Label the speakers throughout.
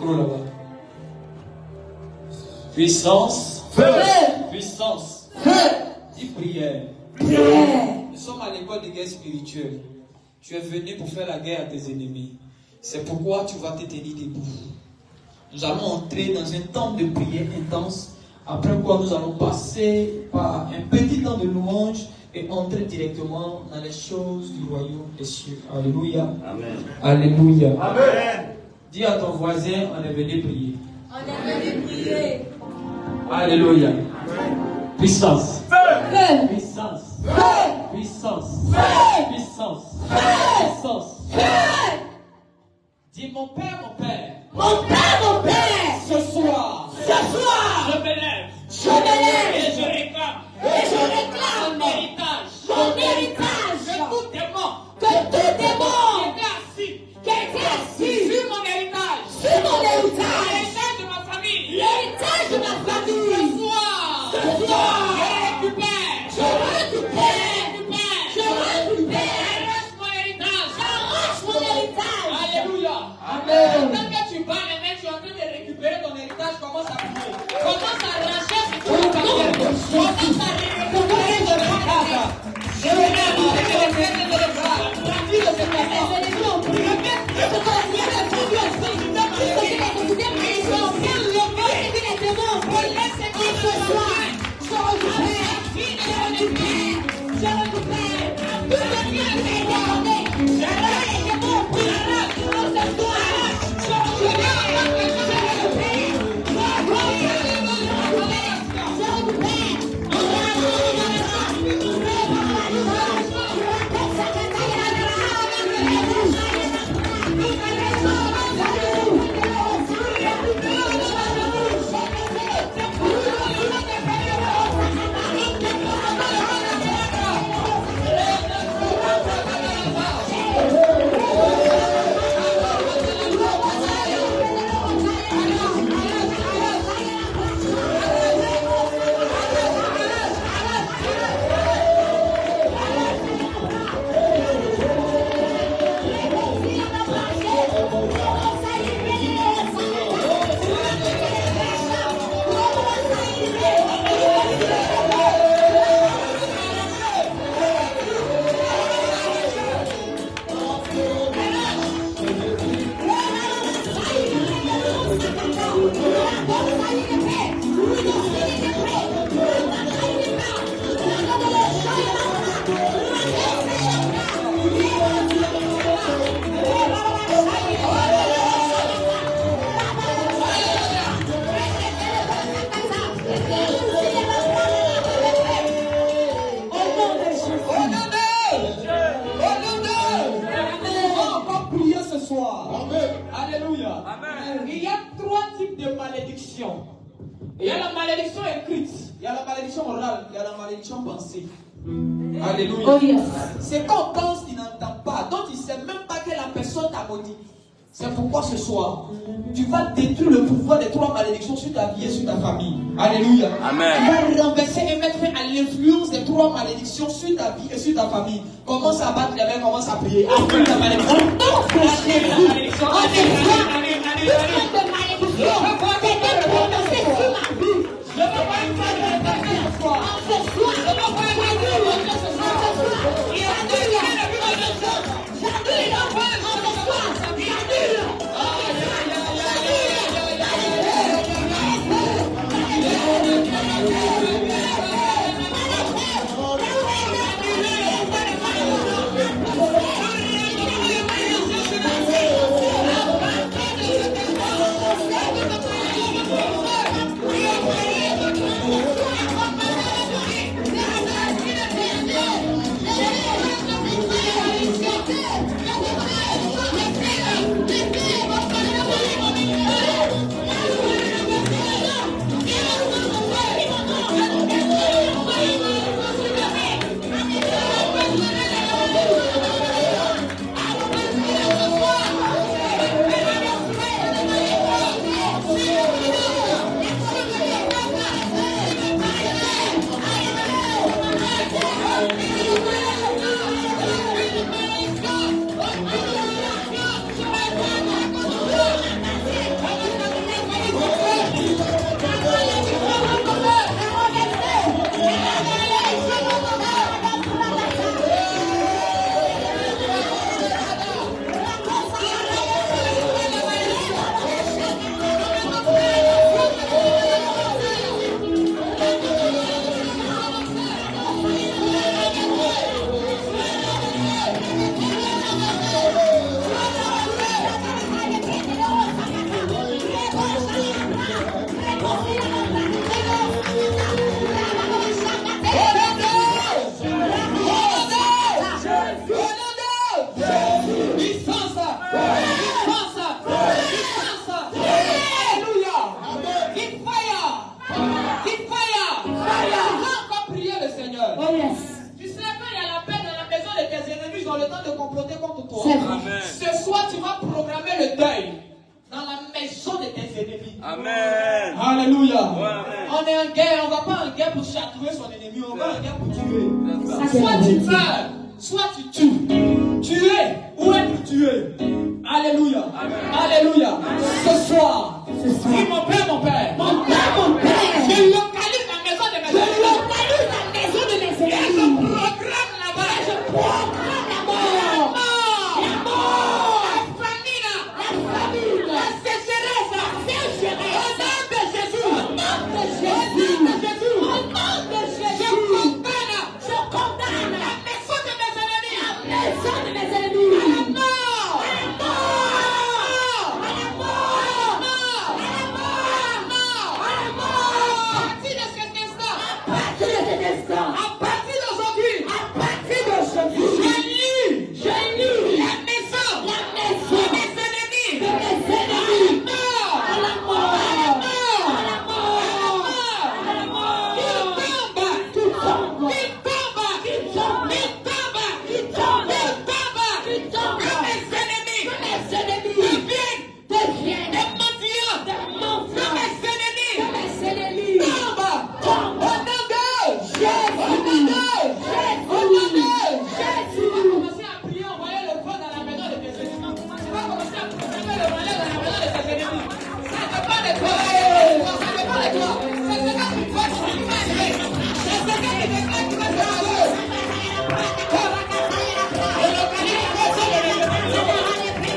Speaker 1: micro là-bas. Puissance.
Speaker 2: Feu.
Speaker 1: Puissance.
Speaker 2: Feu.
Speaker 1: Dis prière.
Speaker 2: Prière.
Speaker 1: Nous sommes à l'école de guerre spirituelle. Tu es venu pour faire la guerre à tes ennemis. C'est pourquoi tu vas te tenir debout. Nous allons entrer dans un temps de prière intense. Après quoi, nous allons passer par un petit temps de louange et entrer directement dans les choses du royaume des cieux. Alléluia.
Speaker 3: Amen.
Speaker 1: Alléluia.
Speaker 3: Amen.
Speaker 1: Dis à ton voisin, on est venu prier.
Speaker 2: On est venu prier.
Speaker 1: Alléluia. Puissance.
Speaker 2: Feu.
Speaker 1: Puissance.
Speaker 2: Feu.
Speaker 1: Puissance.
Speaker 2: Feu.
Speaker 1: Puissance.
Speaker 2: Feu.
Speaker 1: Puissance.
Speaker 2: Feu.
Speaker 1: Dis mon Père, mon Père.
Speaker 2: Mon Père, mon Père.
Speaker 1: Ce soir,
Speaker 2: Ce soir,
Speaker 1: je me lève.
Speaker 2: je me lève
Speaker 1: Et je réclame.
Speaker 2: et je réclame
Speaker 1: Mon héritage.
Speaker 2: mon héritage.
Speaker 1: Que tout démon
Speaker 2: Que tout démon
Speaker 1: qui était assis
Speaker 2: qui était assis
Speaker 1: sur mon héritage.
Speaker 2: sur mon héritage,
Speaker 1: L'héritage de ma famille.
Speaker 2: l'héritage de ma
Speaker 1: Ce
Speaker 2: famille,
Speaker 1: soir,
Speaker 2: ce soir,
Speaker 1: je récupère.
Speaker 2: je récupère, je récupère,
Speaker 1: Arrache mon héritage.
Speaker 2: j'arrache mon héritage.
Speaker 1: Alléluia.
Speaker 2: Amen.
Speaker 1: Quand que tu bats les mains, tu es en train de récupérer ton héritage. Commence à prier. Commence à arracher ce que tu as perdu. Commence à récupérer ton héritage. Je vais Alléluia. Amen. Il y a trois types de malédictions. Il y a la malédiction écrite, il y a la malédiction orale, il y a la malédiction pensée. Alléluia.
Speaker 2: Oh yes.
Speaker 1: C'est quand on pense qu'il n'entend pas, donc il ne sait même pas que la personne t'a maudit. C'est pourquoi ce soir, tu vas détruire le pouvoir des trois malédictions sur ta vie et sur ta famille. Alléluia.
Speaker 3: Amen.
Speaker 1: Tu vas renverser et mettre fin à l'influence des trois malédictions sur ta vie et sur ta famille. Commence à battre les mains, commence à prier. Après la malédiction. tes ennemis.
Speaker 3: Amen.
Speaker 1: Alléluia.
Speaker 3: Amen.
Speaker 1: On est en guerre, on ne va pas en guerre pour chatouiller son ennemi, on va en guerre pour tuer.
Speaker 2: Ça,
Speaker 1: Soit tu meurs, soit tu tues. Tuer ou être tué. Alléluia. Alléluia. Ce soir, dis mon Père, mon Père.
Speaker 2: Mon Père, mon Père.
Speaker 1: Je localise la maison de mes
Speaker 2: Je
Speaker 1: ennemis.
Speaker 2: localise la maison de mes
Speaker 1: Et je
Speaker 2: ennemis.
Speaker 1: programme là-bas.
Speaker 2: Je proclame la mort. La mort.
Speaker 1: La famine.
Speaker 2: La famine.
Speaker 1: La sécheresse.
Speaker 2: La sécheresse.
Speaker 1: Au nom de Jésus.
Speaker 2: Au nom de
Speaker 1: Au
Speaker 2: Jésus.
Speaker 1: nom de Jésus.
Speaker 2: Au nom de
Speaker 1: Je
Speaker 2: Jésus.
Speaker 1: condamne
Speaker 2: Je condamne
Speaker 1: la maison de mes ennemis.
Speaker 2: la maison de mes ennemis.
Speaker 1: À la mort.
Speaker 2: À la mort. À la mort. À la mort. À la mort.
Speaker 1: À partir de cet instant.
Speaker 2: À partir de cet instant.
Speaker 1: À partir d'aujourd'hui.
Speaker 2: À partir d'aujourd'hui.
Speaker 1: Je lis la maison
Speaker 2: La maison
Speaker 1: de mes ennemis.
Speaker 2: de mes ennemis.
Speaker 1: À
Speaker 2: À
Speaker 1: la
Speaker 2: la mort.
Speaker 1: mort.
Speaker 2: À la mort. À la mort. Qui tombe.
Speaker 1: Il tombe.
Speaker 2: Qui tombe.
Speaker 1: Il tombe.
Speaker 2: Qui tombe.
Speaker 1: Il tombe.
Speaker 2: Qui tombe.
Speaker 1: Que mes ennemis
Speaker 2: Que mes ennemis
Speaker 1: deviennent
Speaker 2: deviennent
Speaker 1: des mendiants.
Speaker 2: des
Speaker 1: Que
Speaker 2: mendiants.
Speaker 1: mes ennemis
Speaker 2: Que mes ennemis
Speaker 1: tombent.
Speaker 2: tombent.
Speaker 1: Au nom de
Speaker 2: Jésus.
Speaker 1: Au nom de Au nom de
Speaker 2: Jésus.
Speaker 1: Tu vas commencer à prier, envoyer le feu dans la maison de tes ennemis. Tu vas commencer à proclamer le malheur dans la maison de tes ennemis. Ça dépend de toi. Ça dépend de toi. C'est ce que tu fais pour tu vas aimer. C'est ce que tu déclares que tu vas faire. Je localise la maison de mes ennemis.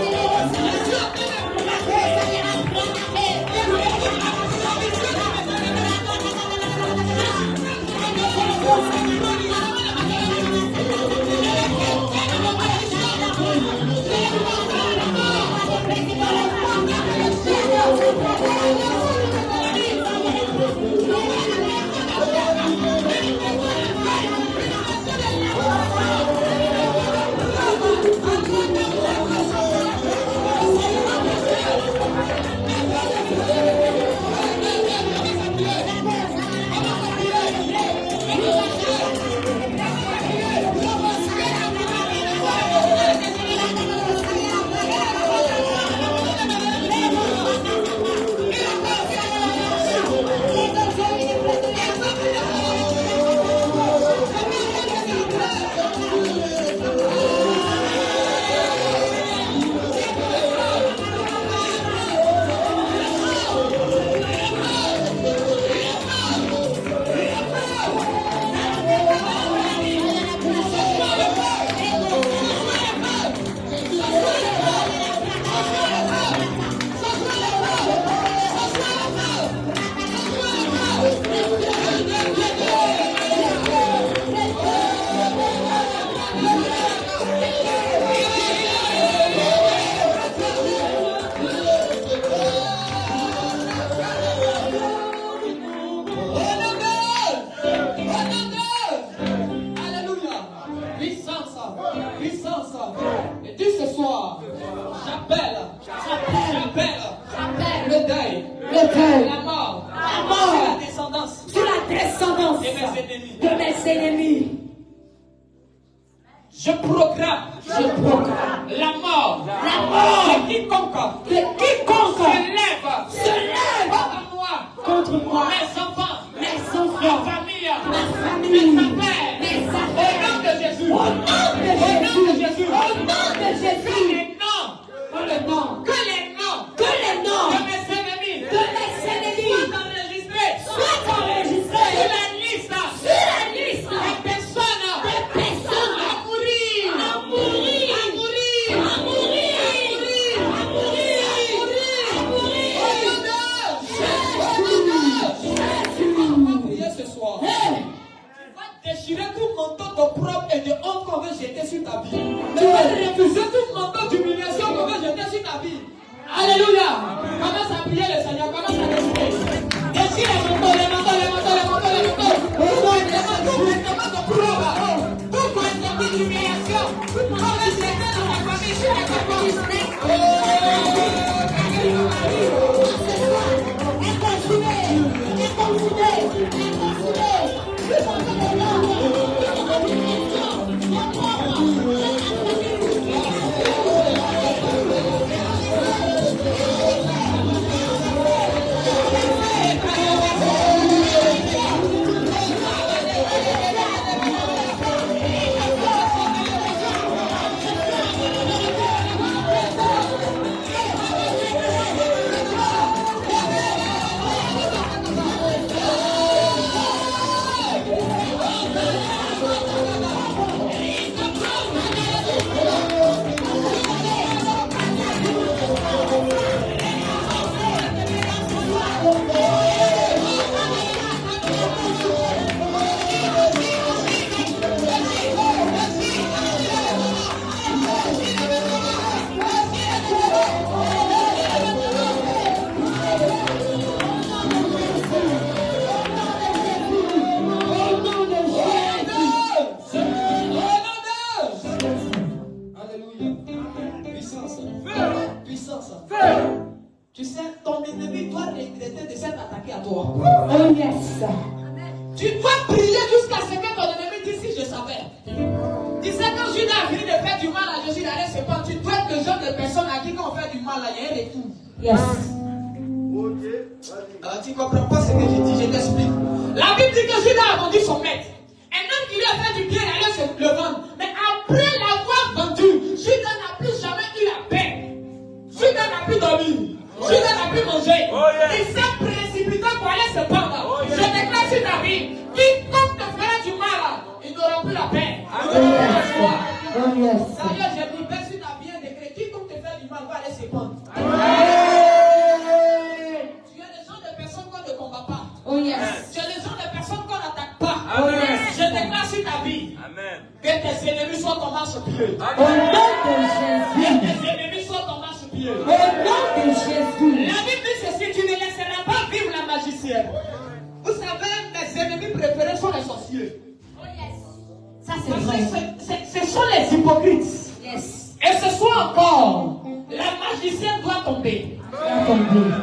Speaker 1: Alléluia. Puissance. Et dis ce soir, j'appelle le deuil, la mort, sur la descendance
Speaker 2: Sur la descendance
Speaker 1: de mes ennemis.
Speaker 2: de mes ennemis.
Speaker 1: Je proclame la mort de quiconque
Speaker 2: De quiconque
Speaker 1: se lève contre moi, mes enfants, ma famille,
Speaker 2: ma famille,
Speaker 1: mes affaires,
Speaker 2: mes
Speaker 1: au
Speaker 2: affaires.
Speaker 1: nom de Jésus,
Speaker 2: Au nom de Jésus.
Speaker 1: Jésus,
Speaker 2: Au nom de
Speaker 1: que
Speaker 2: Jésus.
Speaker 1: les noms,
Speaker 2: Que les noms
Speaker 1: que les noms de mes ennemis
Speaker 2: de mes ennemis
Speaker 1: soient enregistrés
Speaker 2: soient enregistrés
Speaker 1: sur la liste des personnes à mourir,
Speaker 2: à mourir,
Speaker 1: à mourir,
Speaker 2: à mourir, à mourir, à mourir.
Speaker 1: On va prier ce soir.
Speaker 2: Hey.
Speaker 1: Tu vas déchirer tout manteau d'opprobre et de honte qu'on veut jeter sur ta vie. Tu vas refuser tout manteau d'humiliation qu'on veut jeter sur ta vie. Alléluia. Commence à prier le Seigneur. Commence à déchirer. Déchire les manteaux, les manteaux, les manteaux, les manteaux, les manteaux. Les manteaux d'opprobre. Tout manteau d'humiliation. On veut jeter dans ta famille, sur ta famille.
Speaker 2: Thank you.
Speaker 1: ennemis doivent regretter de s'être attaqués à toi.
Speaker 2: Oh yes.
Speaker 1: Tu dois prier jusqu'à ce que ton ennemi dise si je savais. Tu sais quand Judas a fini de faire du mal à Jésus, il allait se prendre. Tu dois être le genre de personne à qui quand on fait du mal, là, il y a un retour.
Speaker 2: Yes.
Speaker 1: Alors tu ne comprends pas ce que je dis, je t'explique. La Bible dit que Judas a vendu son maître. Un homme qui lui a fait du bien, il allait se le vendre. Mais après l'avoir vendu, Judas n'a plus jamais eu la paix. Judas n'a plus dormi. Judas n'a plus mangé. Il s'est précipité pour aller se pendre. Je déclare sur ta vie, quiconque te fera du mal, il n'aura plus la paix.
Speaker 2: Oh yes.
Speaker 1: D'ailleurs, j'ai dit, ben, sur ta vie, un décret, quiconque te fait du mal va aller se pendre. Tu es le genre de personnes qu'on ne combat pas.
Speaker 2: Oh yes.
Speaker 1: Tu es le genre de personnes qu'on n'attaque pas.
Speaker 2: Oh yes.
Speaker 1: Je déclare sur ta vie.
Speaker 3: Amen.
Speaker 1: Que tes ennemis soient ton marche-pied.
Speaker 2: Au nom de Jésus.
Speaker 1: Que tes ennemis soient ton marche-pied.
Speaker 2: Au nom de Jésus.
Speaker 1: La Bible dit ceci, tu ne laisseras pas vivre la magicienne. Vous savez, mes ennemis préférés sont les sorciers.
Speaker 2: Oh yes. Ça c'est
Speaker 1: Parce
Speaker 2: vrai.
Speaker 1: que ce sont les hypocrites.
Speaker 2: Yes.
Speaker 1: Et ce soir encore, la magicienne doit tomber.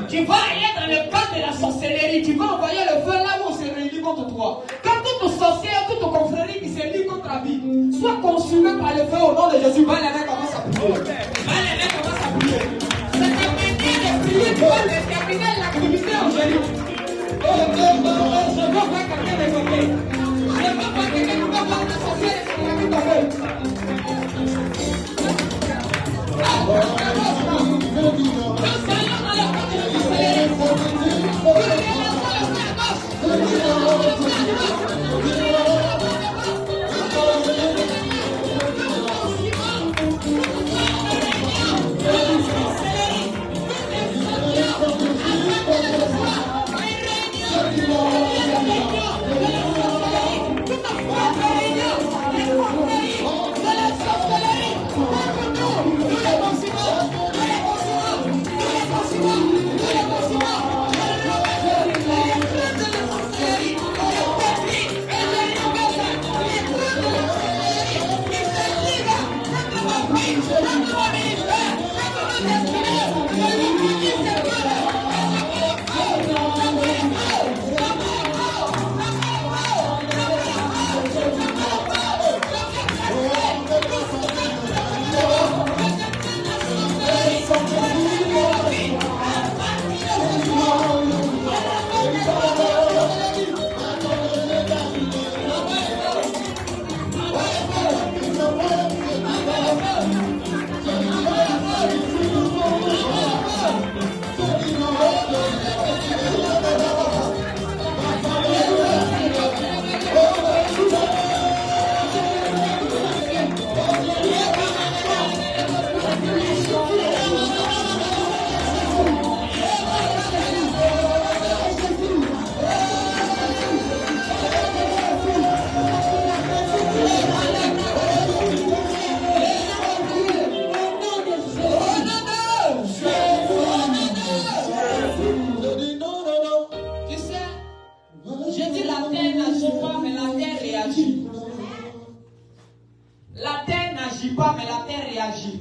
Speaker 1: Tu vas aller dans le cadre de la sorcellerie. Tu vas envoyer le feu là où on se réunit contre toi. Quand tout sorcier, toute confrérie qui se lie contre la vie, soit consumé par le feu au nom de Jésus. Va les mecs commence à prier. Va les mecs commence à prier. C'est ta manière de prier pour déterminer l'activité angélique. Je veux voir quelqu'un de côté. Je veux voir quelqu'un qui va voir la sorcière et qui tomber.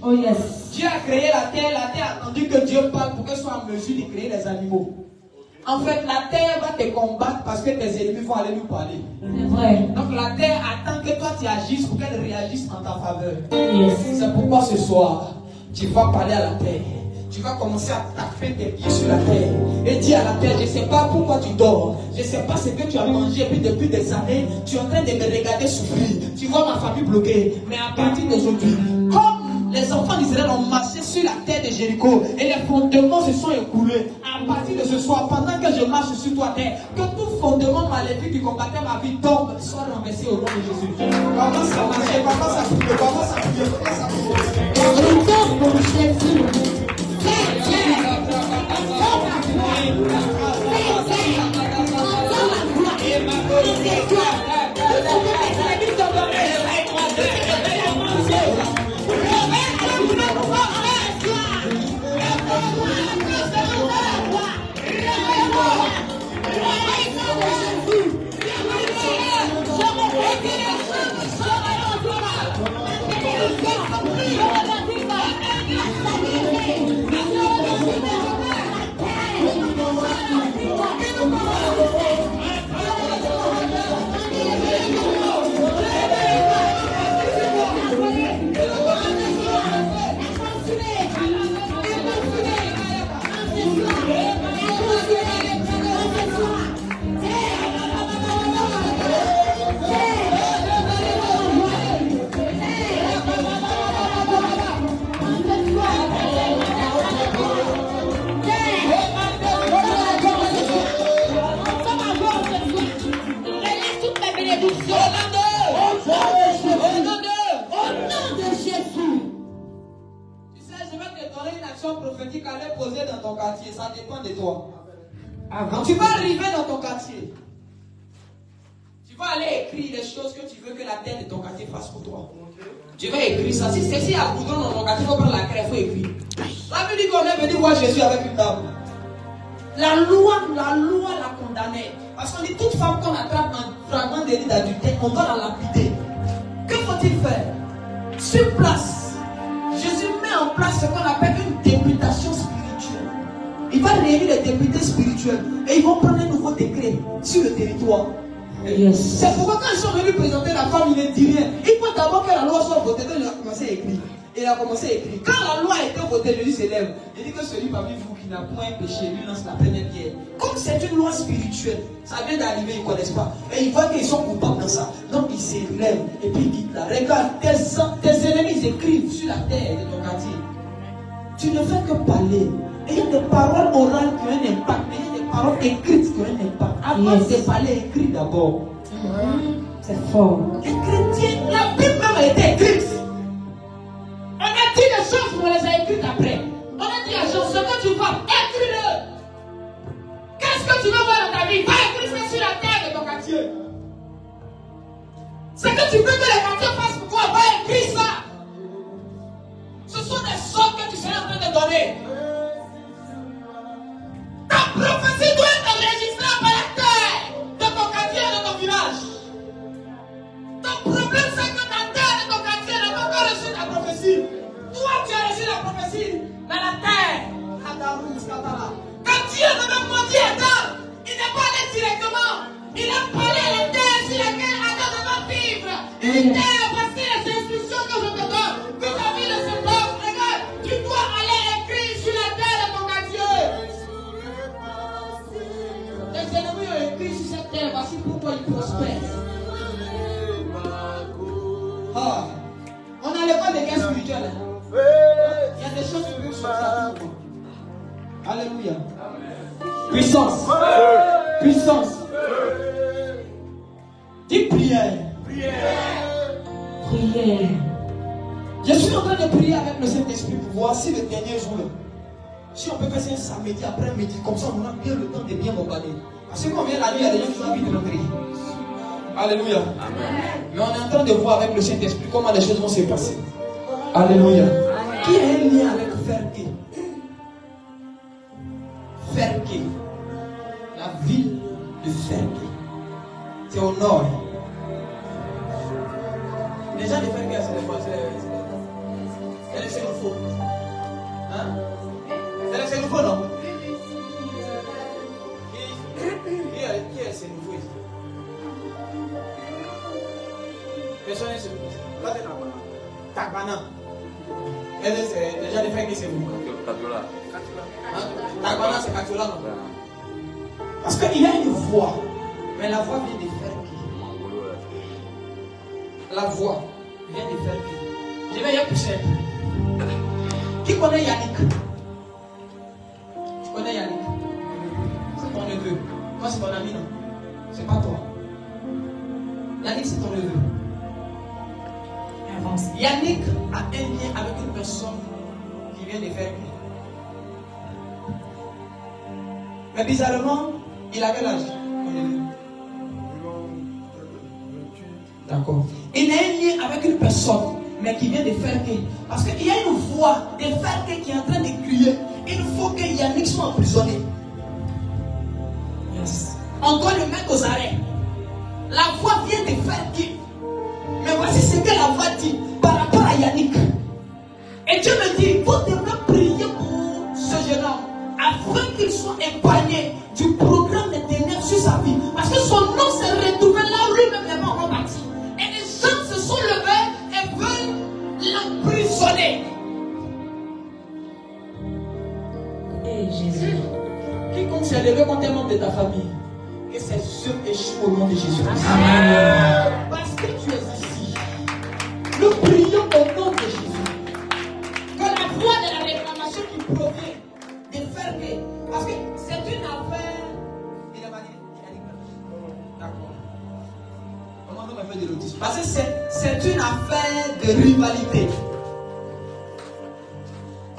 Speaker 2: Oh yes.
Speaker 1: Dieu a créé la terre a attendu que Dieu parle pour qu'elle soit en mesure de créer les animaux. En fait, la terre va te combattre parce que tes ennemis vont aller nous parler.
Speaker 2: C'est vrai.
Speaker 1: Donc la terre attend que toi tu agisses pour qu'elle réagisse en ta faveur.
Speaker 2: Yes.
Speaker 1: C'est pourquoi ce soir, tu vas parler à la terre. Tu vas commencer à taper tes pieds sur la terre et dire à la terre, je ne sais pas pourquoi tu dors, je ne sais pas ce que tu as mangé et puis depuis des années, tu es en train de me regarder souffrir. Tu vois ma famille bloquée, mais à partir d'aujourd'hui, comme les enfants d'Israël ont marché sur la terre de Jéricho et les fondements se sont écoulés, à partir de ce soir, pendant que je marche sur toi terre, que tout fondement maléfique qui combattait ma vie tombe, soit renversé au nom de Jésus. Commence à marcher, commence à prier, commence à prier, commence à prier.
Speaker 2: Au nom de Jésus. Thank you.
Speaker 1: Quand tu vas arriver dans ton quartier, tu vas aller écrire les choses que tu veux que la terre de ton quartier fasse pour toi. Tu vas écrire ça. Si c'est si à Boudron dans ton quartier, il faut prendre la craie, il faut écrire. La Bible dit qu'on est venu voir Jésus avec une table. La loi l'a condamné. Parce qu'on dit toute femme qu'on attrape un fragment délit d'adultère, on va la lapider. Que faut-il faire? Sur place, Jésus met en place ce qu'on appelle une députation spirituelle. Il va réunir les députés spirituels et ils vont prendre un nouveau décret sur le territoire. Yes. C'est pourquoi quand ils sont venus présenter la femme, il ne dit rien. Il faut d'abord que la loi soit votée. Donc il a commencé à écrire. Il a commencé à écrire. Quand la loi a été votée, Jésus s'élève. Il dit que celui parmi vous qui n'a point péché, lui lance la première pierre. Comme c'est une loi spirituelle, ça vient d'arriver, ils ne connaissent pas. Et ils voient qu'ils sont coupables dans ça. Donc ils s'élèvent et puis ils disent là, regarde, tes ennemis ils écrivent sur la terre de ton quartier. Tu ne fais que parler. Et il y a des paroles orales qui ont un impact, mais il y a des paroles écrites qui ont un impact. Avant de parler, écrit d'abord.
Speaker 2: C'est fort.
Speaker 1: Les chrétiens, la Bible même a été écrite. On a dit les choses, on les a écrites après. On a dit à gens, ce que tu vois, écris-le. Qu'est-ce que tu veux voir dans ta vie? Va écrire ça sur la terre de ton quartier. Ce que tu veux que les quartiers fassent pour toi, va écrire ça. Ce sont des sortes que tu seras en train de donner. Ta prophétie doit être enregistrée par la terre de ton quartier et de ton village. Ton problème, c'est que ta terre et ton quartier n'a pas encore reçu ta prophétie. Toi, tu as reçu la prophétie dans la terre. Quand Dieu devait maudire Adam, il n'est pas allé directement. Il a parlé à la terre sur laquelle Adam devait vivre. Il dit, voici les instructions que je te donne. Vis-à-vis de cet homme, regarde, tu dois aller écrire sur la terre de ton quartier. Les ennemis ont écrit sur cette terre, voici pourquoi ils prospèrent. Ah. On n'a pas de guerre spirituelle. Il y a des choses qui peuvent sortir. Alléluia. Puissance. Puissance. Dis prière.
Speaker 2: Prière.
Speaker 1: Je suis en train de prier avec le Saint-Esprit pour voir si le dernier jour, si on peut faire ça un samedi après-midi, comme ça on a bien le temps de bien bombarder. Parce que quand on vient la nuit, il y a des gens qui ont envie de rentrer. Alléluia. Amen. Mais on est en train de voir avec le Saint-Esprit comment les choses vont se passer. Alléluia. Qui a un lien avec Ferké? Ferké. La ville de Ferké. C'est au nord. Les gens de Ferké, c'est les quoi? C'est les Sénoufos. Hein? C'est les Sénoufos, non? Qui est Sénoufo ici? Personne n'est Sénoufo. Là, c'est Takbana. Les gens de Ferké, c'est vous. Katiola. Takbana, c'est Katiola, non? Parce qu'il y a une voix. Mais la voix vient de Ferké. La voix vient de Ferké. Je vais y pousser un peu. Qui connaît Yannick? Tu connais Yannick? C'est ton neveu. Moi, c'est ton ami, non? C'est pas toi. Yannick, c'est ton neveu. Avance. Yannick a un lien avec une personne qui vient de Ferké. Mais bizarrement, il a quel âge? D'accord. Il a un lien avec une personne, mais qui vient de Ferké. Parce qu'il y a une voix de Ferké qui est en train de crier. Il faut que Yannick soit emprisonné. Yes. On doit le mettre aux arrêts. La voix vient de Ferké. Mais voici ce que la voix dit par rapport à Yannick. Et Dieu me dit, vous devrez prier pour ce jeune homme afin qu'il soit épargné du programme de ténèbres sur sa vie. Parce que son nom s'est retrouvé là où lui-même n'est pas encore parti. Et les gens se sont levés et veulent l'emprisonner.
Speaker 2: Et Jésus.
Speaker 1: Quiconque s'est levé contre un membre de ta famille, que ses yeux échouent au nom de Jésus.
Speaker 2: Amen.
Speaker 1: Parce que tu es ici, nous prions au nom de Jésus. Que la voix de la réclamation qui provient de Ferké, parce que c'est une affaire. Il a dit, d'accord. Comment on va faire de l'autisme? Parce que c'est une affaire de rivalité.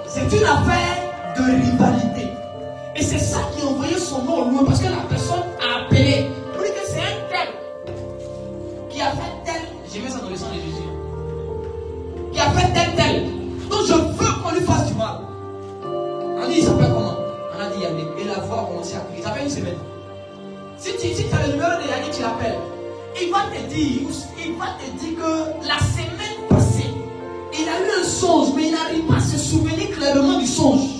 Speaker 1: C'est une affaire de rivalité. Et c'est ça qui a envoyé son nom au loin. s'est accueilli. Ça fait une semaine. Si tu as le numéro de Yannick, tu l'appelles. Il va te dire que la semaine passée, il a eu un songe, mais il n'arrive pas à se souvenir clairement du songe.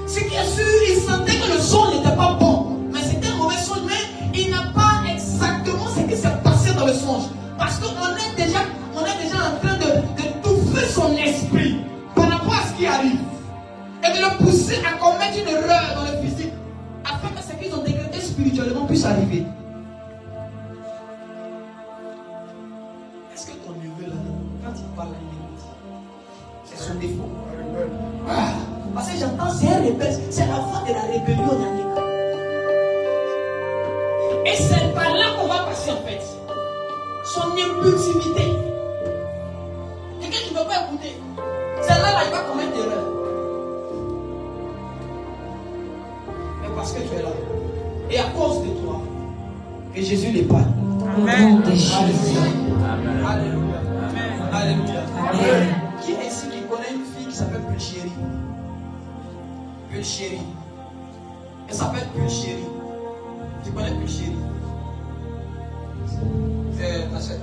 Speaker 1: Ce qui est sûr, il sentait que le songe n'était pas bon. Mais c'était un mauvais songe, mais il n'a pas exactement ce qui s'est passé dans le songe. Parce qu'on est déjà en train de touffer son esprit par rapport à ce qui arrive. Et de le pousser à commettre une erreur dans le physique. Afin que ce qu'ils ont décrété spirituellement puisse arriver. Est-ce que ton neveu là, quand il parle, c'est son défaut? Ah, parce que j'entends, c'est un rebelle, c'est la voix de la rébellion, Yannick. Et c'est par là qu'on va passer en fait. Son impulsivité. Quelqu'un qui ne veut pas écouter. C'est là, il va commettre des erreurs. Mais parce que tu es là. Et à cause de toi, que Jésus les parle.
Speaker 2: Amen.
Speaker 1: Alléluia. Alléluia. Alléluia. Amen. Qui est ici qui connaît une fille qui s'appelle Pulchérie? Pulchérie. Elle s'appelle Pulchérie. Tu connais Pulchérie? C'est ta soeur.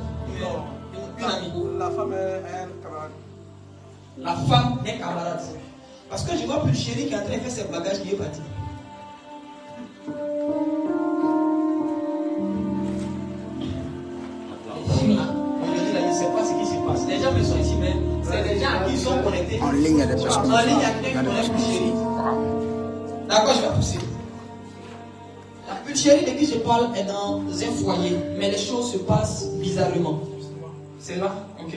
Speaker 1: Une amie.
Speaker 3: La femme est un camarade.
Speaker 1: La femme est camarade. Parce que je vois Pulchérie qui est en train de faire ses bagages qui est parti. Je ne sais pas ce qui se passe. Les gens me sont ici, mais c'est des gens qui sont connectés.
Speaker 3: En ligne, il y a des personnes.
Speaker 1: En ligne, il y a quelqu'un qui connaît Pulchérie. D'accord, je vais pousser. La Pulchérie de qui je parle est dans un foyer, mais les choses se passent bizarrement. C'est là? Ok.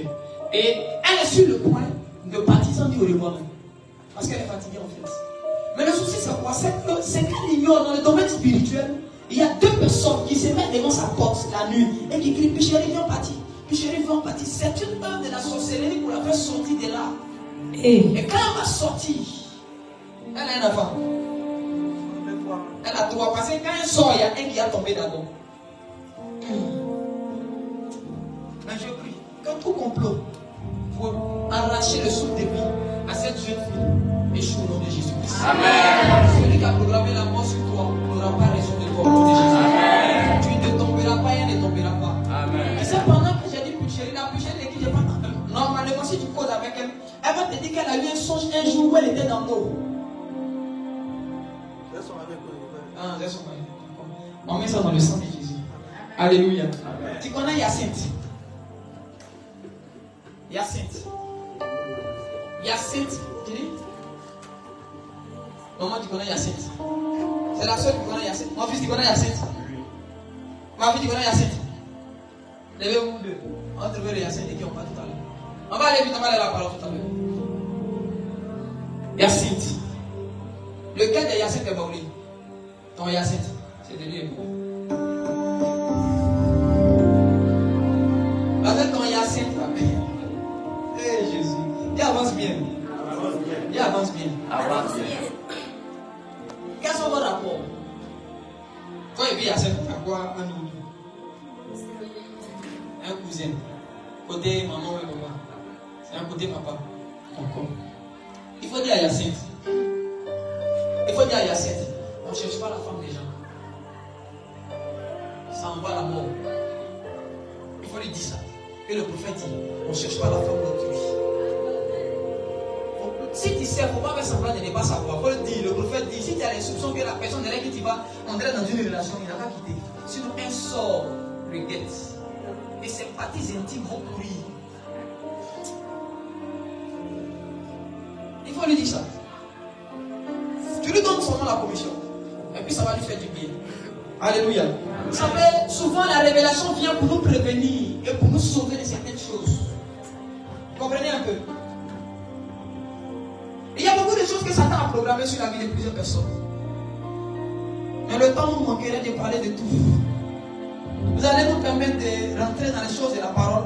Speaker 1: Et elle est sur le point de partir sans dire au revoir. Parce qu'elle est fatiguée en fait. Mais le souci c'est quoi? C'est qu'elle ignore dans le domaine spirituel. Il y a deux personnes qui se mettent devant sa porte la nuit et qui crient Pulchérie, viens partir. Pulchérie, viens partir. C'est une œuvre de la sorcellerie pour la faire sortir de là. Et quand elle va sortir, elle a un enfant. Elle a trois. Parce que quand elle sort, il y a un qui a tombé d'abord. Mais je prie que tout complot pour arracher le souffle de vie à cette jeune fille échoue au nom de Jésus-Christ. Amen. Celui qui a programmé la mort sur toi n'aura pas raison de toi au nom de Jésus. Amen. Tu ne tomberas pas et elle ne tombera pas. Amen. Et c'est pendant que j'ai dit Pulchérie, la Pulchérie de qui j'ai pas entendu. Normalement, si tu causes avec elle, elle va te dire qu'elle a eu un songe un jour où elle était dans l'eau. On met ça dans le sang de Jésus. Alléluia. Amen. Tu connais Hyacinthe? Hyacinthe. Hyacinthe. Tu dis? Maman, tu connais Hyacinthe? C'est la seule qui connaît Hyacinthe. Mon fils, tu connais Hyacinthe? Ma fille, tu connais Hyacinthe? Levez-vous deux. On va trouver les Hyacinthe et qui ont pas tout à l'heure. On va aller vite, on va aller la parole tout à l'heure. Hyacinthe. Lequel de Hyacinthe est Baouli? Ton Hyacinthe. C'est de lui. Avec ton Hyacinthe, hey Jésus, il avance bien. Il avance bien. Quels sont vos rapports? Toi et puis Hyacinthe, à quoi un nous? Un cousin. Côté maman et papa. C'est un côté papa. D'accord. Il faut dire à Hyacinthe. Il faut dire à Hyacinthe. On ne cherche pas la femme des gens. Ça envoie la mort. Il faut lui dire ça. Et le prophète dit, on ne cherche pas la femme d'autrui. Si tu sais, il ne faut pas faire semblant de ne pas savoir. Il faut le dire. Le prophète dit, si tu as l'instruction que la personne de là qui tu vas entrer dans une relation, il n'a pas quitté. Sinon, un sort le guette. Et ses parties intimes vont pourrir. Il faut lui dire ça. Tu lui donnes seulement la commission. Et puis ça va lui faire du bien. Alléluia. Vous savez, souvent la révélation vient pour nous prévenir et pour nous sauver de certaines choses. Vous comprenez un peu? Il y a beaucoup de choses que Satan a programmées sur la vie de plusieurs personnes. Mais le temps nous manquerait de parler de tout. Vous allez nous permettre de rentrer dans les choses de la parole.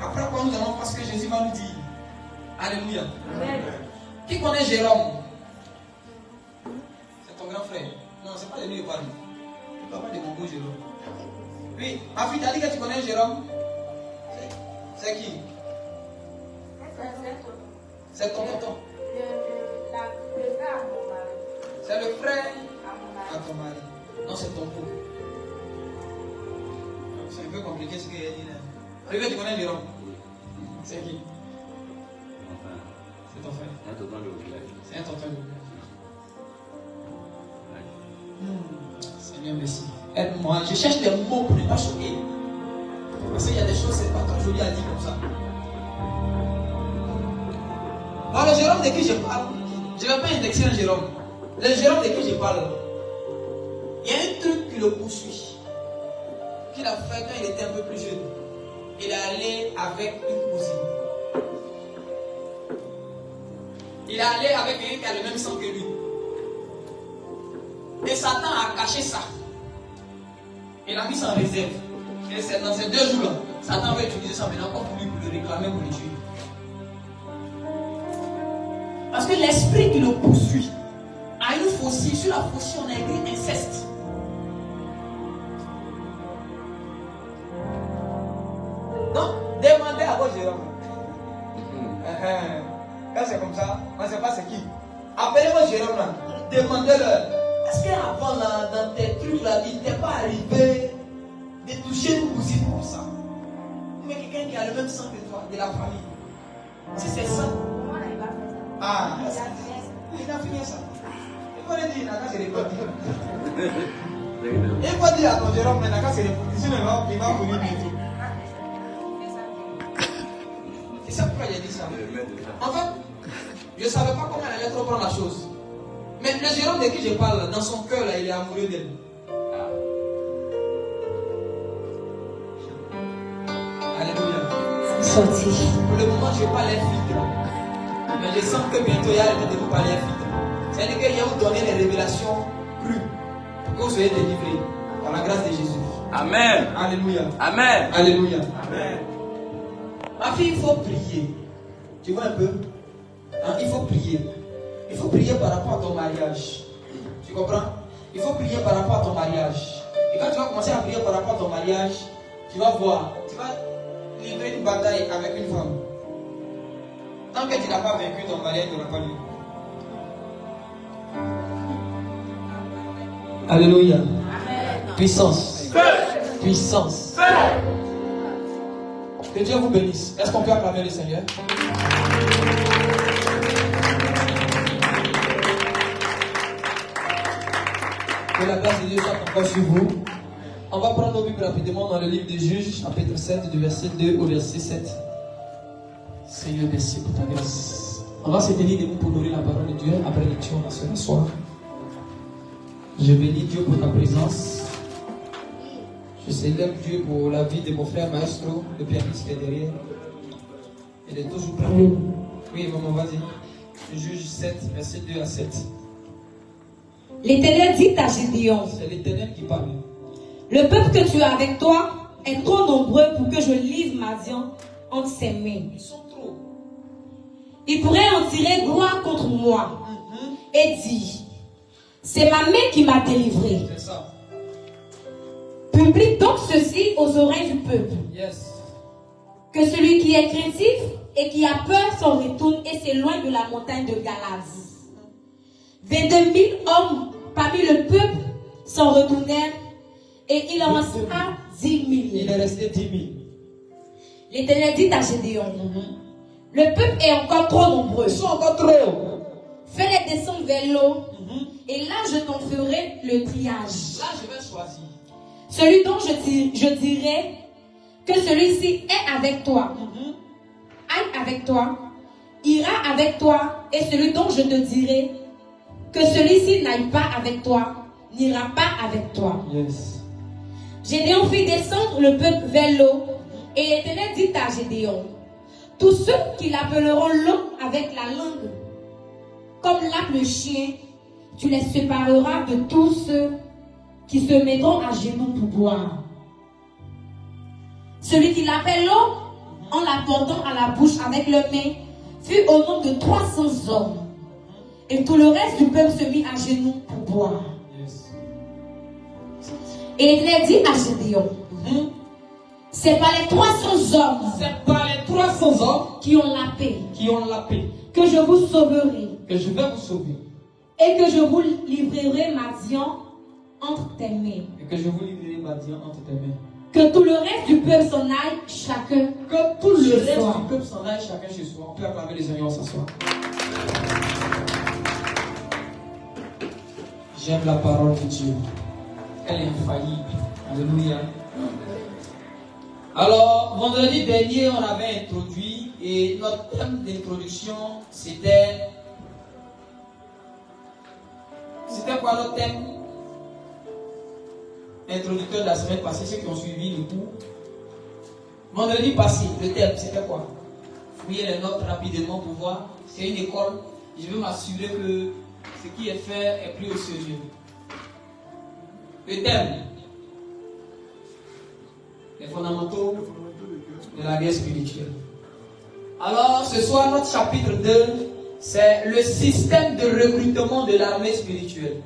Speaker 1: Après quoi nous allons faire ce que Jésus va nous dire. Alléluia. Amen. Qui connaît Jérôme? C'est ton grand frère. Non, c'est pas de lui qui parle. Tu parles de mon beau Jérôme. Oui, ma fille, t'as dit que tu connais Jérôme? C'est qui? C'est ton tonton.
Speaker 2: Le frère à mon mari.
Speaker 1: C'est le frère
Speaker 2: À mon
Speaker 1: à ton mari. Non, c'est ton couple. C'est un peu compliqué ce qu'il a dit là. Olivier, tu connais Jérôme? C'est qui? C'est ton frère. C'est un tonton de village. C'est un tonton de village. Seigneur, merci. Aide-moi. Je cherche des mots pour ne pas choquer. Parce qu'il y a des choses, c'est pas comme je lui ai dit comme ça. Alors, le Jérôme de qui je parle, je ne vais pas indexer un Jérôme. Le Jérôme de qui je parle, il y a un truc qui le poursuit. Qu'il a fait quand il était un peu plus jeune. Il est allé avec une cousine. Il est allé avec quelqu'un qui a le même sang que lui. Et Satan a caché ça. Il a mis ça en réserve. Et c'est dans ces 2 jours-là, Satan va utiliser ça maintenant comme pour lui, pour le réclamer, pour le tuer. Parce que l'esprit qui le poursuit a une faucille. Sur la faucille, on a écrit inceste. Donc, demandez à vos Jérôme. Quand c'est comme ça, on ne sait pas c'est qui. Appelez vos Jérôme là. Demandez-leur. Est-ce qu'avant là, dans tes trucs là, il t'est pas arrivé de toucher une cousine comme ça? Mais quelqu'un qui a le même sang que toi, de la famille. Si c'est ça. Ah, il a fini ça. Il faut le dire, c'est les potes. Il faut dire à ton Jérôme, mais c'est les potes. Sinon, il va mourir bientôt. C'est ça pourquoi il a dit ça. En fait, je ne savais pas comment elle allait reprendre la chose. Mais le Jérôme de qui je parle, dans son cœur, là, il est amoureux d'elle. Alléluia.
Speaker 2: Sorti.
Speaker 1: Pour le moment, je parle un filtre. Mais je sens que bientôt, il y a le temps de vous parler un filtre. C'est-à-dire qu'il y a vous donner les révélations crues pour que vous soyez délivrés par la grâce de Jésus.
Speaker 4: Amen.
Speaker 1: Alléluia.
Speaker 4: Amen.
Speaker 1: Alléluia.
Speaker 4: Amen.
Speaker 1: Ma fille, il faut prier. Tu vois un peu? Hein? Il faut prier. Il faut prier par rapport à ton mariage. Tu comprends? Il faut prier par rapport à ton mariage. Et quand tu vas commencer à prier par rapport à ton mariage, tu vas voir, tu vas livrer une bataille avec une femme. Tant que tu n'as pas vaincu ton mariage, tu n'auras pas lieu. Alléluia.
Speaker 2: Amen.
Speaker 1: Puissance. Puissance. Que Dieu vous bénisse. Est-ce qu'on peut acclamer le Seigneur? Que la grâce de Dieu soit encore sur vous. On va prendre nos Bibles rapidement dans le livre des Juges, chapitre 7, du verset 2 au verset 7. Seigneur, merci pour ta grâce. On va se tenir debout pour nourrir la parole de Dieu. Après lecture, on va se rasseoir. Je bénis Dieu pour ta présence. Je célèbre Dieu pour la vie de mon frère Maestro, le pianiste qui est derrière. Il est toujours prêt. Oui, maman, vas-y. Juge 7, verset 2 à 7.
Speaker 2: L'Éternel dit à Gédéon,
Speaker 1: C'est l'Éternel qui parle.
Speaker 2: le peuple que tu as avec toi est trop nombreux pour que je livre ma viande entre ses mains.
Speaker 1: Ils sont trop.
Speaker 2: Il pourrait en tirer gloire contre moi et dire, c'est ma main qui m'a délivré.
Speaker 1: C'est ça.
Speaker 2: Publie donc ceci aux oreilles du peuple.
Speaker 1: Yes.
Speaker 2: Que celui qui est craintif et qui a peur s'en retourne et s'éloigne de la montagne de Galade. 22 000 hommes parmi le peuple s'en retournèrent et il en resta 10 000.
Speaker 1: Il est resté 10 000.
Speaker 2: L'Éternel dit à Gédéon, le peuple est encore trop nombreux.
Speaker 1: Ils sont encore trop.
Speaker 2: Fais-les descendre vers l'eau et là je t'en ferai le triage.
Speaker 1: Là, je vais choisir.
Speaker 2: Celui dont je dirai que celui-ci est avec toi, aille avec toi, ira avec toi, et celui dont je te dirai que celui-ci n'aille pas avec toi, n'ira pas avec toi.
Speaker 1: Yes.
Speaker 2: Gédéon fit descendre le peuple vers l'eau, et l'Éternel dit à Gédéon, tous ceux qui l'appelleront l'eau avec la langue, comme l'appelle le chien, tu les sépareras de tous ceux qui se mettront à genoux pour boire. Celui qui l'appelle l'eau, en la portant à la bouche avec leurs mains, fut au nombre de 300 hommes. Et tout le reste du peuple se mit à genoux pour boire.
Speaker 1: Yes.
Speaker 2: Et l'Éternel dit à Gédéon, c'est par les 300 hommes
Speaker 1: C'est par les 300 hommes
Speaker 2: qui ont la paix
Speaker 1: qui ont la paix
Speaker 2: que je vous sauverai
Speaker 1: que je vais vous sauver.
Speaker 2: et que je vous livrerai ma viande entre tes mains.
Speaker 1: Et que je vous livrerai Badian entre tes mains.
Speaker 2: Que tout le reste du peuple s'en aille, chacun.
Speaker 1: Que tout le
Speaker 2: chez
Speaker 1: reste
Speaker 2: soi.
Speaker 1: du peuple s'en aille, chacun chez soi. On peut acclamer les Seigneurs, s'asseoir. J'aime la parole de Dieu. Elle est infaillible. Alléluia. Alors, vendredi dernier, on avait introduit et notre thème d'introduction, c'était... C'était quoi notre thème? Introducteur de la semaine passée, ceux qui ont suivi le cours. Vendredi passé, le thème, c'était quoi? Fouillez les notes rapidement pour voir. C'est une école. Je veux m'assurer que ce qui est fait est pris au sérieux. Le thème, les fondamentaux de la guerre spirituelle. Alors, ce soir, notre chapitre 2, c'est le système de recrutement de l'armée spirituelle.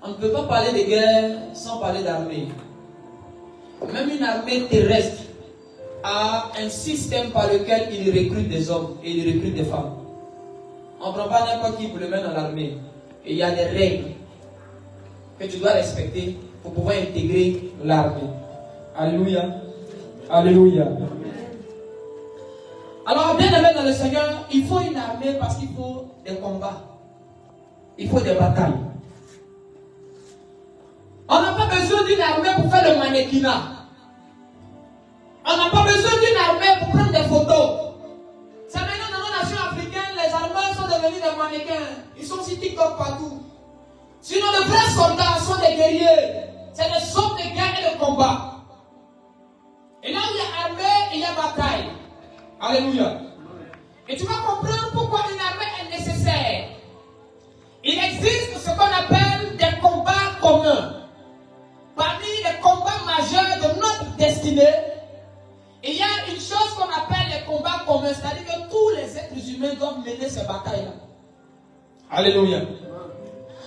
Speaker 1: On ne peut pas parler de guerre sans parler d'armée. Même une armée terrestre a un système par lequel il recrute des hommes et il recrute des femmes. On ne prend pas n'importe qui pour le mettre dans l'armée. Et il y a des règles que tu dois respecter pour pouvoir intégrer l'armée. Alléluia. Alléluia. Alors, bien aimé dans le Seigneur, il faut une armée parce qu'il faut des combats. Il faut des batailles. On n'a pas besoin d'une armée pour faire le mannequinat. On n'a pas besoin d'une armée pour prendre des photos. C'est maintenant dans nos nations africaines, les armées sont devenus des mannequins. Ils sont sur TikTok partout. Sinon, les vrais soldats sont des guerriers. C'est des hommes de guerre et de combat. Et là où il y a armée, il y a bataille. Alléluia. Et tu vas comprendre pourquoi une armée est nécessaire. Il existe ce qu'on appelle des combats communs. Parmi les combats majeurs de notre destinée, il y a une chose qu'on appelle les combats communs. C'est-à-dire que tous les êtres humains doivent mener ces batailles-là. Alléluia.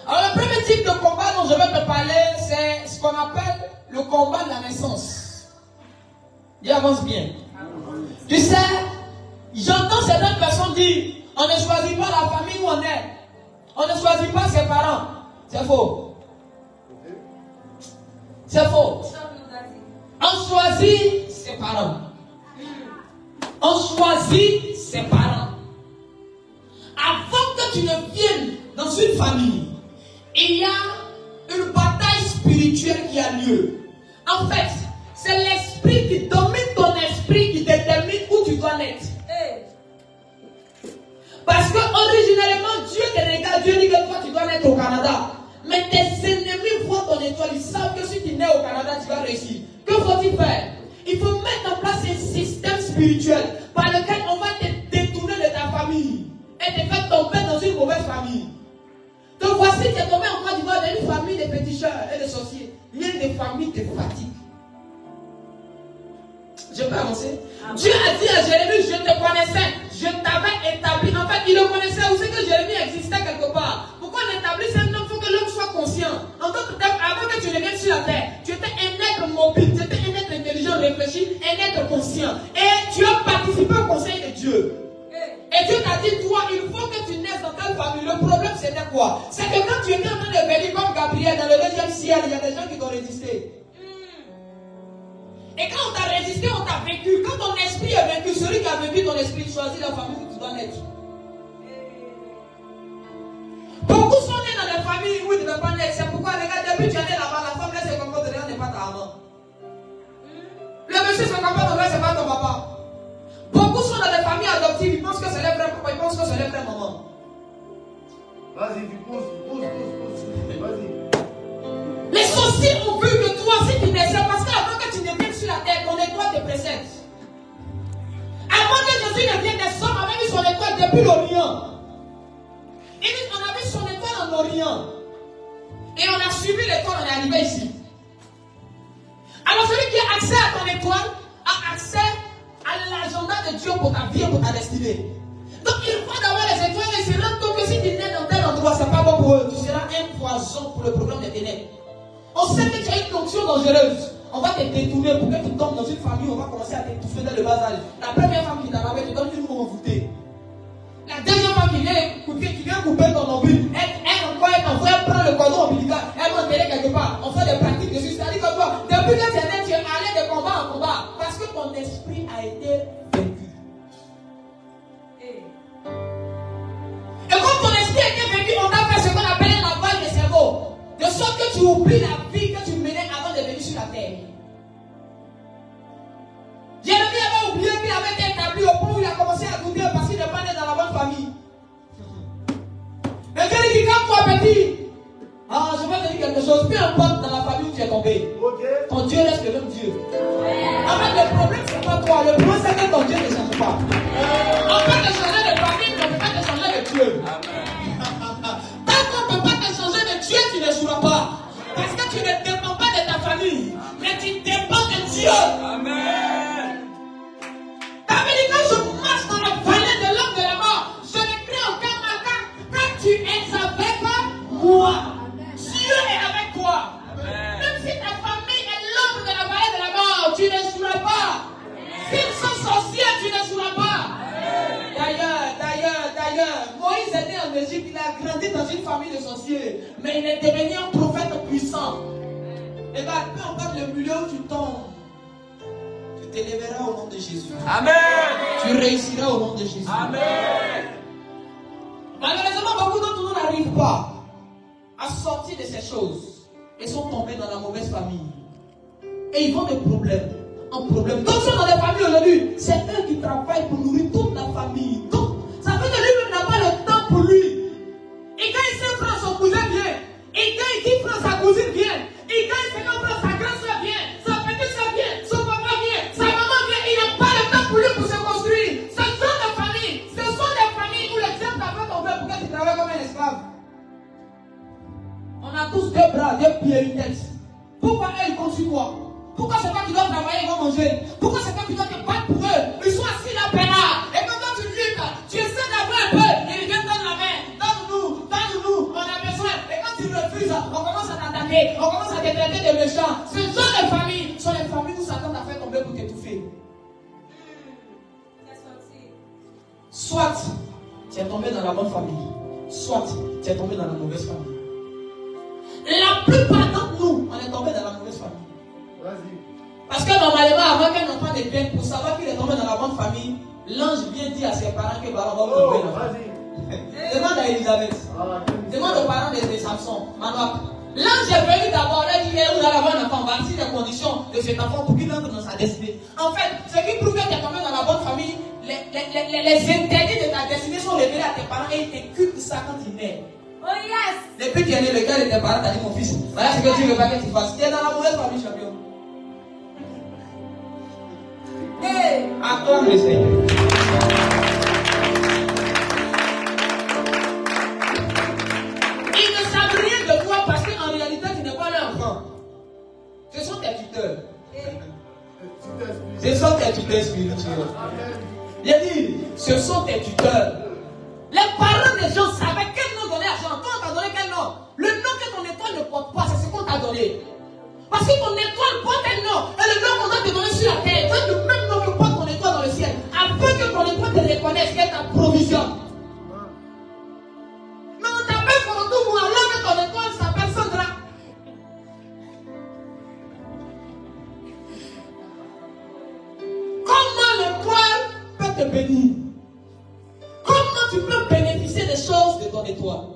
Speaker 1: Alors le premier type de combat dont je vais te parler, c'est ce qu'on appelle le combat de la naissance. Il avance bien. Tu sais, j'entends certaines personnes dire, on ne choisit pas la famille où on est. On ne choisit pas ses parents. C'est faux. C'est faux. On choisit ses parents. On choisit ses parents. Avant que tu ne viennes dans une famille, il y a une bataille spirituelle qui a lieu. En fait, c'est l'esprit qui domine ton esprit qui détermine où tu dois naître. Parce que originellement, Dieu te regarde, Dieu dit que toi tu dois naître au Canada. Mais tes ennemis voient ton étoile, ils savent que si tu nais au Canada, tu vas réussir. Que faut-il faire? Il faut mettre en place un système spirituel par lequel on va te détourner de ta famille et te faire tomber dans une mauvaise famille. Donc voici, tu es tombé en Côte d'Ivoire dans une famille de féticheurs et de sorciers. Rien de famille te fatigue. Je peux avancer? Dieu a dit à Jérémie, je te connaissais, je t'avais établi. En fait, il le connaissait aussi que Jérémie existait quelque part. Pourquoi on établisse un homme? Il faut que l'homme soit conscient. En tant que tel, avant que tu ne viennes sur la terre, tu étais un être mobile, tu étais un être intelligent, réfléchi, un être conscient. Et tu as participé au conseil de Dieu. Et Dieu t'a dit, toi, il faut que tu naisses dans telle famille. Le problème, c'était quoi? C'est que quand tu étais en train de venir comme Gabriel dans le deuxième ciel, il y a des gens qui t'ont résisté. Et quand on t'a résisté, on t'a vaincu. Quand ton esprit est vaincu, celui qui a vaincu ton esprit choisit la famille où tu dois naître. Beaucoup sont nés dans des familles où ils ne devaient pas naître. C'est pourquoi, regarde, depuis que tu es né là-bas, la femme là se comporte de rien, n'est pas ta maman. Le monsieur se comporte de rien, c'est pas ton papa. Beaucoup sont dans des familles adoptives, ils pensent que c'est leur vrai papa, ils pensent que c'est leur vraie maman.
Speaker 3: Vas-y, tu poses. Vas-y.
Speaker 2: Les sorciers ont vu que toi, si tu naissais, parce qu'avant que tu ne viennes sur la terre, ton étoile te précède. Avant que Jésus ne vienne, des hommes avaient mis son étoile depuis l'Orient. Et on a mis son étoile en Orient. Et on a suivi l'étoile, on est arrivé ici. Alors celui qui a accès à ton étoile a accès à l'agenda de Dieu pour ta vie et pour ta destinée. Donc il faut d'abord les étoiles et se rendre compte que si tu nais dans tel endroit, c'est pas bon pour eux. Tu seras un poison pour le programme des ténèbres. On sait que tu as une onction dangereuse. On va te détourner pour que tu tombes dans une famille. On va commencer à t'étouffer dès le bas âge. La première femme qui t'a lavé te donne une mot envoûtée. La deuxième femme qui vient couper ton nombril, elle encore est en train de prendre le cordon ombilical.
Speaker 1: que tu oublies la vie que tu menais avant de venir sur la terre. Jérémie avait oublié qu'il avait été établi au point où il a commencé à douter parce qu'il n'est pas né dans la bonne famille. Et Dieu dit quand toi petit, je vais te dire quelque chose, peu importe dans la famille où tu es tombé, ton Dieu reste le même Dieu. En fait, le problème c'est pas toi, le problème c'est que ton Dieu ne change pas. On peut te changer de famille, mais on ne peut pas te changer de Dieu. Tant qu'on ne peut pas te changer de Dieu, tu ne joueras pas. Parce que tu ne dépends pas de ta famille, mais tu dépends de Dieu. Amen. David dit quand je marche dans la vallée de l'homme de la mort, je ne crains aucun mal quand tu es avec moi. Dieu est avec toi. Amen. Même si ta famille est l'ombre de la vallée de la mort, tu ne joueras pas. S'ils sont sorciers, tu ne joueras pas. D'ailleurs, Moïse est né en Égypte, il a grandi dans une famille de sorciers, mais il est devenu un prophète puissant. Et bien, peu importe le milieu où tu tombes, tu t'élèveras au nom de Jésus. Amen. Tu réussiras au nom de Jésus. Amen. Malheureusement, beaucoup d'entre nous n'arrivent pas à sortir de ces choses et sont tombés dans la mauvaise famille. Et ils vont de problème en problème. Donc, sont dans des familles aujourd'hui, c'est eux qui travaillent pour nourrir toute la famille. Donc, ça veut dire que lui-même n'a pas le temps pour lui. Et quand il sait prendre son cousin vient, et quand il dit prendre sa cousine vient, et quand il sait prendre sa grande soeur vient, sa petite soeur vient, son papa vient, sa maman vient, il n'a pas le temps pour lui pour se construire. Ce sont des familles où l'exemple t'a fait tomber pour que tu travailles comme un esclave. On a tous deux bras, deux pieds, une tête. Pourquoi eux ils comptent sur toi? Pourquoi c'est toi qui dois travailler et vont manger? Pourquoi c'est toi qui dois te battre pour eux? Ils sont assis là, peinards. Et quand toi tu luttes, tu essaies d'avoir un peu, ils viennent dans la main. Donne-nous, on a besoin. Et quand tu refuses, on commence à t'attaquer, on commence à te traiter de méchants. Ce genre de familles sont les familles où Satan t'a fait tomber pour t'étouffer. Soit tu es tombé dans la bonne famille, soit tu es tombé dans la mauvaise famille. La plupart d'entre nous, on est tombé dans la mauvaise famille. Parce que normalement, avant qu'un enfant devienne, pour savoir qu'il est tombé dans la bonne famille, l'ange vient dire à ses parents que bah, on va vous tomber l'enfant. Demande à Elisabeth. Demande aux parents de Samson. L'ange est venu d'abord, il a dit vous allez avoir un enfant, voici les conditions de cet enfant pour qu'il entre dans sa destinée. En fait, ce qui prouve que tu es tombé dans la bonne famille, les interdits de ta destinée sont révélés à tes parents et ils t'écoutent ça quand ils naissent. Oh yes! Depuis que tu es né, le cœur de tes parents t'a dit mon fils, voilà ce que tu veux pas que tu fasses. Tu es dans la mauvaise famille, champion. Hey! Acclame le Seigneur. Ils ne savent rien de toi parce qu'en réalité tu n'es pas leur enfant. Ce sont tes tuteurs. Ce sont tes tuteurs spirituels. J'ai dit, ce sont tes tuteurs. Les parents des gens savaient quel nom donner à Jean. Toi, on t'a donné quel nom? Le nom que ton étoile ne porte pas, c'est ce qu'on t'a donné. Parce que ton étoile porte un nom. Et le nom qu'on doit te donner sur la terre, c'est le même nom que porte ton étoile dans le ciel. Afin que ton étoile te reconnaisse qu'elle est ta provision. Mais on t'appelle pour tout moi, alors que ton étoile s'appelle Sandra. Comment l'étoile peut te bénir? Comment tu peux bénéficier des choses de ton étoile?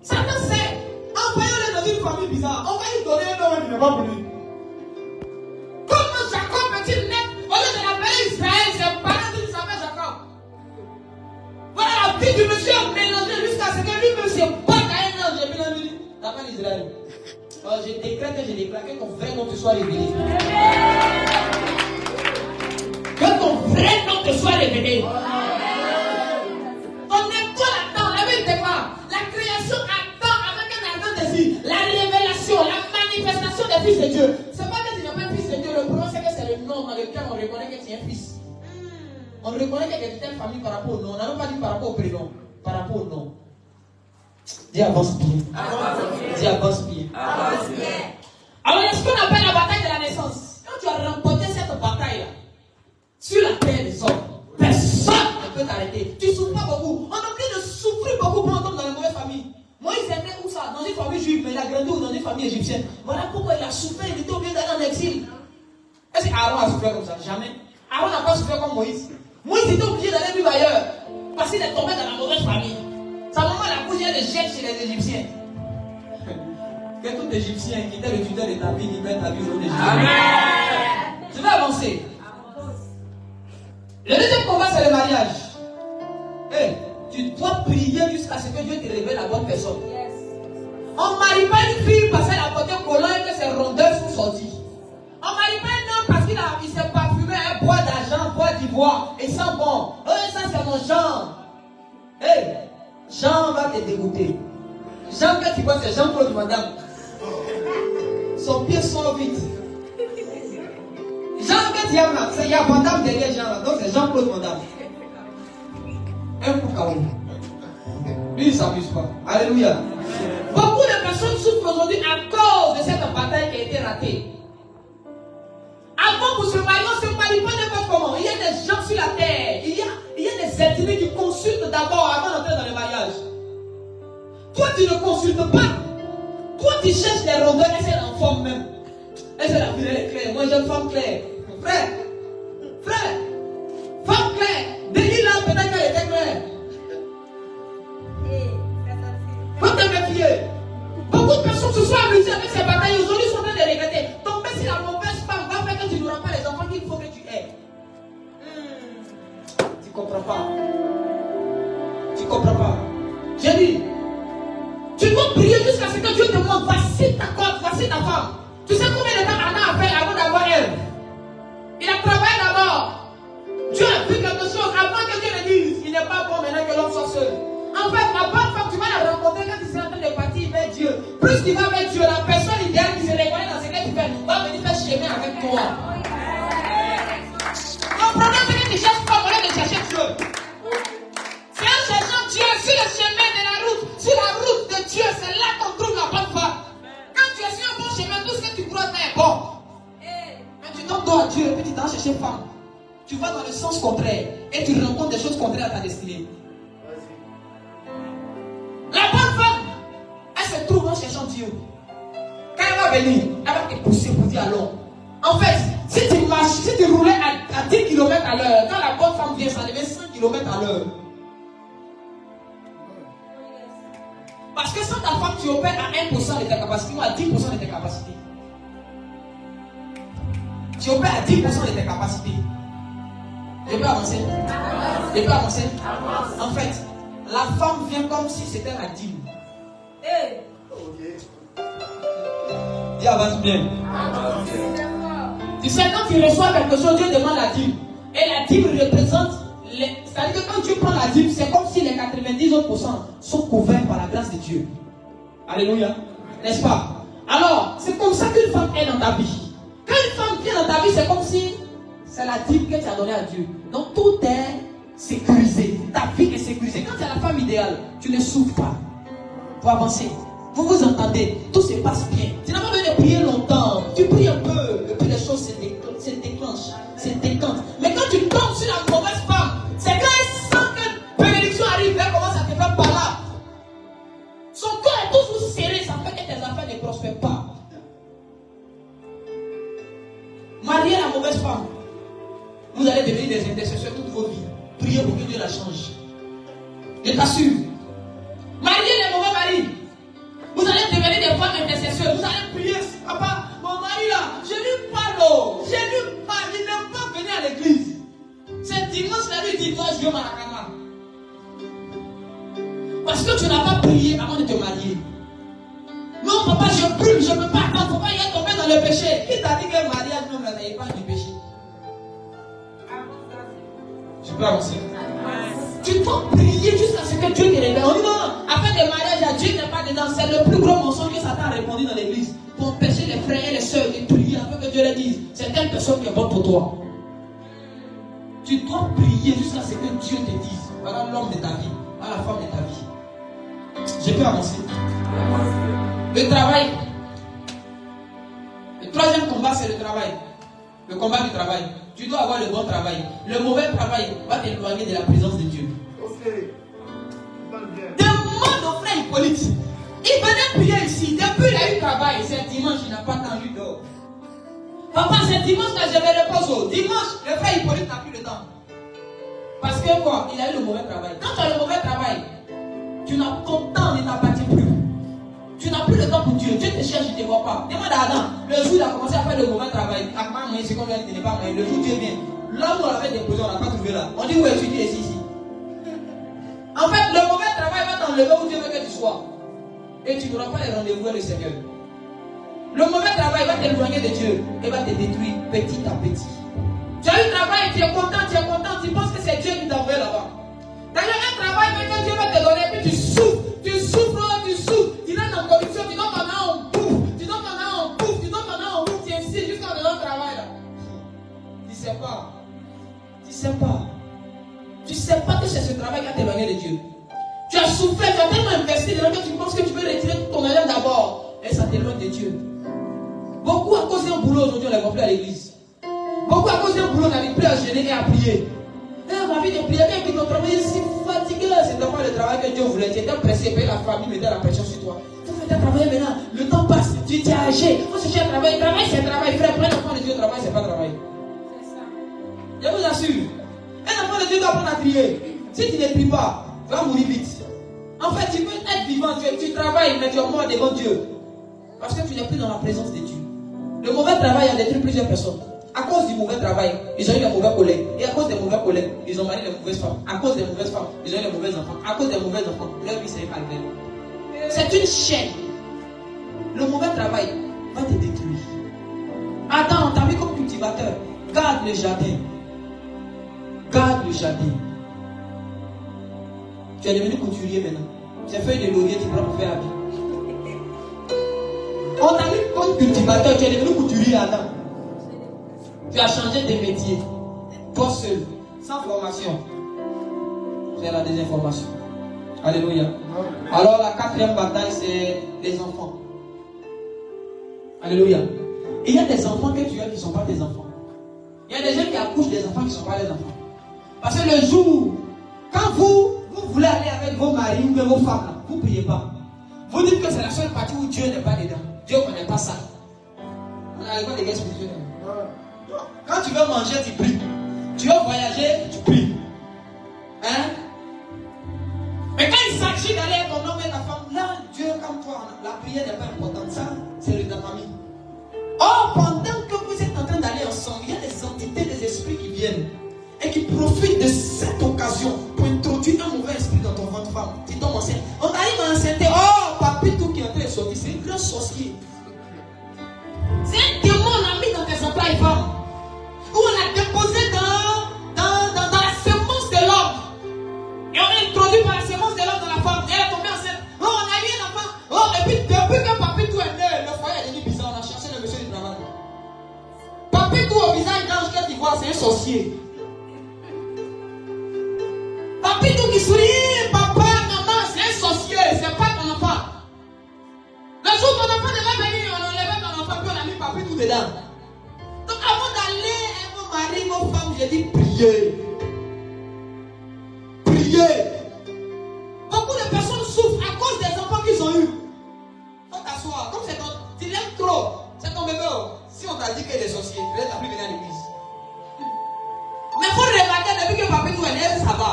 Speaker 1: Satan sait. Envoyons-le dans une famille bizarre. On va lui donner un nom qui n'est pas pour lui. Comment Jacob peut-il naître? Au lieu de l'appeler Israël, c'est parent qui s'appelle Jacob. Voilà la vie du monsieur mélangée jusqu'à ce que lui-même se batte à un ange. Et puis là, lui dit, t'appelles Israël. Alors, je décrète que ton vrai nom te soit révélé. Que ton vrai nom te soit révélé. Ton étoile attend, la Bible te parle. La création attend avec un ardent désir. La révélation, la manifestation des fils de Dieu. C'est pas que tu n'es pas un fils de Dieu, le problème c'est que c'est le nom dans lequel on reconnaît que tu es un fils. On reconnaît que tu es de telle famille par rapport au nom. On n'a même pas dit par rapport au prénom, par rapport au nom. Dis avance bien. Dis avance bien. Alors, il y a ce qu'on appelle la bataille de la naissance. Quand tu as remporté cette bataille-là, sur la terre des hommes, personne ne peut t'arrêter. Tu ne souffres pas beaucoup. On oublie de souffrir beaucoup pour entendre dans les mauvaises familles. Moïse est né où ça? Dans une famille juive, mais il a grandi dans une famille égyptienne. Voilà pourquoi il a souffert, il était obligé d'aller en exil. Est-ce qu'Aaron a souffert comme ça? Jamais. Aaron n'a pas souffert comme Moïse. Moïse était obligé d'aller vivre ailleurs. Parce qu'il est tombé dans la mauvaise famille. Sa maman l'a poussé de jette chez les Égyptiens. que tout Égyptien qui était le tuteur de ta vie libère ta vie au nom de Jésus. Amen. Je vais avancer. Le deuxième combat, c'est le mariage. Hey, tu dois prier jusqu'à ce que Dieu te révèle la bonne personne. On ne marie pas une fille parce qu'elle a porté collant et que ses rondeurs sont sorties. On ne marie pas un homme parce qu'il s'est parfumé, un bois d'argent, bois d'ivoire, et sent bon. Oh, ça c'est mon Jean. Hey, Jean va te dégoûter. Jean, quand tu vois, c'est Jean-Claude Van Damme. Son pied sort vite. Jean, quand il y a Van Damme derrière Jean, là, donc c'est Jean-Claude Van Damme. Un coup carré. Lui, il ne s'amuse pas. Alléluia. Beaucoup de personnes souffrent aujourd'hui à cause de cette bataille qui a été ratée. Avant, pour se marier, on ne se marie pas n'importe comment. Il y a des gens sur la terre. Il y a des ethnies qui consultent d'abord avant d'entrer dans le mariage. Toi, tu ne consultes pas. Toi, tu cherches les rondeurs. Est-ce qu'elle est en forme même? Est-ce qu'elle a vu les clairs? Moi, j'ai une femme claire. Frère, femme claire. Délit là, peut-être qu'elle était claire. Faut te méfier. Beaucoup de personnes se sont amusées avec ces batailles. Aujourd'hui, sont en train de regretter. Tomber sur la mauvaise femme va faire que tu n'auras pas les enfants qu'il faut que tu aies. Tu ne comprends pas. Tu ne comprends pas. J'ai dit, tu dois prier jusqu'à ce que Dieu te montre. Voici ta corde, voici ta femme. Tu sais combien de temps Anna a fait avant d'avoir elle? Il a travaillé d'abord. Dieu a vu quelque chose avant que Dieu le dise. Il n'est pas bon maintenant que l'homme soit seul. En fait, la bonne femme, tu vas la rencontrer quand tu seras en train de partir vers Dieu. Plus tu vas vers Dieu, la personne idéale qui se reconnaît dans ce que tu fais va venir faire chemin avec toi. Ton problème, c'est que tu cherches pas au lieu de chercher Dieu. C'est en cherchant Dieu sur le chemin de la route, sur la route de Dieu, c'est là qu'on trouve la bonne femme. Quand tu es sur un bon chemin, tout ce que tu crois faire est bon. Mais tu donnes dos à Dieu et puis tu t'en cherches femme. Tu vas dans le sens contraire et tu rencontres des choses contraires à ta destinée. La bonne femme, elle se trouve en cherchant Dieu. Quand elle va venir, elle va te pousser pour dire allons. En fait, si tu marches, si tu roulais à 10 km à l'heure, quand la bonne femme vient, ça devient 5 km à l'heure. Parce que sans ta femme, tu opères à 1% de ta capacité ou à 10% de tes capacités. Tu opères à 10% de tes capacités. Je peux avancer? Je peux avancer? En fait, la femme vient comme si c'était la dîme. Dis avance bien. Tu sais, quand tu reçois quelque chose, Dieu demande la dîme. Et la dîme représente, c'est-à-dire que quand tu prends la dîme, c'est comme si les 90 autres % sont couverts par la grâce de Dieu. Alléluia. N'est-ce pas? Alors, c'est comme ça qu'une femme est dans ta vie. Quand une femme vient dans ta vie, c'est comme si c'est la dîme que tu as donnée à Dieu. Donc tout est sécurisé. Ta vie est sécurisée. Quand tu as la femme idéale, tu ne souffres pas. Pour avancer. Vous vous entendez, tout se passe bien. Tu n'as pas besoin de prier longtemps. Tu pries un peu, et puis les choses se déclenchent, se décantent. Mais quand tu tombes sur la mauvaise femme, c'est quand elle sent que bénédiction arrive, elle commence à te faire par là. Son cœur est toujours serré, ça fait que tes affaires ne prospèrent pas. Marier la mauvaise femme, vous allez devenir des intercesseurs toute vos vies. Priez pour que Dieu la change. Je t'assure. Mariez les mauvais maris. Vous allez devenir des femmes intercesseurs. Vous allez prier. Papa, mon mari là, je lui parle. Je lui parle. Il n'aime pas venir à l'église. C'est dimanche, la lui dit, toi, je viens à la camarade. Parce que tu n'as pas prié avant de te marier. Non, papa, je prie, je ne peux pas attendre. Papa, il est tombé dans le péché. Qui t'a dit que le mariage, non, là, n'est pas du péché? Je peux avancer. Tu dois prier jusqu'à ce que Dieu te révèle. On dit non, afin de mariage, Dieu n'est pas dedans. C'est le plus gros mensonge que Satan a répondu dans l'église. Pour empêcher les frères et les sœurs de prier afin que Dieu leur dise. C'est telle personne qui est bonne pour toi. Tu dois prier jusqu'à ce que Dieu te dise. Voilà l'homme de ta vie. Voilà la femme de ta vie. Je peux avancer. Le travail. Le troisième combat, c'est le travail. Le combat du travail. Tu dois avoir le bon travail. Le mauvais travail va t'éloigner de la présence de Dieu. Demande au frère Hippolyte. Il venait prier ici. Depuis il a eu travail. C'est dimanche, il n'a pas tant lui d'or. Papa, c'est dimanche que je me repose. Dimanche, le frère Hippolyte n'a plus le temps. Parce que quoi? Il a eu le mauvais travail. Quand tu as le mauvais travail, ton temps ne t'appartient plus. Tu n'as plus le temps pour Dieu. Dieu te cherche, il ne te voit pas. Demande à Adam. Le jour où il a commencé à faire le mauvais travail, c'est comme il n'est pas moyen. Le jour où Dieu vient, là où on l'avait déposé, on n'a pas trouvé là. On dit où es-tu? Ici. En fait, le mauvais travail va t'enlever où Dieu veut que tu sois. Et tu n'auras pas les rendez-vous avec le Seigneur. Le mauvais travail va t'éloigner de Dieu et va te détruire petit à petit. Tu as eu travail, tu es content, tu penses que c'est Dieu qui t'a envoyé là-bas. D'ailleurs, un travail que Dieu va te donner, puis tu souffres. Tu donnes en corruption, tu donnes pendant en bouffe, tu insistes jusqu'à donner un travail là. Tu sais pas que c'est ce travail qui a t'éloigné de Dieu. Tu as souffert, tu as tellement investi dedans que tu penses que tu peux retirer tout ton argent d'abord. Et ça t'éloigne de Dieu. Beaucoup à cause d'un boulot aujourd'hui, on les voit plus à l'église. Beaucoup à cause d'un boulot, on n'arrive plus à jeûner et à prier. Ma vie de prière, bien que ton travail est si fatigué. C'était pas le travail que Dieu voulait. Tu étais pressé, payer la famille, mettait la pression sur toi. Tu fais travailler maintenant, le temps passe, tu t'es âgé. Il faut chercher un travail. Travail, c'est travail. Frère, prends l'enfant de Dieu, travail, c'est pas travail. C'est ça. Je vous assure. Un enfant de Dieu doit apprendre à prier. Si tu ne pries pas, tu vas mourir vite. En fait, tu peux être vivant, tu travailles, mais tu es mort devant Dieu. Parce que tu n'es plus dans la présence de Dieu. Le mauvais travail a détruit plusieurs personnes. À cause du mauvais travail, ils ont eu les mauvais collègues. Et à cause des mauvais collègues, ils ont marié les mauvaises femmes. À cause des mauvaises femmes, ils ont eu les mauvais enfants. À cause des mauvais enfants, leur vie s'est calmée. C'est une chaîne. Le mauvais travail va te détruire. Attends, t'as vu comme cultivateur. Garde le jardin. Garde le jardin. Tu es devenu couturier maintenant. Ces feuilles de laurier, tu prends pour faire habit. On t'a mis comme cultivateur, tu es devenu couturier, attends. Tu as changé de métier. Toi seul, sans formation. C'est la désinformation. Alléluia. Alors la quatrième bataille, c'est les enfants. Alléluia. Et il y a des enfants que tu as qui ne sont pas tes enfants. Il y a des gens qui accouchent des enfants qui ne sont pas les enfants. Parce que le jour, quand vous voulez aller avec vos maris ou vos femmes, vous ne priez pas. Vous dites que c'est la seule partie où Dieu n'est pas dedans. Dieu ne connaît pas ça. On n'arrive pas des guerres spirituelles. Quand tu veux manger, tu pries. Tu veux voyager, tu pries. Hein? Mais quand il s'agit d'aller avec ton homme et ta femme, là, Dieu, comme toi, la prière n'est pas importante. Ça, c'est de ta famille. Or, pendant que vous êtes en train d'aller ensemble, il y a des entités, des esprits qui viennent et qui profitent de cette occasion pour introduire un mauvais esprit dans ton ventre femme. Tu tombes enceinte. On arrive à enceinter. Oh, papy, tout qui est en train de sortir, c'est un grand sorcier. C'est un démon, on a mis dans tes entrailles femmes. Où on a déposé dans la semence de l'homme. Et on a introduit par la semence de l'homme dans la femme. Et elle est tombée enceinte. Oh, on a eu un enfant. Oh, et puis depuis que papy tout est né, le foyer est devenu bizarre. On a cherché le monsieur du travail. Papy tout au visage d'ange que tu vois, c'est un sorcier. Papy tout qui sourit, papa, maman, c'est un sorcier. C'est pas ton enfant. Le jour où ton enfant devait venir, on enlevait ton enfant, puis on a mis papy tout dedans. Donc avant d'aller à vos maris, vos femmes, j'ai dit priez. Priez. Beaucoup de personnes souffrent à cause des enfants qu'ils ont eus. Faut t'asseoir. Comme c'est ton... Tu l'aimes trop. C'est ton bébé. Si on t'a dit qu'il est sorcier, tu n'as plus venir à l'église. Mais il faut remarquer depuis que papa nous est ça va.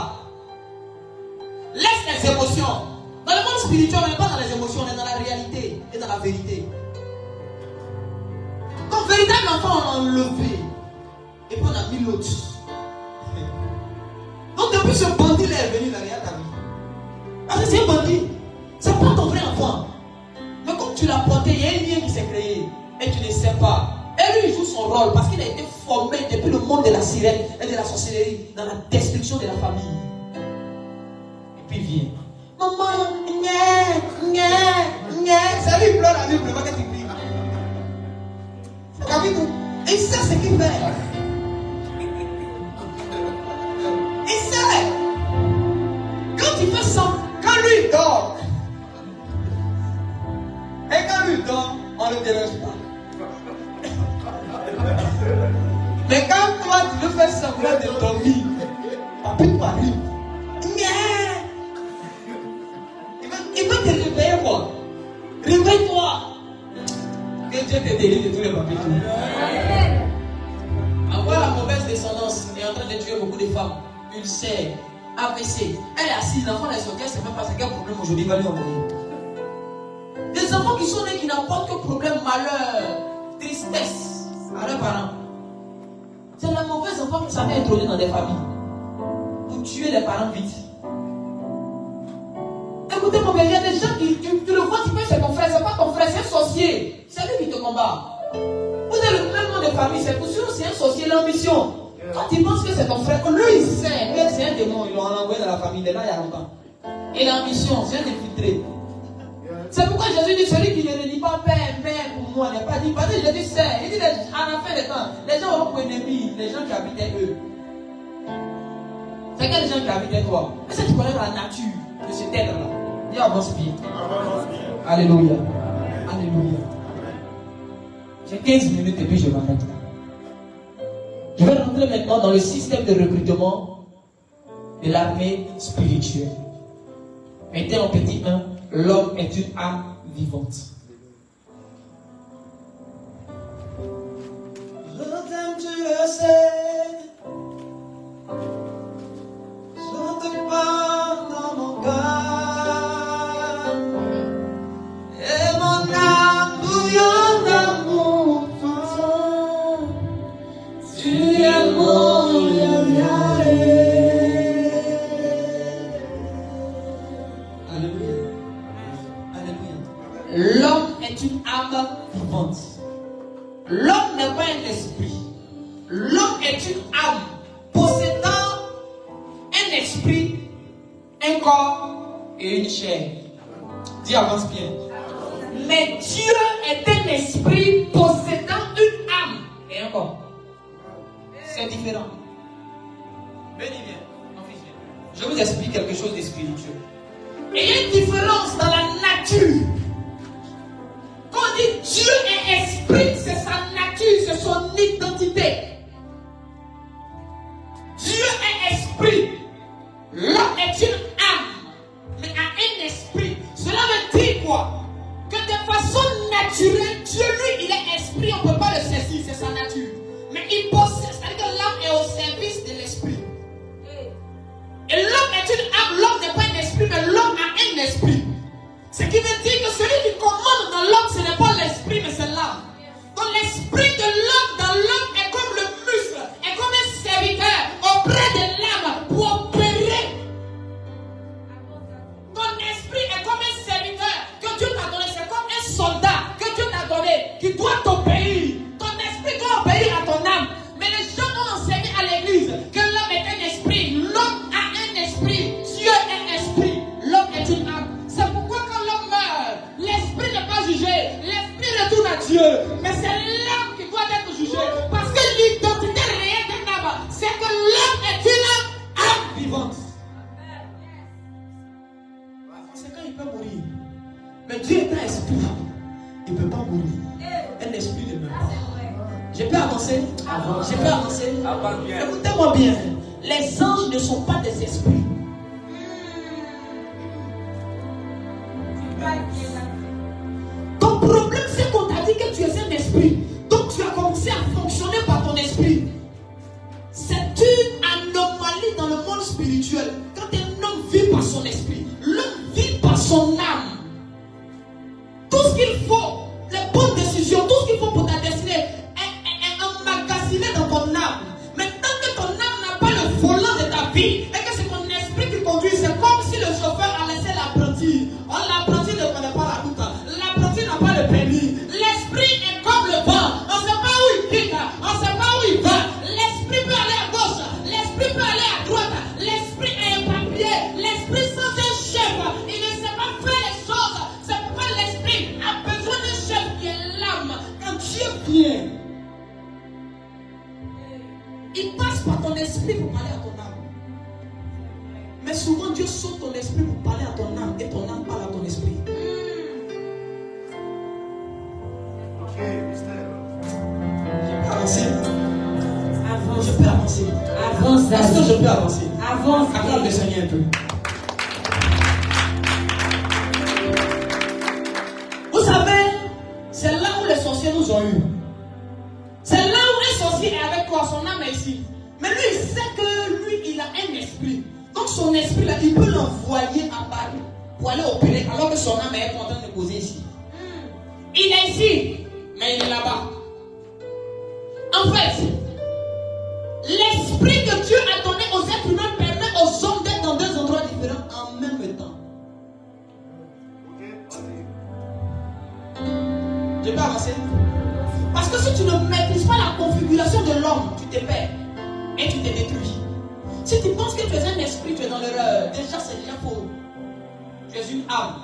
Speaker 1: Laisse les émotions. Dans le monde spirituel, on n'est pas dans les émotions, on est dans la réalité et dans la vérité. Ton véritable enfant, on l'a enlevé. Et puis on a mis l'autre. Donc depuis ce bandit là est venu, il n'a rien à ta vie. Parce que c'est un bandit. C'est pas ton vrai enfant. Mais comme tu l'as porté, il y a un lien qui s'est créé. Et tu ne sais pas. Et lui, il joue son rôle parce qu'il a été formé depuis le monde de la sirène et de la sorcellerie, dans la destruction de la famille. Et puis il vient. Maman, c'est lui qui pleure la nuit, il pleure que tu pries. Il sait ce qu'il fait. Il sait. Quand tu fais ça, quand lui dort, et quand lui dort, on ne le dérange pas. Mais quand toi tu veux faire semblant de dormir, après toi arrive. Il va te réveiller quoi? Réveille-toi. Que Dieu te délivre de tous les papiers. Avoir la mauvaise descendance est en train de tuer beaucoup de femmes. Ulcère, AVC. Elle est assise, l'enfant est sorti, elle ne sait même pas c'est quel problème aujourd'hui, il va lui envoyer. Des n'apportent que problème, malheur, tristesse à leurs parents. C'est la mauvaise enfant qui s'avait introduit dans des familles pour tuer les parents vite. Écoutez mon bien, il y a des gens qui, tu le vois, tu penses que c'est ton frère, c'est pas ton frère, c'est un sorcier. C'est lui qui te combat. Vous avez le même nom de famille, c'est pour sûr que c'est un sorcier, l'ambition. Quand tu penses que c'est ton frère, lui il sait, mais c'est un démon, ils l'ont envoyé dans la famille, il est là il y a longtemps. Et l'ambition, c'est un infiltré. C'est pourquoi Jésus dit, celui qui ne dit pas Père, Père pour moi, n'est pas dit, parce que Jésus sait, il dit à la fin des temps, les gens auront pour ennemis, les gens qui habitaient eux. C'est quels gens qui habitaient toi? Est-ce que tu connais la nature de cet être-là? Dis avance bien. Alléluia. Alléluia. J'ai 15 minutes et puis je m'arrête. Je vais rentrer maintenant dans le système de recrutement de l'armée spirituelle. Mettez en petit 1, l'homme est une âme vivante. Je t'aime, tu le sais. Je te parle dans mon cœur. Et mon âme bouillonne d'amour pour toi. Tu es mon Yahweh. L'homme est une âme vivante. L'homme n'est pas un esprit. L'homme est une âme possédant un esprit, un corps et une chair. Dis avance bien. Mais Dieu est un esprit possédant une âme et un corps. C'est différent. Venez bien, mon fils, viens. Je vous explique quelque chose de spirituel. Et il y a une différence dans la nature. Quand on dit Dieu est esprit, c'est sa nature, c'est son identité. Dieu est esprit. L'homme est une âme, mais a un esprit. Cela veut dire quoi? Que de façon naturelle, Dieu, lui, il est esprit, on ne peut pas le saisir, c'est sa nature. Mais il possède, c'est-à-dire que l'âme est au service de l'esprit. Et l'homme est une âme, l'homme n'est pas un esprit, mais l'homme a un esprit. Ce qui veut dire que celui qui commande dans l'homme, ce n'est pas l'esprit, mais c'est l'âme. Donc l'esprit de l'homme dans l'homme est comme le muscle, est comme un serviteur auprès de l'âme pour opérer. Ton esprit est comme un serviteur que Dieu t'a donné, c'est comme un soldat que Dieu t'a donné, qui doit t'obéir. Ton esprit doit obéir à ton âme. Mais les gens ont enseigné à l'église que l'homme est un esprit. L'homme a un esprit. Dieu est esprit. L'homme est une âme. C'est pourquoi quand l'homme meurt, l'esprit n'est pas jugé. L'esprit retourne à Dieu. Mais c'est l'âme qui doit être jugée. Parce que l'identité réelle d'un âme, c'est que l'homme est une âme vivante. C'est quand il peut mourir. Mais Dieu est un esprit. Il ne peut pas mourir. Un esprit ne meurt pas. Je peux avancer? Je peux avancer? Écoutez-moi bien. Les anges ne sont pas des esprits. Ton problème, c'est qu'on t'a dit que tu es un esprit. Donc tu as commencé à fonctionner par ton esprit. C'est une anomalie dans le monde spirituel. Quand un homme vit par son esprit, l'homme vit par son âme. Tout ce qu'il faut, les bonnes décisions, tout ce qu'il faut pour ta destinée est emmagasiné dans ton âme. Mais tant que ton âme n'a pas le volant de ta vie et que c'est ton esprit qui conduit, c'est comme si le chauffeur a laissé l'apprenti. L'apprenti ne connaît pas la route. L'apprenti n'a pas le permis. L'esprit est comme le vent. On ne sait pas où il pique, on ne sait pas où il va. L'esprit peut aller à gauche, l'esprit peut aller à droite. L'esprit est éparpillé. L'esprit sans un chef, il ne sait pas faire les choses. C'est pourquoi l'esprit a besoin d'un chef qui est l'âme. Quand Dieu vient, il passe par ton esprit pour parler à ton âme. Mais souvent Dieu saute ton esprit pour parler à ton âme et ton âme parle à ton esprit.
Speaker 3: Ok, mystère.
Speaker 1: Je peux avancer.
Speaker 2: Avance.
Speaker 1: Je peux avancer.
Speaker 2: Avance.
Speaker 1: Est-ce que je peux avancer?
Speaker 2: Avance.
Speaker 1: Acclame le Seigneur un peu. Vous savez, c'est là où les sorciers nous ont eu. C'est là où un sorcier est avec toi, son âme est ici. Mais lui, il sait que lui, il a un esprit. Donc son esprit, là, il peut l'envoyer à Paris pour aller opérer alors que son âme est en train de poser ici.
Speaker 2: Il est ici, mais il est là-bas. En fait, l'esprit que Dieu a donné aux êtres humains permet aux hommes d'être dans deux endroits différents en même temps. Je peux avancer? Parce que si tu ne maîtrises pas la configuration de l'homme, tu te perds et tu te détruis. Si tu penses que tu es un esprit, tu es dans l'erreur. Déjà, c'est déjà faux. Tu es une âme.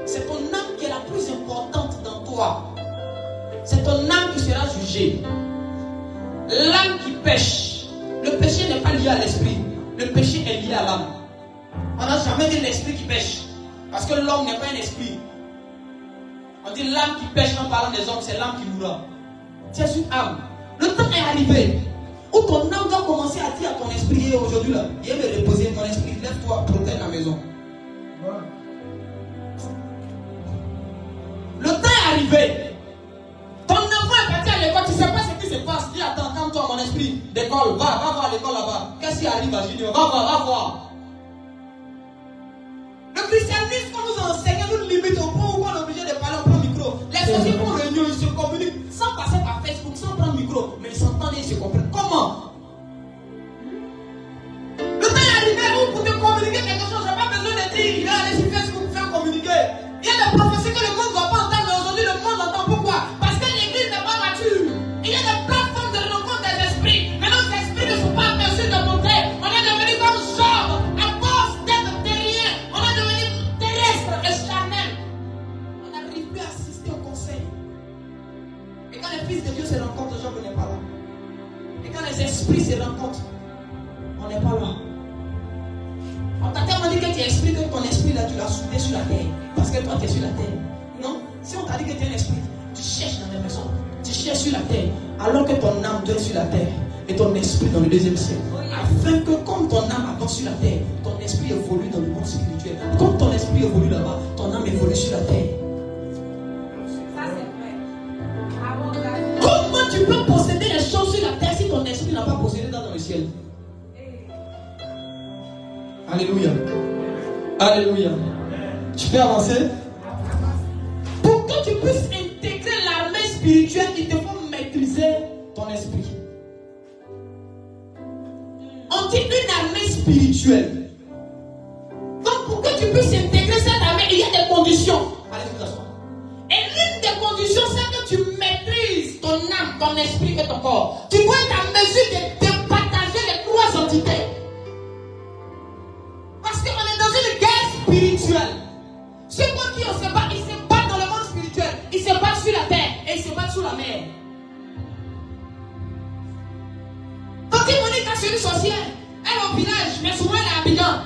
Speaker 2: C'est ton âme qui est la plus importante dans toi. C'est ton âme qui sera jugée. L'âme qui pêche. Le péché n'est pas lié à l'esprit. Le péché est lié à l'âme. On n'a jamais dit l'esprit qui pêche. Parce que l'homme n'est pas un esprit. On dit l'âme qui pêche en parlant des hommes, c'est l'âme qui mourra. Tu es une âme. Le temps est arrivé où ton âme doit commencer à dire à ton esprit, aujourd'hui là, viens me reposer, mon esprit, lève-toi, protège la maison. Le temps est arrivé. Ton enfant est parti à l'école, tu ne sais pas ce qui se passe. Dis, attends, calme-toi, mon esprit, d'école, va voir l'école là-bas. Qu'est-ce qui arrive à Junior? Va voir. Le christianisme qu'on nous enseigne nous limite au point où on est obligé de parler au micro. Les sociétés font réunion, ils se communiquent sans passer par Facebook, sans prendre le micro, mais ils s'entendent et ils se comprennent. Comment? Le temps est arrivé où pour te communiquer quelque chose, je n'ai pas besoin de dire, il va aller sur Facebook pour faire communiquer. Il y a des prophéties que le monde ne va pas entendre, mais aujourd'hui le monde entend. Pourquoi? Parce que l'église n'est pas mature. Il y a des plateformes de rencontre des esprits, mais nos esprits ne sont pas aperçus de montrer. On est devenu comme Job, à force d'être terrien, on est devenu terrestre et charnel. On n'arrive plus à assister au conseil. Et quand les fils de Dieu se rencontrent, Job n'est pas là. Et quand les esprits se rencontrent, on n'est pas là. On t'a tellement dit que tu es esprit, que ton esprit là, tu l'as soudé sur la terre. Parce que toi, tu es sur la terre. Non? Si on t'a dit que tu es un esprit, tu cherches dans les maisons. Tu cherches sur la terre. Alors que ton âme doit être sur la terre. Et ton esprit dans le deuxième ciel. Afin que comme ton âme attend sur la terre, ton esprit évolue dans le monde spirituel. Comme ton esprit évolue là-bas, ton âme évolue sur la terre.
Speaker 4: Ça c'est vrai.
Speaker 2: Comment tu peux posséder les choses sur la terre si ton esprit n'a pas possédé dans le ciel? Alléluia. Alléluia. Tu peux avancer? Pour que tu puisses intégrer l'armée spirituelle, il te faut maîtriser ton esprit. On dit une armée spirituelle. Donc pour que tu puisses intégrer cette armée, il y a des conditions. Allez, vous asseoir. Et l'une des conditions, c'est que tu maîtrises ton âme, ton esprit et ton corps. Tu dois être en mesure de partager les trois entités. Parce qu'on est dans une guerre spirituelle. Ceux qui on se bat, ils se battent dans le monde spirituel. Ils se battent sur la terre et ils se battent sous la mer. Quand Monique a une sorcière, elle est au village, mais souvent elle est à Abidjan.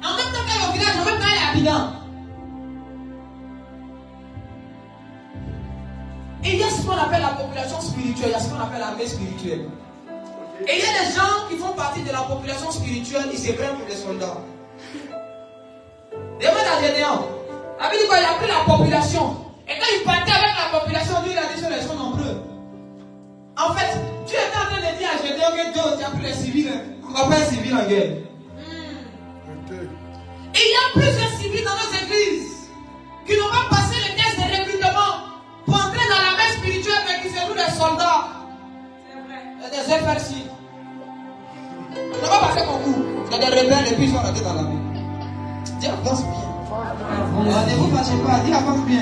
Speaker 2: En même temps qu'elle est au village, en même temps elle est à Abidjan. Et il y a ce qu'on appelle la population spirituelle, il y a ce qu'on appelle l'armée spirituelle. Et il y a des gens qui font partie de la population spirituelle, ils se prennent pour des soldats. Demande à Gédéon. La Bible dit qu'il a pris la population. Et quand il partait avec la population, Dieu a dit que les sont nombreux. En fait, Dieu était en train de dire à Gédéon que Dieu, tu as pris les civils. On va pas un civil en guerre. Et il y a plusieurs civils dans nos églises qui n'ont pas passé le test de recrutement pour entrer dans la main spirituelle, mais qui se jouent des soldats. C'est vrai. Et des FRC. Ils n'ont pas passé concours. C'est des rebelles et puis ils sont rentrés dans la main. Dis avance bien. Ne vous fâchez pas, dis avance bien.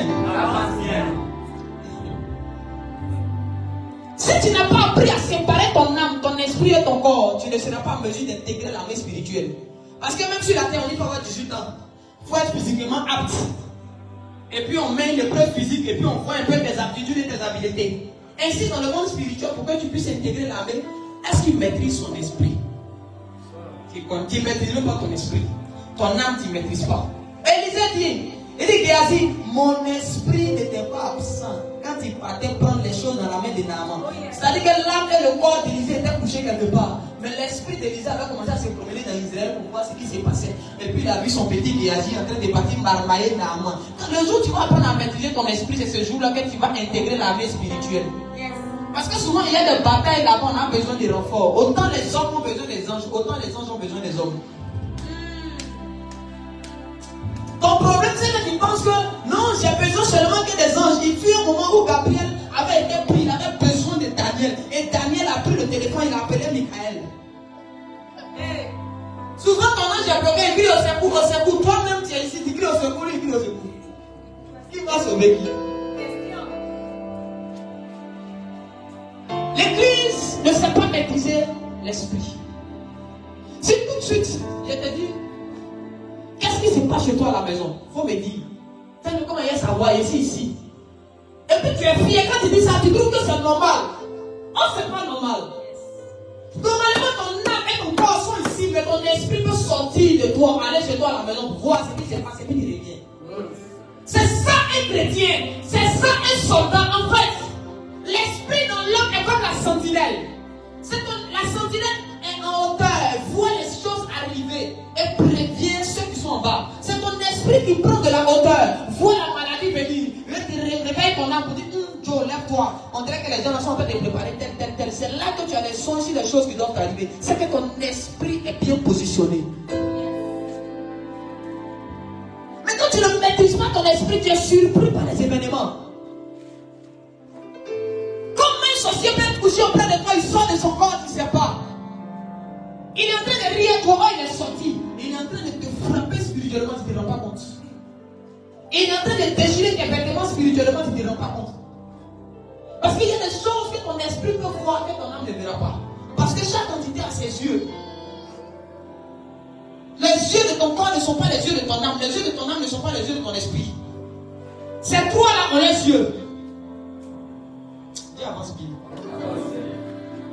Speaker 2: Si tu n'as pas appris à séparer ton âme, ton esprit et ton corps, tu ne seras pas en mesure d'intégrer l'armée spirituelle. Parce que même sur la terre, on dit qu'il faut avoir 18 ans. Il faut être physiquement apte. Et puis on met une épreuve physique et puis on voit un peu tes aptitudes et tes habiletés. Ainsi, dans le monde spirituel, pour que tu puisses intégrer l'armée, est-ce qu'il maîtrise son esprit? Tu ne maîtrises pas ton esprit. Ton âme, tu ne maîtrises pas. Élisée dit, il dit Géasi, mon esprit n'était pas absent quand il partait prendre les choses dans la main de Naaman. C'est-à-dire que l'âme et le corps d'Élisée étaient couchés quelque part. Mais l'esprit d'Élisée avait commencé à se promener dans Israël pour voir ce qui s'est passé. Et puis il a vu son petit Géasi en train de partir marmailler Naaman. Le jour où tu vas apprendre à maîtriser ton esprit, c'est ce jour-là que tu vas intégrer l'armée spirituelle. Parce que souvent il y a des batailles là-bas, on a besoin de renforts. Autant les hommes ont besoin des anges, autant les anges ont besoin des hommes. Ton problème c'est que tu penses que non, j'ai besoin seulement que des
Speaker 1: anges. Il fut un moment où Gabriel avait été pris, il avait besoin de Daniel. Et Daniel a pris le téléphone, il a appelé Michael. Souvent ton ange est bloqué, il crie au secours, au secours. Toi-même tu es ici, tu cries au secours, il crie au secours. Qui va sauver qui? L'église ne sait pas maîtriser l'esprit. Si tout de suite, je te dis, qu'est-ce qui se passe chez toi à la maison? Il faut me dire. Fais-nous comment il y a savoir ici. Et puis tu es fier, quand tu dis ça, tu trouves que c'est normal. Oh, c'est pas normal. Normalement, ton âme et ton corps sont ici, mais ton esprit peut sortir de toi, aller chez toi à la maison, voir ce qui s'est passé, puis il revient. C'est ça un chrétien, c'est ça un soldat. En fait, l'esprit dans l'homme est comme la sentinelle. La sentinelle est en hauteur, voit les choses arriver et prévient ceux qui sont en bas. C'est ton esprit qui prend de la hauteur, voit la maladie venir, réveille ton âme pour dire Joe, lève-toi. On dirait que les gens sont en train de préparer tel. C'est là que tu as les sons sur les choses qui doivent arriver. C'est que ton esprit est bien positionné. Mais quand tu ne maîtrises pas ton esprit, tu es surpris par les événements. Comme un sorcier peut être couché auprès de toi, il sort de son corps, tu ne sais pas. Il est en train de rire, toi, il est sorti. Il est en train de te frapper spirituellement, tu ne te rends pas compte. Il est en train de déchirer tes vêtements spirituellement, tu ne te rends pas compte. Parce qu'il y a des choses que ton esprit peut voir que ton âme ne verra pas. Parce que chaque entité a ses yeux. Les yeux de ton corps ne sont pas les yeux de ton âme. Les yeux de ton âme ne sont pas les yeux de ton esprit. C'est toi là, on les yeux. Dis avance bien.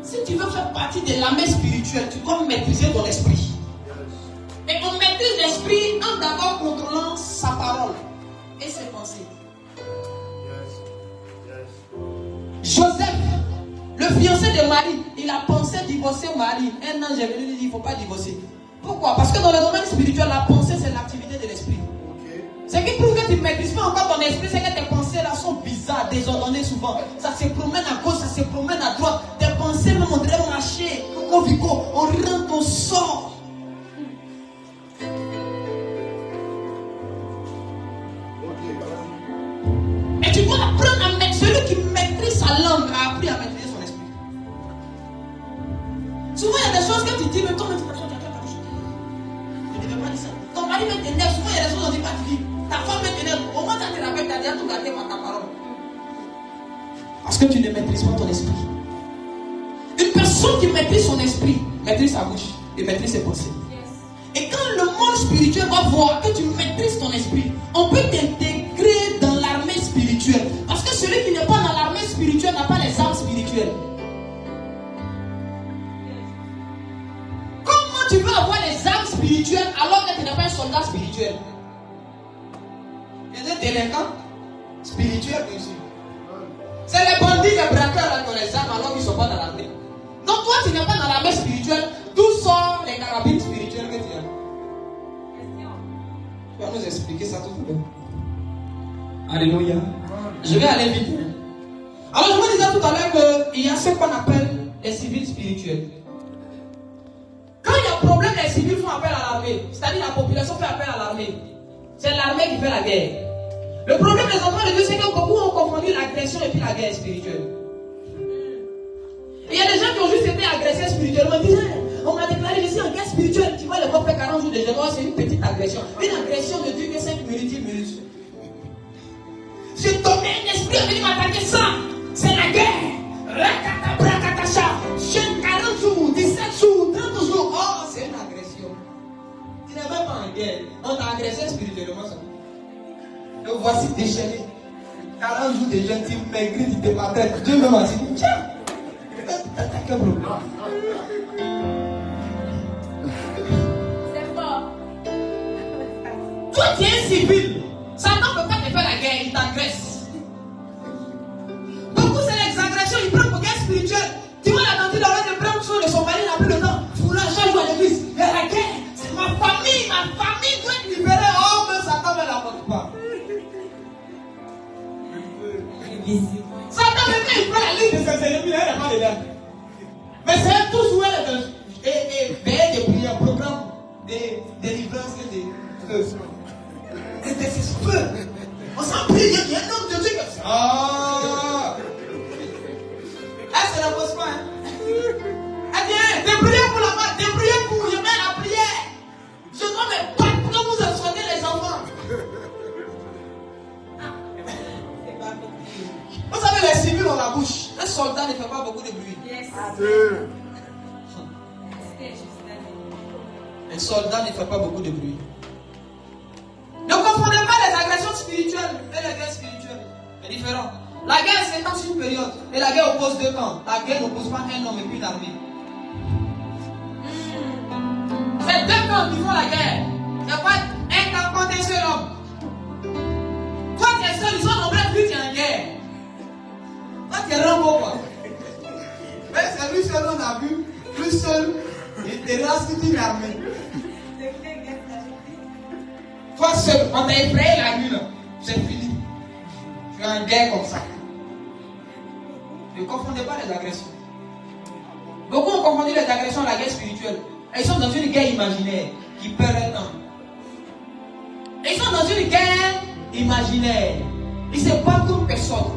Speaker 1: Si tu veux faire partie de l'armée spirituelle, tu dois maîtriser ton esprit. Et on maîtrise l'esprit en d'abord contrôlant sa parole et ses pensées. Joseph, le fiancé de Marie, il a pensé divorcer Marie. Un ange est venu lui dire il ne faut pas divorcer. Pourquoi? Parce que dans le domaine spirituel, la pensée c'est l'activité de l'esprit. Ce qui prouve que tu ne maîtrises pas encore ton esprit, c'est que tes pensées là sont bizarres, désordonnées souvent. Ça se promène à gauche, ça se promène à droite. Tes pensées même on dirait marcher, on rentre, on sort. Mais tu dois apprendre à mettre. Celui qui maîtrise sa langue a appris à maîtriser son esprit. Souvent il y a des choses que tu dis, mais toi, tu ne devais pas dire ça. Ton mari met t'énerve, souvent il y a des choses dont tu ne dis pas, tu dis. Ta femme met t'énerve, au moins tu te rappelles, tu as déjà tout gâté par ta parole. Parce que tu ne maîtrises pas ton esprit. Une personne qui maîtrise son esprit, maîtrise sa bouche et maîtrise ses pensées. Et quand le monde spirituel va voir que tu maîtrises ton esprit, on peut t'intégrer dans l'armée spirituelle. Parce que celui qui n'est pas dans l'armée spirituelle n'a pas les armes spirituelles. Comment tu veux avoir les armes spirituelles alors que tu n'es pas un soldat spirituel? Il y a des délinquants spirituels, bien sûr. C'est les bandits, les braqueurs qui ont les armes alors qu'ils ne sont pas dans l'armée. Donc toi, tu n'es pas dans l'armée spirituelle. D'où sortent les carabines spirituelles que tu as? Tu vas nous expliquer ça tout à l'heure. Alléluia. Je vais aller vite. Alors je vous disais tout à l'heure qu'il y a ce qu'on appelle les civils spirituels. Quand il y a un problème, les civils font appel à l'armée. C'est-à-dire la population fait appel à l'armée. C'est l'armée qui fait la guerre. Le problème des enfants de Dieu, c'est que beaucoup ont confondu l'agression et puis la guerre spirituelle. Il y a des gens qui ont juste été agressés spirituellement. Ils disent, on m'a déclaré, je suis en guerre spirituelle. Tu vois, le corps fait 40 jours de jeûne, c'est une petite agression. Une agression ne dure que 5 minutes, 10 minutes. J'ai tombé un esprit à venir m'attaquer ça. C'est la guerre. Rakata, brakatacha. Jeûne 40 jours, 17 jours, 30 jours. Oh, c'est une agression. Tu n'es même pas en guerre. On t'a agressé spirituellement, ça. Le voici déchaîné. 40 jours de jeûne, tu maigris, tu te battrais. Dieu me m'a dit, tiens. C'est
Speaker 2: fort.
Speaker 1: Toi, tu es un civil. Satan ne peut pas te faire la guerre, il t'agresse. Beaucoup, c'est les agressions, ils prennent pour guerre spirituelle. Tu vois la tante là, elle prend soin de son mari, n'a plus le temps. Foulard, chaque jour à l'église. Mais la guerre, c'est ma famille doit être libérée. Oh, mais Satan ne la porte pas. Satan, même quand il prend la ligne de ses ennemis, elle n'est pas dedans. Mais c'est tout joué et veiller de prière, programme de délivrance et de feu. On s'en prie, il y a un homme de Dieu comme ça. Ah! Elle se repose pas. Hein? Elle dit, des prières pour la mort, des prières pour je mets la prière. Je dois me battre pour que vous soignez les enfants. Vous savez, les civils ont la bouche. Un soldat ne fait pas beaucoup de bruit.
Speaker 4: Yes.
Speaker 1: Un soldat ne fait pas beaucoup de bruit. Ne confondez pas les agressions spirituelles et les guerres spirituelles. C'est différent. La guerre s'étend sur une période. Et la guerre oppose deux camps. La guerre n'oppose pas un homme et puis une armée. C'est deux camps qui font la guerre. Il n'y a pas un camp contre un seul homme. Toi tu es seul, ils sont nombreux, plus tu es en guerre. Toi tu es Rambo quoi. Mais c'est lui seul on a vu. Plus seul, il terrasse toute une armée. Toi seul, on t'a effrayé la nuit là. C'est fini. Tu es en guerre comme ça. Ne confondez pas les agressions. Beaucoup ont confondu les agressions à la guerre spirituelle. Et ils sont dans une guerre imaginaire qui perd un temps. Et ils sont dans une guerre imaginaire. Ils se battent contre personne.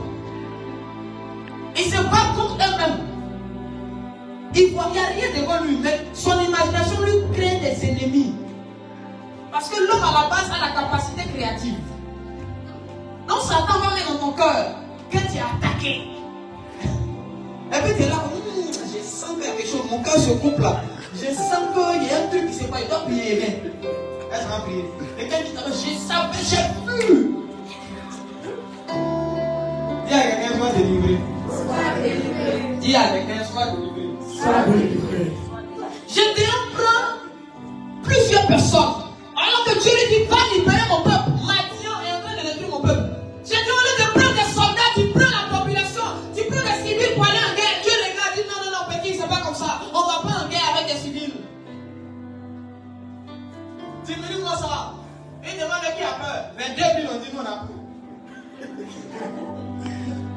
Speaker 1: Ils se battent contre eux-mêmes. Il n'y a rien devant lui, mais son imagination lui crée des ennemis. Parce que l'homme à la base a la capacité créative. Donc Satan va mettre dans ton cœur que tu es attaqué. Et puis tu es là, je sens quelque chose, mon cœur se coupe là. Je sens qu'il y a un truc qui ne s'est pas, il doit prier. Elle va prier. Et quand tu t'appelles, je savais, j'ai vu. Dis à quelqu'un, sois délivré. Dis à quelqu'un, sois délivré. Je prends plusieurs personnes. Alors que Dieu lui dit, va libérer mon peuple. Madian est en train de détruire mon peuple. J'ai dit, au lieu de prendre des soldats, tu prends la population, tu prends des civils pour aller en guerre. Dieu regarde, dit, non, petit, c'est pas comme ça. On va pas en guerre avec des civils. Diminue-moi ça. Il demande qui a peur. 22 000 ont dit, non, on a peur.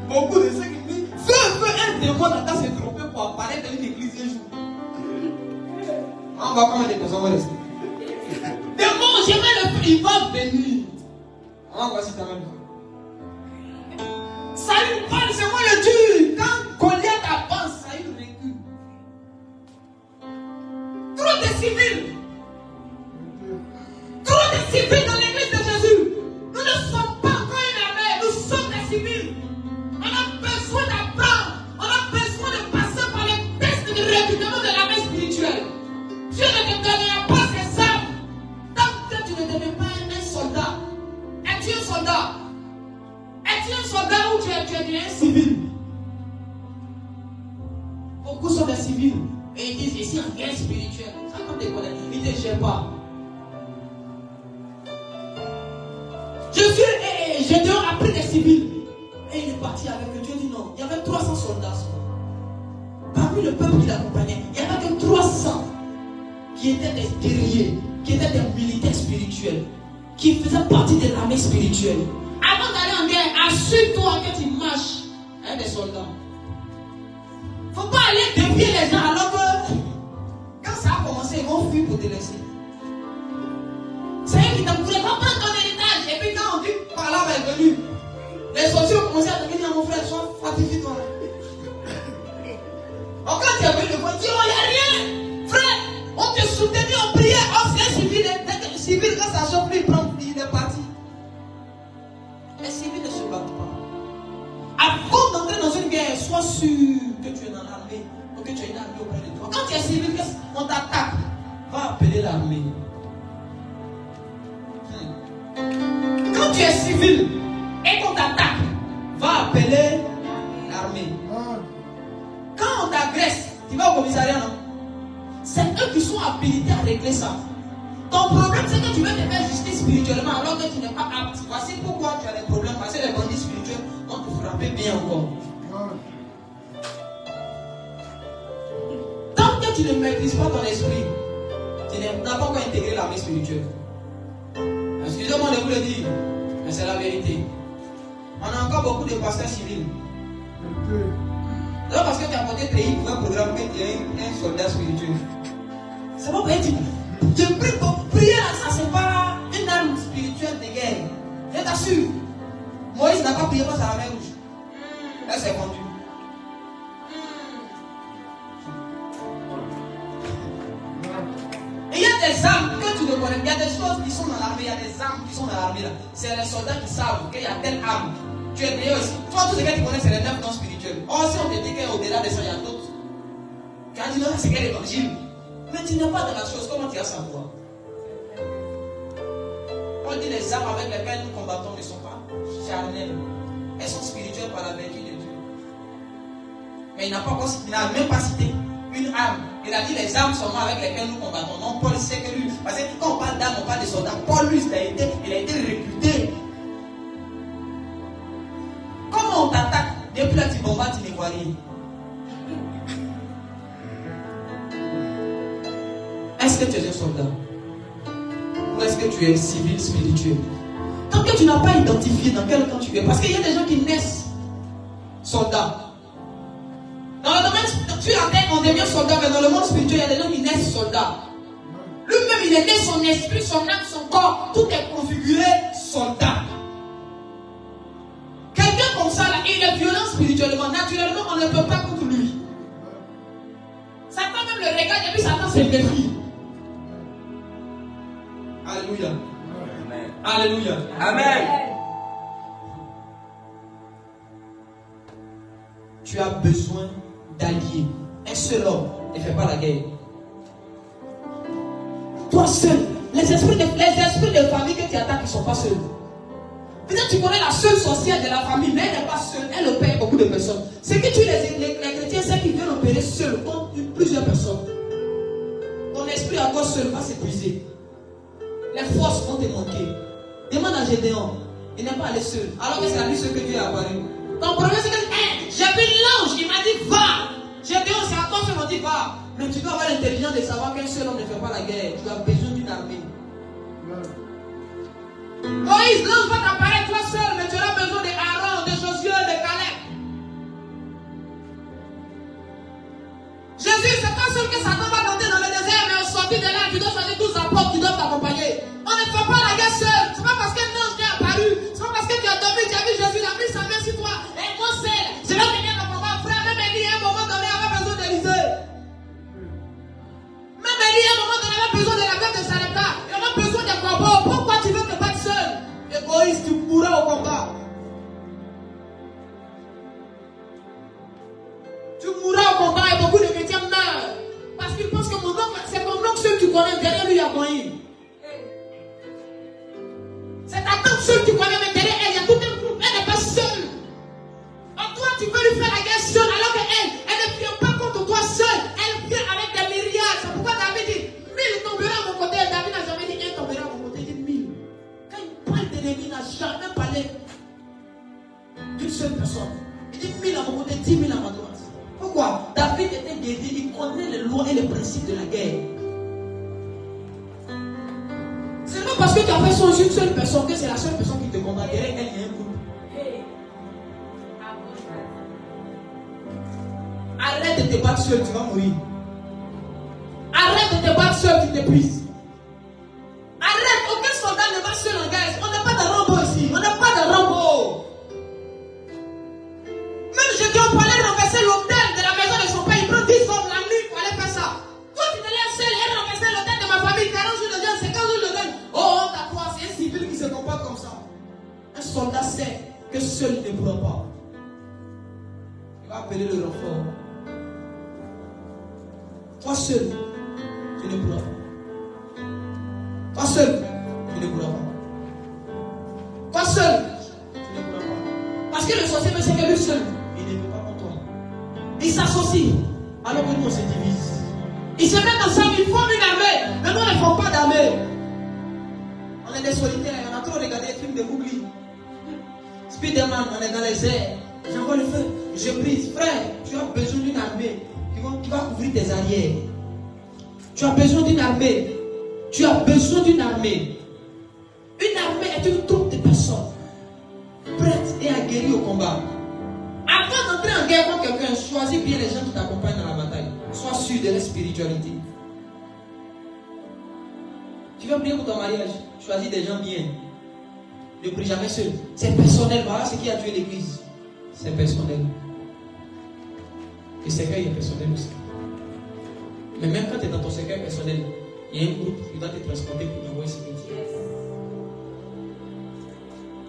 Speaker 1: Beaucoup de ceux qui disent, feu, un démon attend se tromper pour apparaître dans une église un jour. On va comment les personnes vont rester. Démon, je mets le feu, il va venir. On va voir si t'as même. Saül parle, c'est moi le Dieu. Quand Goliath avance, Saül recule. Trop de civils. Trop de civils dans l'église de Jésus. Nous ne sommes pas encore une armée, nous sommes des civils. On a besoin d'apprendre. On a besoin de passer par les tests de recrutement de l'armée spirituelle. Dieu ne te donnera pas ses armes tant que tu ne deviens pas un soldat. Es-tu un soldat? Es-tu un soldat ou tu es un civil? Beaucoup sont des civils et ils disent ici en guerre spirituelle. Ça comme des collègues, ils ne te gèrent pas. Gédéon a pris des civils et il est parti avec eux. Dieu dit non. Il y avait 300 soldats. Parmi le peuple qui l'accompagnait, il n'y avait que 300 qui étaient des guerriers, qui étaient des militaires spirituels, qui faisaient partie de l'armée spirituelle. Avant d'aller en guerre, assure-toi que tu marches avec des soldats. Il ne faut pas aller défier les gens alors que quand ça a commencé, ils vont fuir pour te laisser. C'est eux qui t'encouragent, va prendre ton héritage. Et puis quand on dit par là est venu, les sorciers ont commencé à te dire à mon frère, sois fortifie-toi. Quand tu es venu le voir, dis oh, il n'y a rien. Frère, on te soutenait, on priait, oh, c'est un civil. Dès que le civil, quand ça chauffe, il est parti. Les civils ne se battent pas. Avant d'entrer dans une guerre, sois sûr que tu es dans l'armée, ou que tu as une armée auprès de toi. Quand tu es civil, on t'attaque, va appeler l'armée. Quand tu es civil et qu'on t'attaque, va appeler l'armée. Quand on t'agresse, tu vas au commissariat, non? C'est eux qui sont habilités à régler ça. Ton problème, c'est que tu veux te faire justice spirituellement alors que tu n'es pas apte. Voici pourquoi tu as des problèmes. Parce que les bandits spirituels vont te frapper bien encore. Tant que tu ne maîtrises pas ton esprit, tu n'as pas encore intégré l'armée spirituelle. Excusez-moi de vous le dire, mais c'est la vérité. On a encore beaucoup de pasteurs civils. C'est pas parce que tu as porté pays pour un programme que tu es un soldat spirituel. C'est pas vrai, je prie pour prier, ça c'est pas une arme spirituelle de guerre. Je t'assure. qui n'a pas prié face à la mer rouge. Elle s'est fondue. Et il y a des armes que tu ne connais. Il y a des choses qui sont dans l'armée. Il y a des armes qui sont dans l'armée là. C'est les soldats qui savent qu'il y a telle arme. Tu es né aussi. Toi, tout ce que tu connais, c'est les 9 dons spirituels. Or, si on te dit qu'au-delà de ça, il y a d'autres. Tu as dit non, c'est quel évangile. Mais tu n'es pas dans la chose. Comment tu vas savoir? On dit les armes avec lesquelles nous combattons ne sont pas charnelles. Elles sont spirituelles par la vertu de Dieu. Mais il n'a même pas cité une arme. Il a dit les armes seulement avec lesquelles nous combattons. Non, Paul sait que lui. Parce que quand on parle d'armes, on parle de soldats. Paul, lui, il a été recruté. Comment on t'attaque? Depuis là, tu bombardes, tu ne vois rien. Est-ce que tu es un soldat? Ou est-ce que tu es civil spirituel? Tant que tu n'as pas identifié dans quel camp tu es, parce qu'il y a des gens qui naissent soldats. Dans le domaine, sur la terre, on devient soldat, mais dans le monde spirituel, il y a des gens qui naissent soldats. Lui-même, il est né, son esprit, son âme, son corps, tout est configuré soldat. Quelqu'un comme ça, là, il est violent spirituellement. Naturellement, on ne peut pas contre lui. Satan même le regarde et puis Satan se méfie. Alléluia.
Speaker 3: Amen.
Speaker 1: Alléluia.
Speaker 3: Amen.
Speaker 1: Tu as besoin d'alliés. Un seul homme ne fait pas la guerre. Toi seul. Les esprits de famille que tu attaques, ils ne sont pas seuls. Peut-être tu connais la seule sorcière de la famille, mais elle n'est pas seule. Elle opère beaucoup de personnes. C'est que tu les chrétiens, c'est qu'ils viennent opérer seuls contre plusieurs personnes. Ton esprit à toi seul va s'épuiser. Les forces vont te manquer. Demande à Gédéon. Il n'est pas allé seul. Alors que c'est à lui ce que Dieu a apparu. Ton problème c'est que j'ai vu l'ange, il m'a dit va. Gédéon, c'est à toi qui m'a dit va. Mais tu dois avoir l'intelligence de savoir qu'un seul homme ne fait pas la guerre. Tu as besoin d'une armée. Moïse, l'ange va t'apparaître toi seul, mais tu auras besoin d'Aaron, de Josué, de Caleb. Jésus, c'est pas seul que Satan va tenter dans le désert, mais au sortir de là, tu dois choisir 12 apôtres qui doivent t'accompagner. On ne fait pas la guerre seul. C'est pas parce qu'un ange t'est apparu, c'est pas parce que tu as dormi, tu as vu Jésus, il a pris sa main sur toi. Et moi seul, je vais venir dans mon combat. Frère, même Élie, à un moment donné, avait besoin d'Élisée. Même Élie, à un moment donné, avait besoin de la veuve de Sarepta. Il avait besoin de combats. Pourquoi tu veux te battre seul? Égoïste, tu mourras au combat. Tu mourras au combat et beaucoup de chrétiens meurent. Parce qu'ils pensent que mon oncle, c'est mon oncle seul que tu connais, derrière lui il y a moyen. C'est ta tante seule que tu connais, mais derrière elle, il y a tout un groupe. Elle n'est pas seule. En toi, tu peux lui faire la guerre seule, alors qu'elle, elle ne vient pas contre toi seule. Elle vient avec des myriades. C'est pourquoi David dit 1000 tomberont à mon côté. David n'a jamais dit 1 tombera à mon côté, il dit 1000. Quand il parle d'ennemi, il n'a jamais parlé d'une seule personne. Il dit 1000 à mon côté, 10 000 à ma droite. Pourquoi? David était guéri, il connaît les lois et les principes de la guerre. C'est pas parce que tu as fait son une seule personne que c'est la seule personne qui te combat. Derrière elle, il y a un groupe. Arrête de te battre seul, tu vas mourir. Arrête de te battre seul, tu t'épuises. Arrête, aucun soldat ne va seul en guerre. On n'est pas de Rambo ici, on n'est pas de Rambo. Même Gédéon pour aller renverser l'autel de la maison de son père, il prend 10 hommes la nuit pour aller faire ça. Toi tu te lèves seul et renverser l'autel de ma famille, 40 jours de jeûne, 50 jours de jeûne. Oh, honte à toi, c'est un civil qui se comporte comme ça. Un soldat sait que seul il ne pourra pas. Il va appeler le renfort. Toi seul, tu ne pourras pas. Toi seul, tu ne pourras pas. Toi seul, tu ne pourras pas. Parce que le sorcier me sait que lui seul, il ne peut pas contre toi. Il s'associe, alors que nous on se divise. Ils se mettent ensemble, ils forment une armée. Mais nous on ne forme pas d'armée. On est des solitaires, on a trop regardé les films de Mowgli. Spider-Man, on est dans les airs. J'envoie le feu, je brise. Frère, tu as besoin d'une armée qui va couvrir tes arrières. Tu as besoin d'une armée. Tu as besoin d'une armée. Une armée est une troupe de personnes prêtes et aguerries au combat. Avant d'entrer en guerre contre quelqu'un, choisis bien les gens qui t'accompagnent dans la bataille. Sois sûr de leur spiritualité. Tu veux prier pour ton mariage, choisis des gens bien. Ne prie jamais seul. C'est personnel. Voilà ce qui a tué l'église. C'est personnel. Et cercueil est personnel aussi. Mais même quand tu es dans ton cercueil personnel, il y a un groupe qui doit te transporter pour t'envoyer ce que tu veux.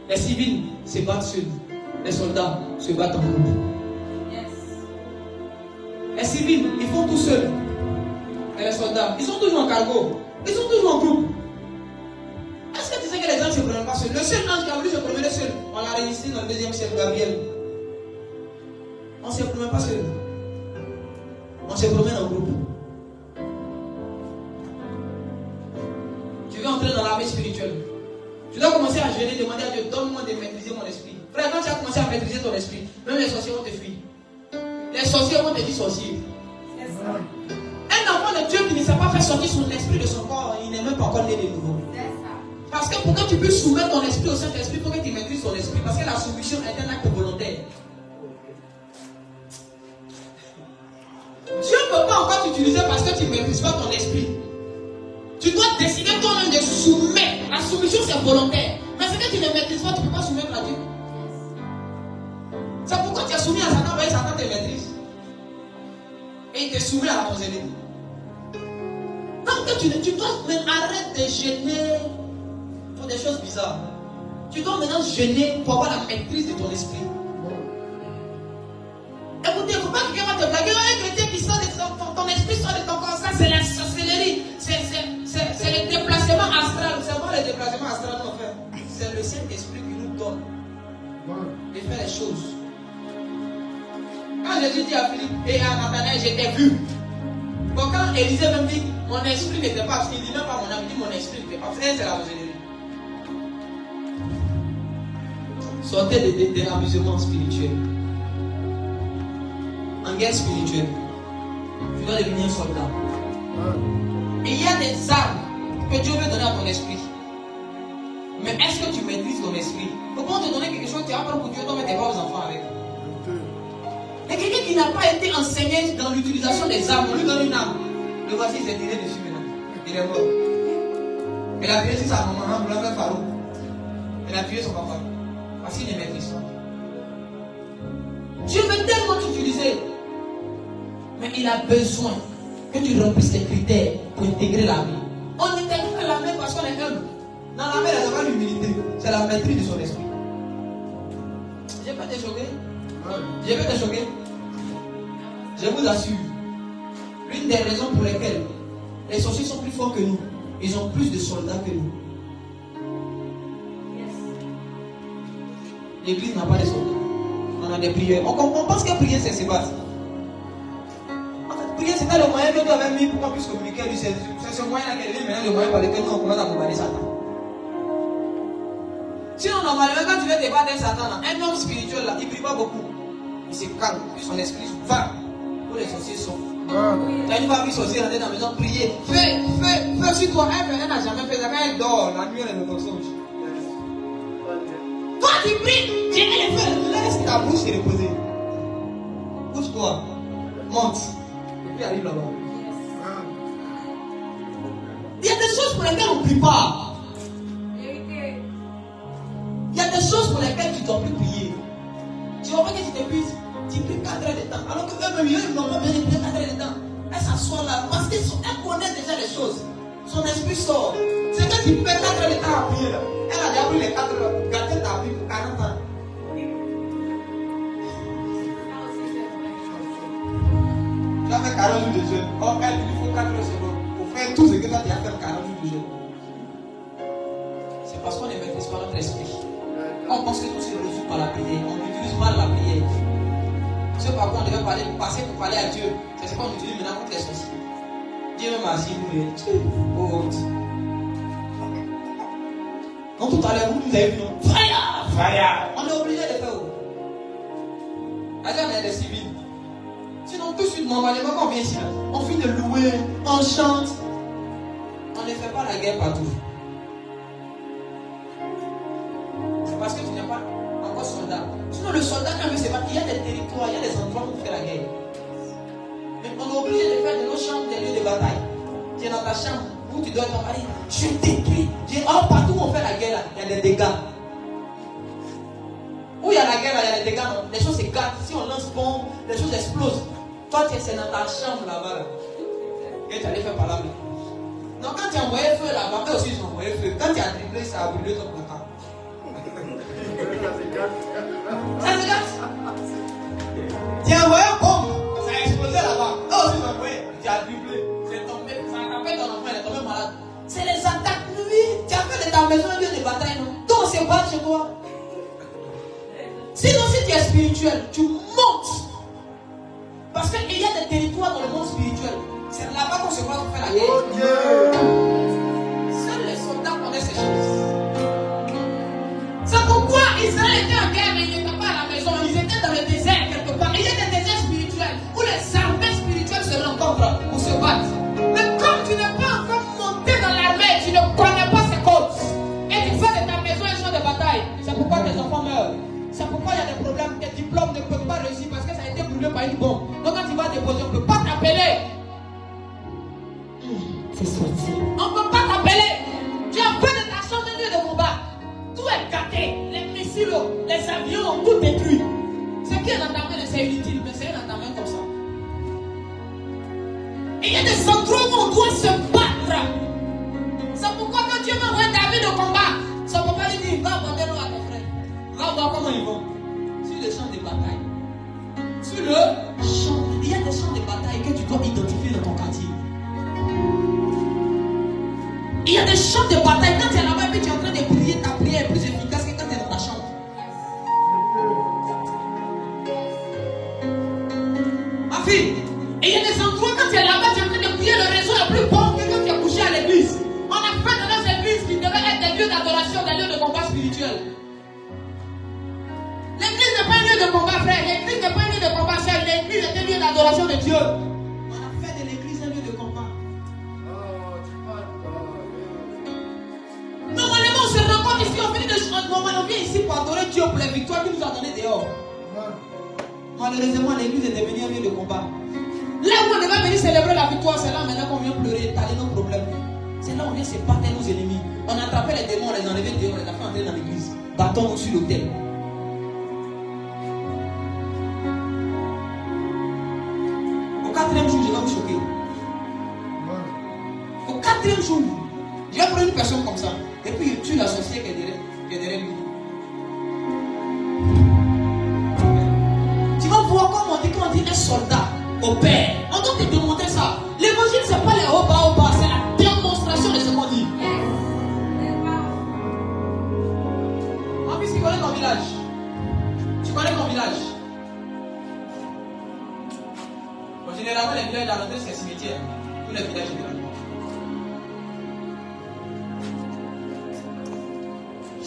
Speaker 1: Les civils se battent seuls. Les soldats se battent en groupe. Les civils, ils font tout seuls. Et les soldats, ils sont toujours en cargo. Ils sont toujours en groupe. Est-ce que tu sais que les anges ne se promènent pas seuls? Le seul ange qui a voulu se promener seul, on l'a réussi dans le 2e siècle, Gabriel. On ne se promène pas seul. On se promène en groupe. Tu veux entrer dans l'armée spirituelle. Tu dois commencer à jeûner, demander à Dieu, donne-moi de maîtriser mon esprit. Frère, quand tu as commencé à maîtriser ton esprit, même les sorciers vont te fuir. Les sorciers vont te dire sorcier.
Speaker 4: C'est ça.
Speaker 1: Un enfant de Dieu qui ne sait pas faire sortir son esprit de son corps, il n'est même pas encore né de nouveau.
Speaker 4: C'est ça.
Speaker 1: Parce que pour que tu puisses soumettre ton esprit au Saint-Esprit, il faut que tu maîtrises ton esprit. Parce que la soumission est un acte volontaire. Dieu ne peut pas encore t'utiliser parce que tu ne maîtrises pas ton esprit. Tu dois décider toi-même de soumettre. La soumission, c'est volontaire. Mais ce que tu ne maîtrises pas, tu ne peux pas soumettre à Dieu. C'est pourquoi tu es soumis à Satan, et Satan te maîtrise. Et il te soumet à la posséder. Donc tu dois même arrêter de gêner pour des choses bizarres. Tu dois maintenant gêner pour avoir la maîtrise de ton esprit. Écoutez, il ne faut pas que quelqu'un va te blaguer. Un chrétien qui sort de ton esprit sort de ton corps, ça c'est la sorcellerie. C'est le déplacement astral. C'est pas le déplacement astral qu'on fait. C'est le Saint-Esprit qui nous donne de faire les choses. Quand Jésus dit à Philippe et à Nathanaël, je t'ai vu. Bon, quand Élisée même dit, mon esprit n'était pas, il dit même pas mon âme, il dit mon esprit n'était pas. C'est la sorcellerie. Sortez de l'amusement spirituel. En guerre spirituelle, tu dois devenir un soldat. Et il y a des armes que Dieu veut donner à ton esprit. Mais est-ce que tu maîtrises ton esprit? Pourquoi te donner quelque chose que tu apprends pour Dieu, toi, mais tu n'es pas aux enfants avec? Et quelqu'un qui n'a pas été enseigné dans l'utilisation des armes, on lui donne une arme. Le voici, il s'est tiré dessus maintenant. Il est mort. Il a tué sa maman, pour la faire Pharaon. Il a tué son papa. Parce qu'il ne maîtrise pas. Dieu veut tellement t'utiliser. Mais il a besoin que tu remplisses les critères pour intégrer l'armée. On intègre l'armée parce qu'on est humble. Dans l'armée, il n'y a pas l'humilité. C'est la maîtrise de son esprit. Je vais te choquer. Je vais te choquer. Je vous assure. L'une des raisons pour lesquelles les sorciers sont plus forts que nous, ils ont plus de soldats que nous. L'église n'a pas de soldats. On a des prières. On pense que prier c'est se battre. En fait, prier c'était le moyen que Dieu avait mis pour qu'on puisse communiquer avec lui. C'est ce moyen-là qu'elle est maintenant le moyen par lequel nous on commence à combattre Satan. Sinon, normalement, quand tu veux te battre avec Satan, là, un homme spirituel, là, il ne prie pas beaucoup. Il se calme, son esprit va. Tous les sorciers sont. Tu as une famille sorcière dans la maison, prier. Fais sur toi. Elle n'a jamais fait ça. Quand elle dort, la nuit, elle est dans son songe. Toi, tu pries. Dieu, elle fait. Laisse ta bouche se reposer. Bouge-toi. Monte. Et puis arrive là-bas. Il y a des choses pour lesquelles on ne prie pas. Il y a des choses pour lesquelles tu ne dois plus prier. Tu vois pas que tu t'épuises. Tu pries 4 heures de temps. Alors que eux-mêmes, ils n'ont pas besoin de prier 4 heures de temps. Elle s'assoit là. Parce qu'elle connaît déjà les choses. Son esprit sort. C'est que tu fais 4 heures de temps à prier là. Elle a déjà pris les 4 heures. Gardez ta vie pour 40 ans. Tu as fait 40 jours de jeûne. Or, elle, il faut 4 heures secondes. Pour faire tout ce que toi tu as fait 40 jours de jeûne. C'est parce qu'on ne maîtrise pas notre esprit. On pense que tout se résout par la prière. On utilise mal la prière. Ce par quoi on devait passer pour parler à Dieu, c'est ce qu'on utilise maintenant contre les sorciers. Dieu même assis pour prier. Oh, honte. Donc tout à l'heure, vous nous avez vu, non? Fire! On est obligé de faire. Allez, on est des civils. Sinon, tout de suite, normalement, quand on vient ici, on finit de louer, on chante. On ne fait pas la guerre partout. Parce que tu n'es pas encore soldat. Sinon, le soldat, quand il se bat, il y a des territoires, il y a des endroits où faire la guerre. Mais on est obligé de faire de nos chambres des lieux de bataille. Tu es dans ta chambre où tu dois t'en parler. Je détruis. Partout où on fait la guerre, là, il y a des dégâts. la guerre, il y a les dégâts, non? Les choses s'écartent. Si on lance bombe, les choses explosent. Toi, c'est dans ta chambre là-bas. Là. Et tu allais faire par là. Non, quand tu as envoyé feu là-bas, eux aussi ils ont envoyé feu. Quand tu as dribblé, ça a brûlé ton placard. Ça se gâte. Tu as envoyé une bombe, ça a explosé là-bas. Eux aussi ils ont envoyé. Tu as dribblé, c'est tombé, ça a tapé ton enfant, il est tombé malade. C'est les attaques, lui. Tu as fait de ta maison un lieu de bataille, non? Donc c'est pas chez toi. Sinon, si tu es spirituel, tu montes. Parce qu'il y a des territoires dans le monde spirituel. C'est là-bas qu'on se voit pour faire la guerre. Seuls les soldats connaissent ces choses. C'est pourquoi Israël était en guerre, mais ils n'étaient pas à la maison. Ils étaient dans le désert quelque part. Il y a des déserts spirituels où les armées spirituelles se rencontrent pour se battre. Mais comme tu n'es pas encore monté dans l'armée, tu ne connais pas ces codes. Et tu fais de ta maison un champ de bataille. C'est pourquoi tes enfants meurent. C'est pourquoi il y a des problèmes. Tes diplômes ne peuvent pas réussir parce que ça a été brûlé par une bombe. Donc quand tu vas déposer, on ne peut pas t'appeler.
Speaker 2: C'est sorti.
Speaker 1: On ne peut pas t'appeler. Tu as fait de ta chambre un lieu de combat. Tout est gâté. Les missiles, les avions, tout détruit. Ce qui est dans ta main, c'est inutile, mais c'est dans ta main comme ça. Et il y a des endroits où on doit se battre. C'est pourquoi quand Dieu m'a envoyé David au combat, son papa lui dit, va apporter l'eau à tes frères. Va voir comment ils vont. Sur le champ de bataille. Sur le champ. Il y a des champs de bataille que tu dois identifier dans ton quartier. Il y a des champs de bataille. Quand tu es là-bas et tu es en train de prier, ta prière est plus efficace que quand tu es dans ta chambre. Ma fille, et il y a des endroits quand tu es là-bas, tu es en train de prier, le réseau est plus bon que quand tu es couché à l'église. On a fait dans nos églises qui devaient être des lieux d'adoration, des lieux de combat spirituel. L'église n'est pas un lieu de combat, frère. L'église n'est pas un lieu de combat, frère. L'église est un lieu d'adoration de Dieu. On a fait de l'église un lieu de combat. Normalement, on se rencontre ici, on finit de changer. Normalement, on vient ici pour adorer Dieu pour les victoires qu'il nous a données dehors. Malheureusement, l'église est devenue un lieu de combat. Là où on devait venir célébrer la victoire, c'est là maintenant qu'on vient pleurer, étaler nos problèmes. C'est là où on vient se battre nos ennemis. On attrapait les démons, on les enlevait dehors, on les a fait entrer dans l'église. Battons-nous sur l'autel. Au quatrième jour, je vais vous choquer. Au quatrième jour, je vais prendre une personne comme ça. Et puis il tue la sorcière qui est derrière lui. Tu vas voir comment on dit un soldat opère. On doit te démontrer ça. L'évangile, ce n'est pas les hauts bas, c'est la démonstration de ce qu'on dit. Mon fils, tu connais ton village? Tu connais ton village? Bon, généralement, les villages à l'entrée, c'est un cimetière. Tous les villages, généralement.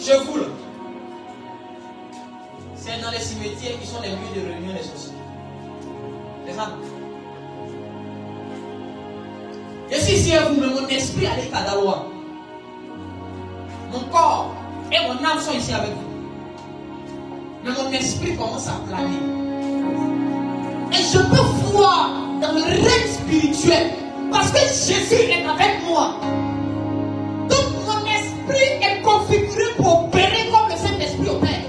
Speaker 1: Chefoul, c'est dans les cimetières qui sont les lieux de réunion des sorciers. C'est ça. Je suis ici à vous, mais mon esprit a les Kadalois. Mon corps et mon âme sont ici avec vous. Mais mon esprit commence à planer. Et je peux voir dans le règne spirituel parce que Jésus est avec moi. Donc mon esprit est configuré pour opérer comme le Saint-Esprit opère.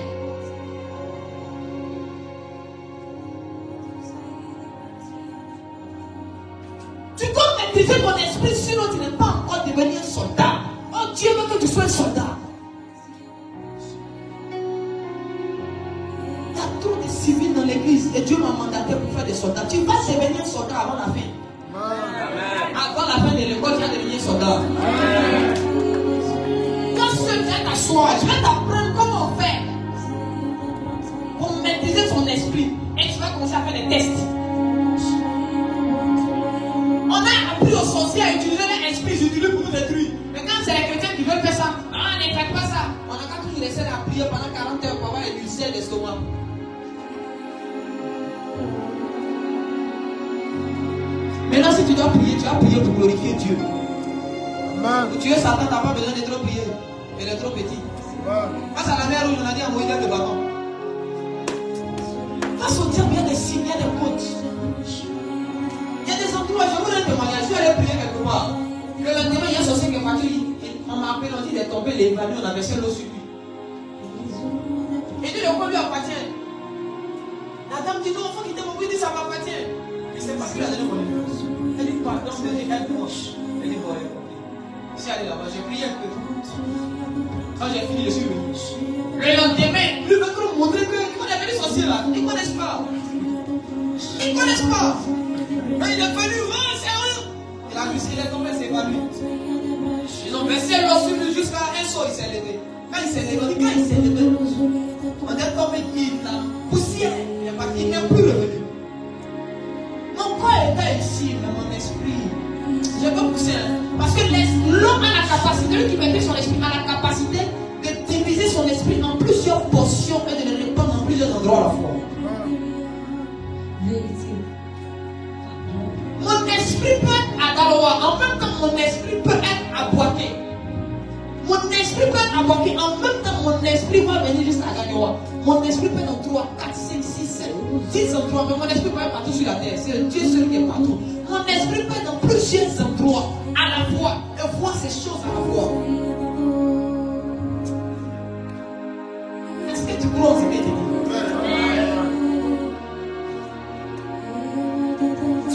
Speaker 1: Tu dois maîtriser ton esprit, sinon tu n'es pas encore devenu un soldat. Oh Dieu veut que tu sois un soldat. Il y a trop de civils dans l'église et Dieu m'a mandaté pour faire des soldats. Tu vas devenir soldat avant la fin. Amen. Avant la fin de l'école, tu vas devenir soldat. Amen. Quand tu viens t'asseoir, je vais t'apprendre comment faire pour maîtriser ton esprit. Et tu vas commencer à faire des tests. On a appris aux sorciers à utiliser l'esprit, ils utilisent pour nous détruire. Mais quand c'est les chrétiens qui veulent faire ça, non, ne faites pas ça. On a qu'à toujours laisser la prière pendant 40 heures pour avoir une ulcère d'estomac. Maintenant, si tu dois prier, tu vas prier pour glorifier Dieu. Pour tuer Satan, tu n'as pas besoin de trop prier. Il est trop petit. Face à la mer rouge, on a dit à Moïse de bâton. Face au diable, il y a des signes, il y a des côtes. Il y a des endroits, je vous donne un témoignage. Je suis allé prier quelque part. Le lendemain, il y a un sorcier qui est parti. On m'a appelé, on dit qu'il est tombé, il est évanoui, on a versé l'eau sur lui. Et dit le corps lui appartient. aller là-bas, j'ai prié un peu. Quand j'ai fini, je suis venu. Le lendemain, lui veut trop montrer qu'ils connaissent les sorciers là. Ils ne connaissent pas. Ils ne connaissent pas. Mais il est venu, ah, sérieux. Il a vu, il est tombé, c'est pas lui. Ils ont versé l'eau sur lui jusqu'à un saut, il s'est levé. Quand il s'est levé, on dit quand il s'est levé, on est tombé, il a poussière. Il n'est plus revenu. Mon corps était ici, mais mon esprit, je peux pousser. Parce que l'homme a la capacité, lui qui maîtrise son esprit, a la capacité de diviser son esprit en plusieurs portions et de le répandre en plusieurs endroits à la fois.
Speaker 2: Vérité.
Speaker 1: Mon esprit peut être à Galoa, en même temps mon esprit peut être à Boaké. Mon esprit peut être à Boaké, en même temps mon esprit va venir jusqu'à Galoa. Mon esprit peut être en 3, 4, 5, 6, 7, 10 endroits, mais mon esprit peut être partout sur la terre. C'est Dieu seul qui est partout. Mon esprit peut être dans plusieurs endroits à la fois et voir ces choses à la fois. Est-ce que tu crois ce que je dis?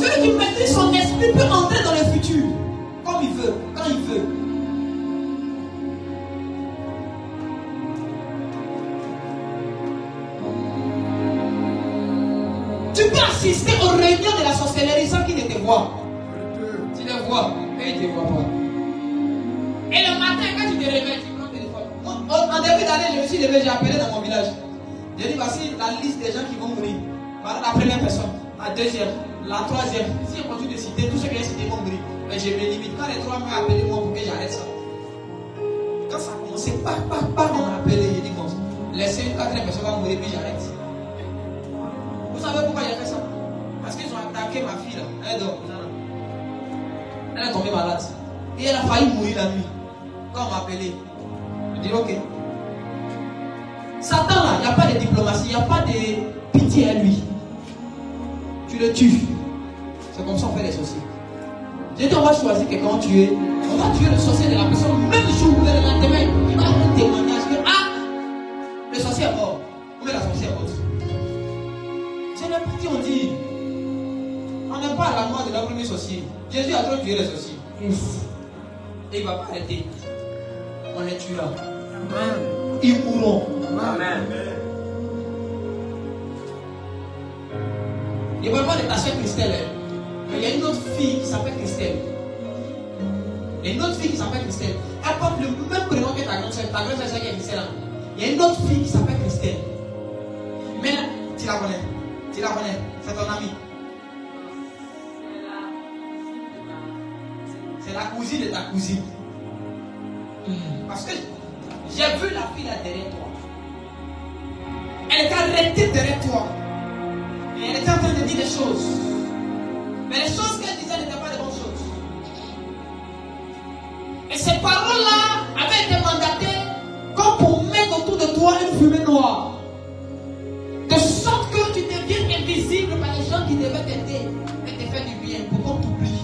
Speaker 1: Celui qui maîtrise son esprit peut entrer dans le futur comme il veut, quand il veut. Tu peux assister aux réunions de la sorcellerie sans qu'il ne te voie. Tu le vois, mais il ne te voit pas. Et le matin, quand tu te réveilles, tu prends le téléphone. En début d'année, je me suis levé, j'ai appelé dans mon village. J'ai dit, voici la liste des gens qui vont mourir. Voilà la première personne, la deuxième, la troisième. Si on continue de citer, tous ceux qui ont cité vont mourir. Mais je me limite. Quand les trois m'ont appelé, moi, pour que j'arrête ça. Quand ça a commencé, on m'a appelé, j'ai dit, bon, laissez une quatrième personne va mourir, puis j'arrête. Vous savez pourquoi j'ai fait ça? Parce qu'ils ont attaqué ma fille là. Elle dort. Elle est tombée malade. Et elle a failli mourir la nuit. Quand on m'a appelé, je dis ok. Satan là, il n'y a pas de diplomatie, il n'y a pas de pitié à lui. Tu le tues. C'est comme ça qu'on fait les sorciers. J'ai dit on va choisir quelqu'un tuer. On va tuer le sorcier de la personne, même jour, le lendemain. Il va avoir un témoignage que le sorcier est mort. Ou la sorcière est morte. C'est n'importe qui on dit. On n'est pas à la mort de la première sorcier. Jésus a trop tué les sorciers.
Speaker 2: Yes.
Speaker 1: Et il ne va pas arrêter. On les tuera. Ils mourront.
Speaker 3: Amen.
Speaker 1: Il ne parle pas de ta soeur Christelle. Mais il y a une autre fille qui s'appelle Christelle. Il y a une autre fille qui s'appelle Christelle. Elle porte le même prénom que ta grande soeur. Ta grande soeur qui est Christelle. Il y a une autre fille qui s'appelle Christelle. Mais là, tu la connais. Tu la connais. C'est ton ami. C'est la cousine de ta cousine. Parce que j'ai vu la fille là derrière toi. Elle était arrêtée derrière toi. Et elle était en train de dire des choses. Mais les choses qu'elle disait n'étaient pas de bonnes choses. Et ces paroles-là avaient été mandatées comme pour mettre autour de toi une fumée noire. De sorte que tu deviens invisible par les gens qui devaient t'aider et te faire du bien pour qu'on t'oublie.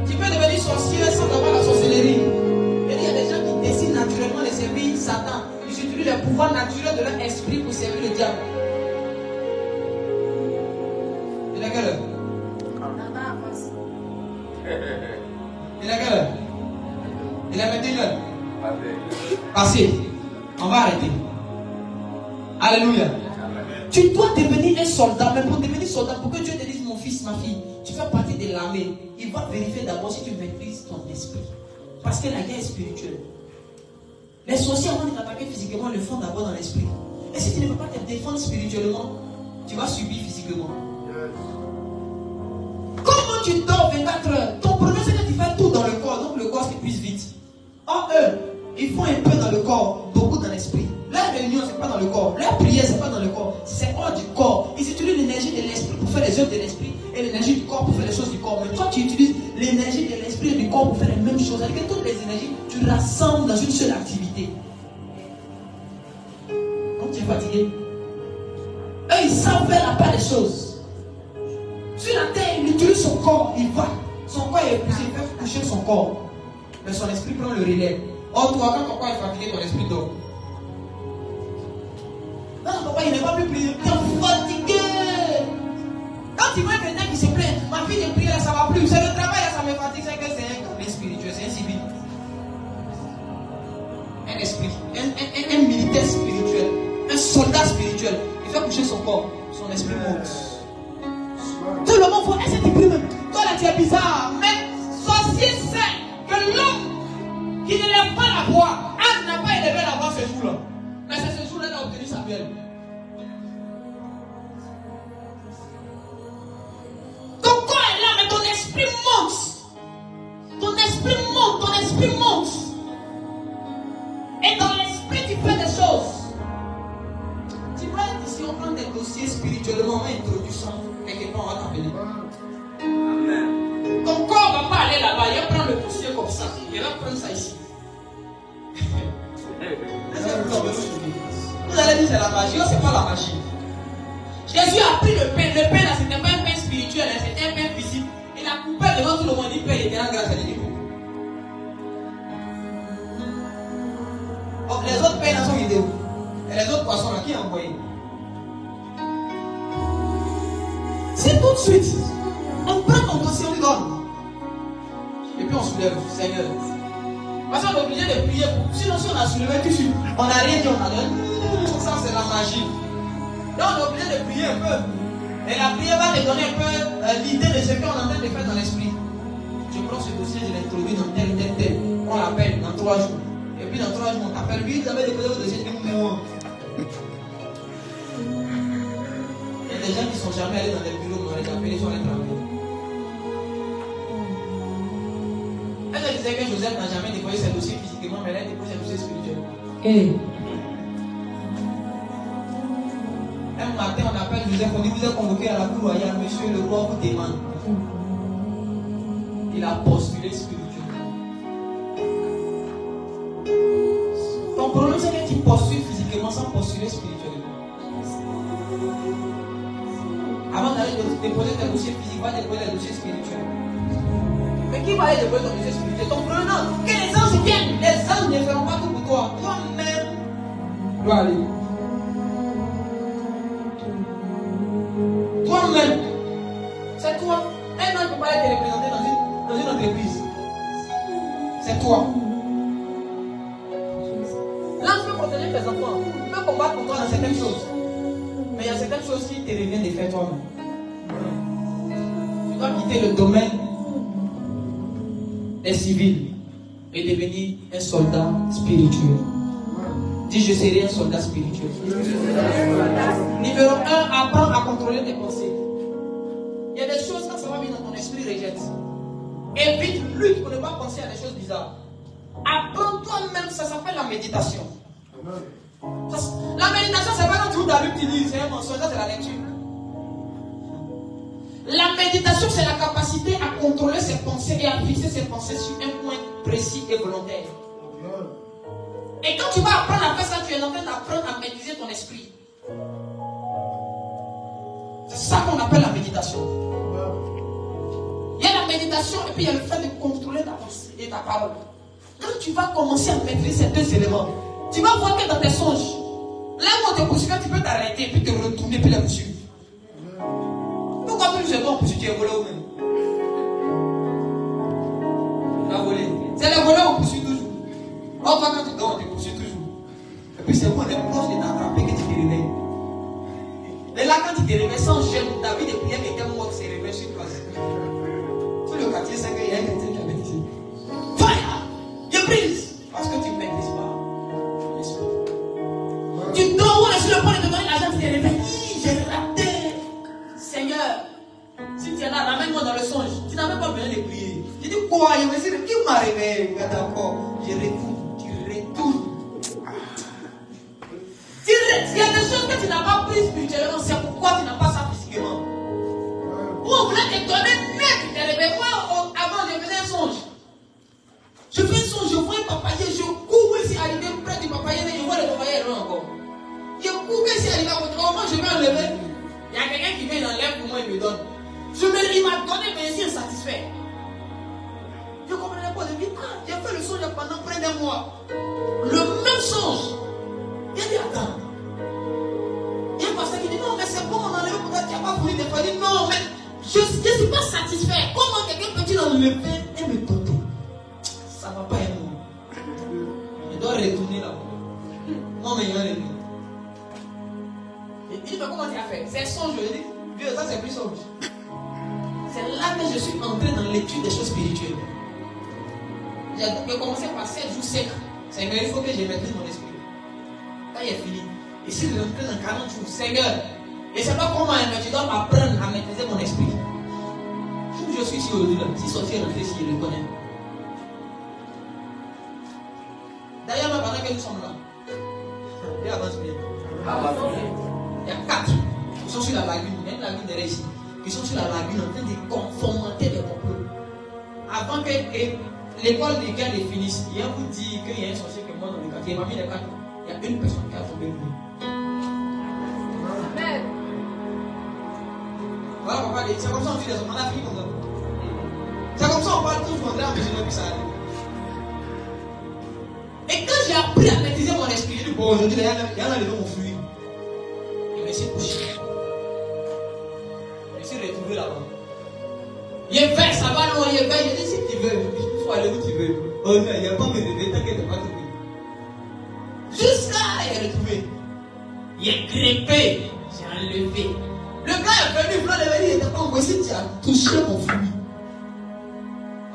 Speaker 1: Tu peux devenir sorcier sans avoir la sorcellerie. Et il y a des gens qui décident naturellement de servir Satan. Ils utilisent le pouvoir naturel de leur esprit pour servir le diable. Il a quelle heure? Il a quelle heure? Il a 21h. Passé. On va arrêter. Alléluia. Tu dois devenir un soldat, mais pour devenir soldat, pour que Dieu te dise mon fils, ma fille, tu fais partie de l'armée. Il va vérifier d'abord si tu maîtrises ton esprit. Parce que la guerre est spirituelle. Les sorciers, avant de t'attaquer physiquement, le font d'abord dans l'esprit. Et si tu ne peux pas te défendre spirituellement, tu vas subir physiquement. Comment tu dors 24 heures? Ton problème, c'est que tu fais tout dans le corps, donc le corps s'épuise vite. Or, eux, ils font un peu dans le corps, beaucoup dans l'esprit. Leur réunion, c'est pas dans le corps. Leur prière, c'est pas dans le corps. C'est hors du corps. Ils utilisent l'énergie de l'esprit pour faire les œuvres de l'esprit et l'énergie du corps pour faire les choses du corps. Mais toi, tu utilises l'énergie de l'esprit et du corps pour faire les mêmes choses. C'est-à-dire que toutes les énergies, tu rassembles dans une seule activité. Donc, tu es fatigué. Eux, ils savent faire la part des choses. Sur la terre, il utilise son corps, il va. Son corps est épuisé, il fait coucher son corps. Mais son esprit prend le relais. Or, toi, quand ton corps est fatigué, ton esprit dort. Non, papa, il n'est pas plus prier. Il est fatigué. Quand tu vois quelqu'un qui se plaint, ma fille de prière, ça va plus. C'est le travail. son esprit monte. Tout le monde voit, elle s'est déprimée. Toi là, tu es bizarre. Mais sorcier sait que l'homme qui ne lève pas la voix, Anne n'a pas élevé la voix ce jour-là. Mais c'est ce jour-là qu'elle a obtenu Samuel. Ton corps est là, mais ton esprit monte. Ton esprit monte, ton esprit monte. Et dans l'esprit, tu fais des choses. Tu vois, ici, on prend des dossiers spirituellement, on introduit ça. Quelque part, on va t'appeler. Amen. Ton corps ne va pas aller là-bas, il va prendre le dossier comme ça. Il va prendre ça ici. Vous allez dire c'est la magie, non, c'est pas la magie. Jésus a pris le pain là, c'était pas un pain spirituel, c'était un pain physique. Il a coupé devant tout le monde, il dit pain éternel grâce à Dieu. Les autres pains là sont idéaux. Et les autres poissons là, qui a envoyé? C'est tout de suite. On prend ton dossier, on lui donne. Et puis on soulève, Seigneur. Parce qu'on est obligé de prier. Sinon, si on a soulevé tout de suite, on n'a rien dit, on a donné. Ça, c'est la magie. Donc, on est obligé de prier un peu. Et la prière va te donner un peu l'idée de ce qu'on est en train de faire dans l'esprit. Je prends ce dossier, je l'introduis dans tel. On l'appelle dans 3 jours. Et puis dans 3 jours, on t'appelle. Oui, vous avez déposé votre dossier, numéro 1. Il y a des gens qui ne sont jamais allés dans les bureaux, on les appelle, ils sont allés travailler. Elle disait que Joseph n'a jamais déposé ses dossiers physiquement, mais elle a déposé ses dossiers spirituellement. Un matin, on appelle Joseph, on dit vous êtes convoqué à la cour royale, monsieur le roi vous demande. Il a postulé spirituellement. Ton problème, c'est que tu postules physiquement sans postuler spirituellement. Avant d'aller déposer tes dossiers physiques, va déposer tes dossiers spirituels. Mais qui va aller déposer ton dossier spirituel? Ton problème, non. Que les anges viennent. Les anges ne feront pas tout pour toi. Toi-même, tu dois aller. Toi-même, c'est toi. Un homme ne peut pas être représenté dans une entreprise. C'est toi. L'ange peut protéger tes enfants. Il peut combattre pour toi dans certaines choses. Mais il y a certaines choses qui te reviennent de faire toi-même. Tu dois quitter le domaine des civils et devenir un soldat spirituel. Dis, je serai un soldat spirituel. Numéro 1, apprends à contrôler tes pensées. Il y a des choses, quand ça va venir dans ton esprit, rejette. Évite, lutte pour ne pas penser à des choses bizarres. Apprends toi-même, ça s'appelle la méditation. La méditation, c'est pas quand tu as lu, tu lis, c'est un mensonge, ça c'est la lecture. La méditation, c'est la capacité à contrôler ses pensées et à fixer ses pensées sur un point précis et volontaire. Et quand tu vas apprendre à faire ça, tu es en train d'apprendre à maîtriser ton esprit. C'est ça qu'on appelle la méditation. Il y a la méditation et puis il y a le fait de contrôler ta pensée et ta parole. Quand tu vas commencer à maîtriser ces 2 éléments, tu vas voir que dans tes songes, là où on te poursuit, tu peux t'arrêter, puis te retourner, puis la poursuivre. Pourquoi tu ne sais pas poursuivre, tu es volé ou même? Tu as volé. C'est le voleur on poursuit toujours. Or, toi, quand tu dors, on te poursuit toujours. Et puis c'est bon, les proches de t'attraper que tu te réveilles. Et là, quand tu te réveilles sans gêne, ta vie de prière qui était morte se réveille sur place. Tout le quartier sait qu'il y a un chrétien qui avait dit fire! Je brise! Parce que tu ne maîtrises pas. Tu dors sur le point de te donner l'argent, tu te réveilles. J'ai raté. Seigneur, si tu es là, ramène-moi dans le songe. Tu n'as même pas besoin de prier. Tu dis quoi? Je me suis dit, qui m'a réveillé? D'accord. Je retourne. Tu retournes. Il y a des choses que tu n'as pas prises spirituellement. C'est pourquoi tu n'as pas ça physiquement. Ou on voulait te donner net. Tu t'es réveillé. Moi, avant, je faisais un songe. Je fais un songe, je vois un papayer. Je cours ici, arrivé près du papayer. Je vois le papayer loin encore. Je cours ici, arrivé à votre moment, je vais enlever. Il y a quelqu'un qui vient, il enlève pour moi, il me donne. Il m'a donné, mais ici, insatisfait. Je ne comprenais pas. Je dis, j'ai fait le songe pendant près d'un mois. Le même songe. Il a dit, attends. Il y a un pasteur qui dit, non, mais c'est bon, on enlève pour toi, tu n'as pas voulu des fois. Il dit, non, mais je ne suis pas satisfait. Comment quelqu'un peut-il enlever et me donner? Ça ne va pas être bon. Je dois retourner là-bas. Non, mais il y a un ennemi. Il dit, mais comment comment tu as fait? C'est songe. Je dis, Dieu, ça c'est plus songe. C'est là que je suis entré dans l'étude des choses spirituelles. J'ai commencé par 7 jours secs. Seigneur, il faut que je maîtrise mon esprit. Quand il est fini, et si je rentre dans 40 jours, Seigneur, je ne sais pas comment, mais tu dois m'apprendre à maîtriser mon esprit. Je suis ici aujourd'hui, si sortir et rentrer, si je le connais. D'ailleurs, pendant que nous sommes là, et avance bien. Il y a 4 qui sont sur la lagune, il y a une lagune derrière ici, qui sont sur la lagune en train de fomenter des complots. Avant que l'école des gars les finisse, il y a vous dit qu'il y a un sorcier qui est mort dans le quartier, parmi les 4, il y a une personne qui a tombé lui.
Speaker 4: Amen.
Speaker 1: Voilà, papa, c'est comme ça on dit les hommes, on a fini comme ça. C'est comme ça on parle tous, on dirait en besoin de ça. Et quand j'ai appris à maîtriser mon esprit, j'ai dit, bon, aujourd'hui, il y en a levé mon fruit. Et me suis couché. Je me suis retrouvé là-bas. Il est vert, ça va loin, il est vert. J'ai dit, si tu veux, il faut aller où tu veux. Oh non, il n'y a pas me lever, t'inquiète, il n'est pas trouvé. Jusqu'à il est retrouvé. Il est grimpé, j'ai enlevé. Le gars est venu, il n'était pas envoyé, si tu as touché mon fruit.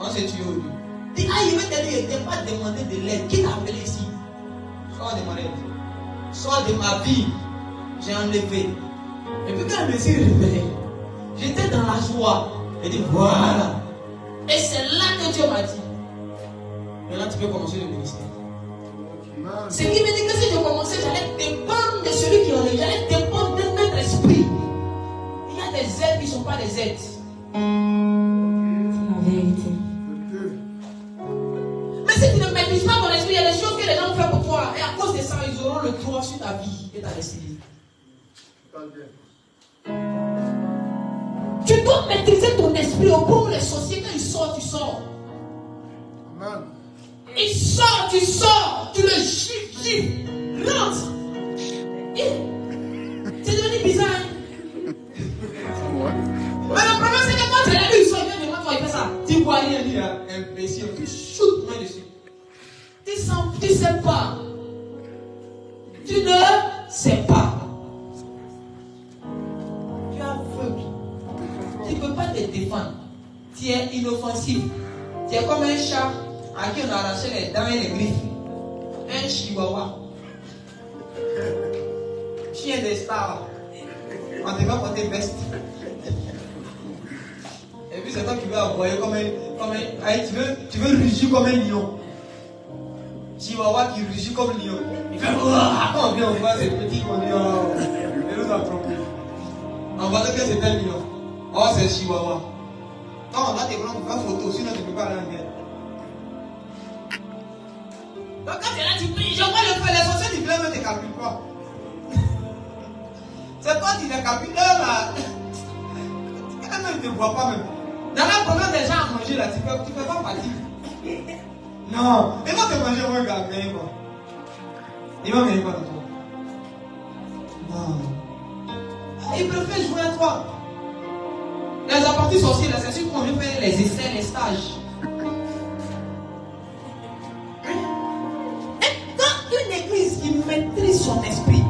Speaker 1: On s'est tué au début. Il dit, il veut te dire, il n'était pas demandé de l'aide. Qui t'a appelé ici? Soit de mon aide, soit de ma vie, j'ai enlevé. Et puis quand je me suis réveillé, j'étais dans la joie. Il dit, voilà. Et c'est là que Dieu m'a dit, maintenant tu peux commencer le ministère. Ce qui me dit que si je commençais, j'allais dépendre de celui qui en est, j'allais dépendre de notre esprit. Il y a des aides qui ne sont pas des aides.
Speaker 2: C'est la vérité.
Speaker 1: Mais si tu ne maîtrises pas ton esprit, il y a des choses que les gens font pour toi. Et à cause de ça, ils auront le droit sur ta vie et ta destinée. Tu dois maîtriser ton esprit au point où les sorciers, quand ils sortent, tu sors.
Speaker 3: Amen.
Speaker 1: Il sort, tu sors, tu le gifles, rentre. C'est devenu bizarre. Hein? Mais le problème, c'est que quand tu l'as vu, il sort, il vient de moi, il fait ça. Tu vois rien, il est imbécile, tu shootes moi dessus. Tu ne sais pas. Tu ne sais pas. Tu es aveugle. Tu ne peux pas te défendre. Tu es inoffensif. Tu es comme un chat à qui on a arraché les dents et les griffes. Un chihuahua. Chien de star. On ne va pas porter veste. Et puis c'est toi qui veux aboyer comme un tu veux rugir comme un lion. Chihuahua qui rugit comme un lion. Il fait quand on vient, on voit ces petits qu'on dit il nous a trompé. On voit que c'est un lion. Oh, c'est chihuahua. Quand on va te prendre une photo, sinon tu ne peux pas aller en guerre. Donc quand tu es là, tu pries, je vois le feu, les sorciers du fleuve ne te calculent pas. C'est toi qui les calcules, là. Quand ils ne te voient pas même. Dans la première des gens à manger là, tu ne fais pas partie. Non, ils vont te manger au gars, mais quoi. Ils vont venir quoi dans toi. Non. Ils préfèrent jouer à toi. Les apprentis sorciers, c'est sûr qu'on veut faire les essais, les stages. Et dans une église qui maîtrise son esprit,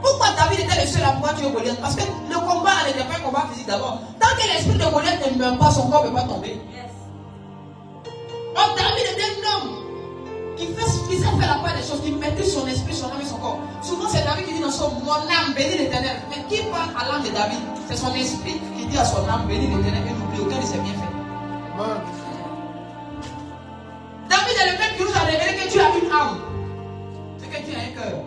Speaker 1: pourquoi David était le seul à pouvoir tuer Goliath? Parce que le combat n'était pas un combat physique d'abord. Tant que l'esprit de Goliath ne meurt pas, son corps ne peut pas tomber. Donc David était un homme qui sait faire la part des choses, qui maîtrise son esprit, son âme et son corps. Souvent c'est David qui dit dans son mon âme bénit l'Éternel. Mais qui parle à l'âme de David? C'est son esprit qui dit à son âme bénit l'Éternel et n'oublie aucun de ses bienfaits. David est le même qui nous a révélé que tu as une âme. C'est que tu as un cœur.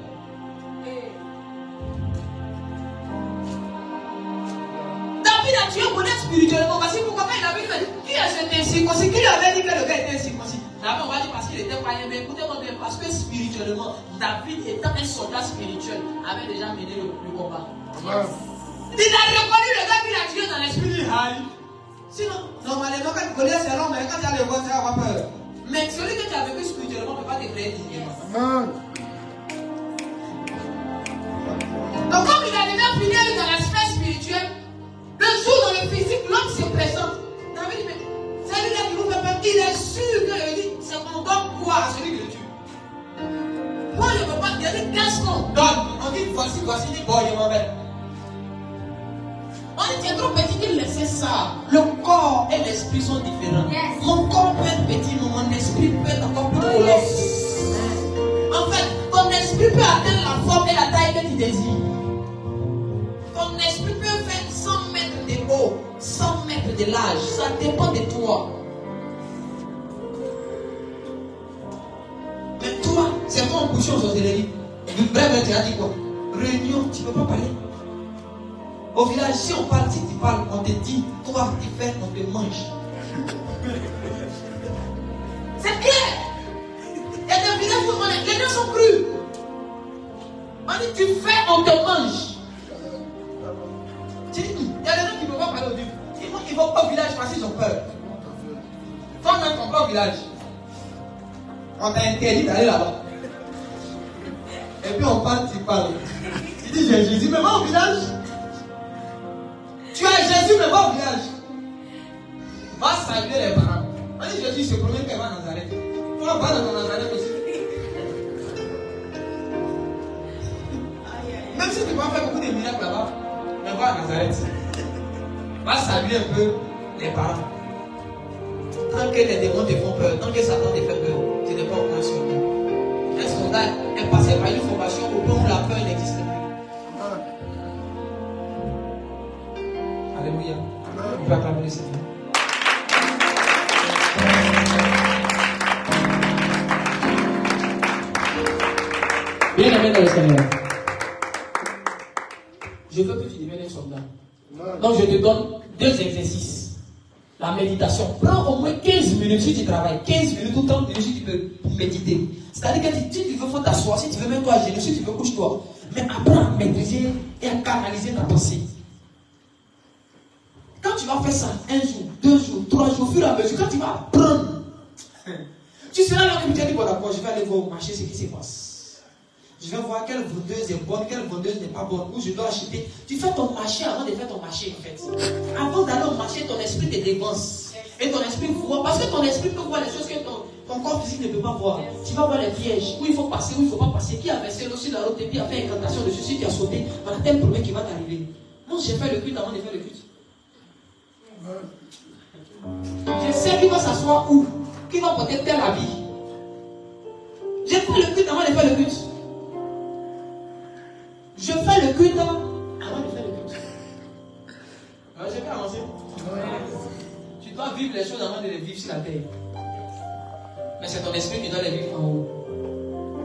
Speaker 1: David a tué Goliath spirituellement. Voici pourquoi il a vu qui a cet incirconcis. Qui lui avait dit que le gars était incirconcis? David, on va dire parce qu'il était païen. Mais écoutez-moi bien, parce que spirituellement, David étant un soldat spirituel, avait déjà mené le combat. Il a reconnu le gars qu'il a tué dans l'esprit. Sinon, normalement, quand Goliath c'est long, mais quand tu as le voix, tu vas avoir peur. Mais celui que tu as vécu spirituellement ne peut pas te créer dignement. Donc, comme il a déjà fini dans l'aspect spirituel, le jour dans le physique, l'homme se présente. David dit, mais c'est lui-là qui nous fait peur. Il est sûr que dit, c'est qu'on donne quoi à celui qui le tue. Moi, je ne peux pas dire 15 qu'on donne. On dit, voici, dit, bon, je m'en vais. tu es trop petit, il laisse ça. Le corps et l'esprit sont différents.
Speaker 2: Yes.
Speaker 1: Mon corps peut être petit, mais mon esprit peut être encore plus colosse. En fait, ton esprit peut atteindre la forme et la taille que tu désires. Ton esprit peut faire 100 mètres de haut, 100 mètres de large. Ça dépend de toi. Mais toi, c'est toi en bouchon en sorcellerie. Bref, tu as dit quoi? Réunion, tu ne peux pas parler. Au village, si on parle, si tu parles, on te dit, toi, tu fais, on te mange. C'est clair. Il y a des villages où les gens sont crus. On dit, tu fais, on te mange. Tu dis, il y a des gens qui ne peuvent pas parler au début. Ils ne vont pas au village parce qu'ils ont peur. Quand on n'entend pas au village, on t'a interdit d'aller là-bas. Et puis on parle, tu parles. Tu dis, j'ai Jésus, mais va au village. Tu as Jésus, mais va au village. Va saluer les parents. On dit, Jésus se promène qu'elle va à Nazareth. Toi, va dans ton Nazareth aussi. Même si tu vas faire beaucoup de miracles là-bas, mais va à Nazareth. Va saluer un peu les parents. Tant que les démons te font peur, tant que Satan te fait peur, tu n'es pas au point sur lui. Un soldat est passé par une formation au point où la peur n'existe plus. Alléluia. On peut acclamer le Seigneur. Bien aimé dans le Seigneur. Je veux que tu deviennes un soldat. Donc je te donne 2 exercices. La méditation. Prends au moins 15 minutes si tu travailles. 15 minutes ou 30 minutes si tu peux méditer. C'est-à-dire que si tu veux, faut t'asseoir. Si tu veux, même toi à genoux. Si tu veux, couche-toi. Mais apprends à maîtriser et à canaliser ta pensée. Quand tu vas faire ça, 1 jour, 2 jours, 3 jours, au fur et à mesure, quand tu vas apprendre, tu seras là que tu as dit, bon d'accord, je vais aller voir au marché ce qui se passe. Je vais voir quelle vendeuse est bonne, quelle vendeuse n'est pas bonne, où je dois acheter. Tu fais ton marché avant de faire ton marché en fait. Avant d'aller au marché, ton esprit te dévance. Et ton esprit voit, parce que ton esprit peut voir les choses que ton corps physique ne peut pas voir. Tu vas voir les pièges, où il faut passer, où il ne faut pas passer, qui a versé l'eau sur la route et puis a fait incantation de ceci qui a sauté. Voilà tel problème qui va t'arriver. Moi j'ai fait le culte avant de faire le culte. Je sais qui va s'asseoir où, qui va porter tel habit. J'ai fait le culte avant de faire le culte. Je fais le culte avant de faire le culte. Alors j'ai pu avancer. Tu dois vivre les choses avant de les vivre sur la terre. Mais c'est ton esprit qui doit les vivre en haut.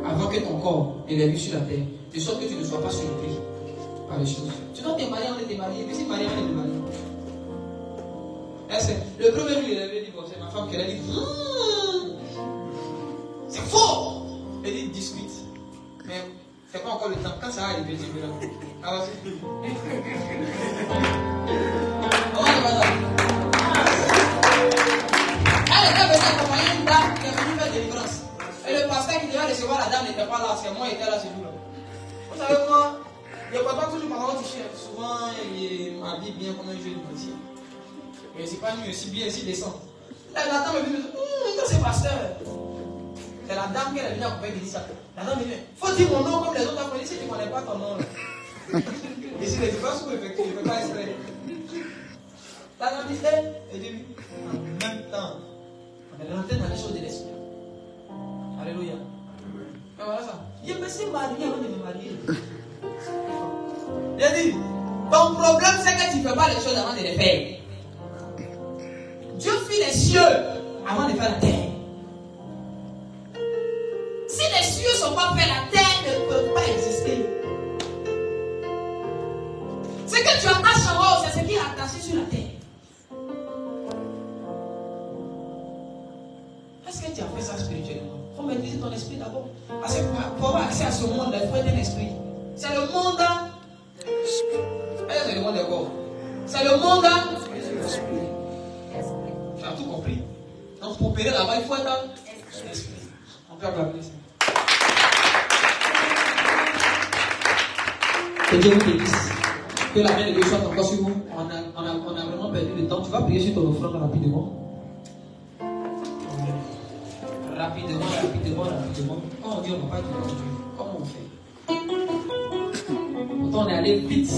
Speaker 1: Avant que ton corps ne les vive sur la terre. De sorte que tu ne sois pas surpris par les choses. Tu dois te marier avant de te marier. Et puis si marier avant de te marier. Le premier jour, il avait dit, bon, c'est ma femme qui a dit, c'est faux. Elle dit, discute. Mais c'est pas encore le temps. Quand ça arrive, je dis, là. Avancez. Elle était venue accompagner une dame qui est venue faire délivrance. Et le pasteur qui devait recevoir la dame n'était pas là. C'est moi qui étais là ce jour-là. Vous savez, moi, je ne peux pas toujours m'avoir touché. Souvent, il m'habille bien comme un jeune petit. Mais c'est pas mieux, aussi bien, aussi décent. Là, la dame est venue, c'est pasteur. C'est la dame qui est venue accompagner, dit ça. La dame me dit, faut dire mon nom comme les autres ont dit, si tu ne connais pas ton nom. Et si les dis pas sous-effectué, je ne peux pas extraire. La dame dit, et dit, en même temps, on est rentré dans les choses de l'esprit. Alléluia. Et voilà ça. Je me suis marié avant de me marier. Il a dit, ton problème c'est que tu ne fais pas les choses avant de les faire. Dieu fit les cieux avant de faire la terre. Si les cieux ne sont pas faits, la terre ne peut pas exister. Ce que tu attaches en haut, c'est ce qui est attaché sur la terre. Est-ce que tu as fait ça spirituellement? Il faut maîtriser ton esprit d'abord. Parce que pour avoir accès à ce monde-là, il faut être un esprit. C'est le monde. C'est le monde de quoi? C'est le monde. Tu as tout compris. Donc pour opérer là-bas, il faut être dans l'esprit. On peut acclamer ça. Que Dieu vous bénisse. Que la main de Dieu soit encore sur vous. On a vraiment perdu le temps. Tu vas prier sur ton offrande rapidement. Rapidement. Quand on dit on n'a pas du tout, comment on fait? Pourtant on est allé vite.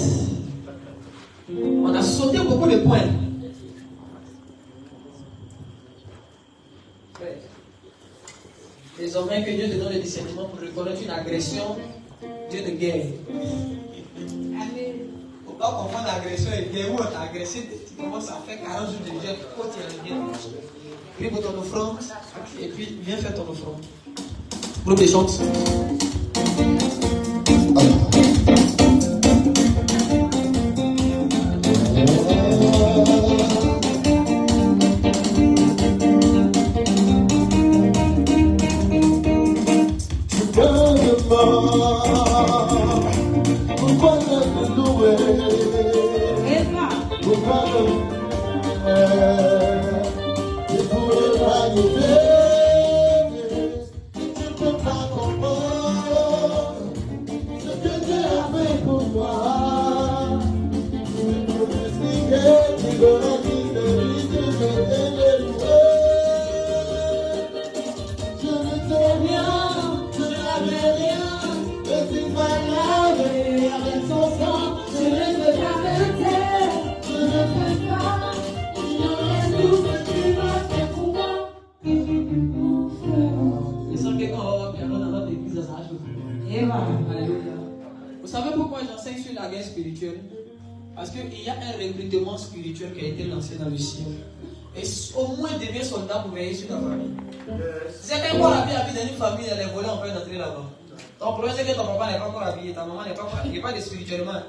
Speaker 1: On a sauté beaucoup de points. Désormais que Dieu te donne le discernement pour reconnaître une agression, Dieu de guerre.
Speaker 2: Amen.
Speaker 1: Faut pas confondre agression et guerre. Où on t'a agressé, tu commences à faire 40 jours de jeûne. Quand tu es bien, prie pour ton offrande et puis viens faire ton offrande. Groupe des chants. Vous savez pourquoi j'enseigne sur la guerre spirituelle? Parce qu'il y a un recrutement spirituel qui a été lancé dans le ciel. Et au moins deviens soldat pour veiller sur ta famille. C'est qu'un habillé dans une famille, les voleurs, on peut entrer là-bas. Ton problème, c'est que ton papa n'est pas encore habillé, ta maman n'est pas encore habillée, pas de spirituellement.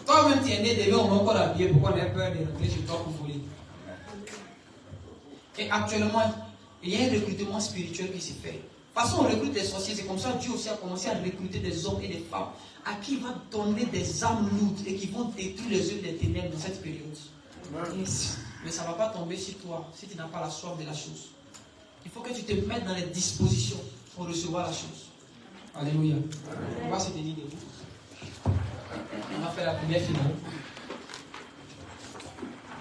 Speaker 1: Toi-même, tu es né, devient au moins encore habillé, pourquoi on a peur de rentrer chez toi pour voler? Et actuellement, il y a un recrutement spirituel qui s'est fait. De toute façon, on recrute des sorciers, c'est comme ça Dieu aussi a commencé à recruter des hommes et des femmes à qui il va donner des âmes lourdes et qui vont détruire les œuvres des ténèbres dans cette période. Yes. Mais ça ne va pas tomber sur toi si tu n'as pas la soif de la chose. Il faut que tu te mettes dans les dispositions pour recevoir la chose. Alléluia. On va se tenir debout. On va faire la première finale.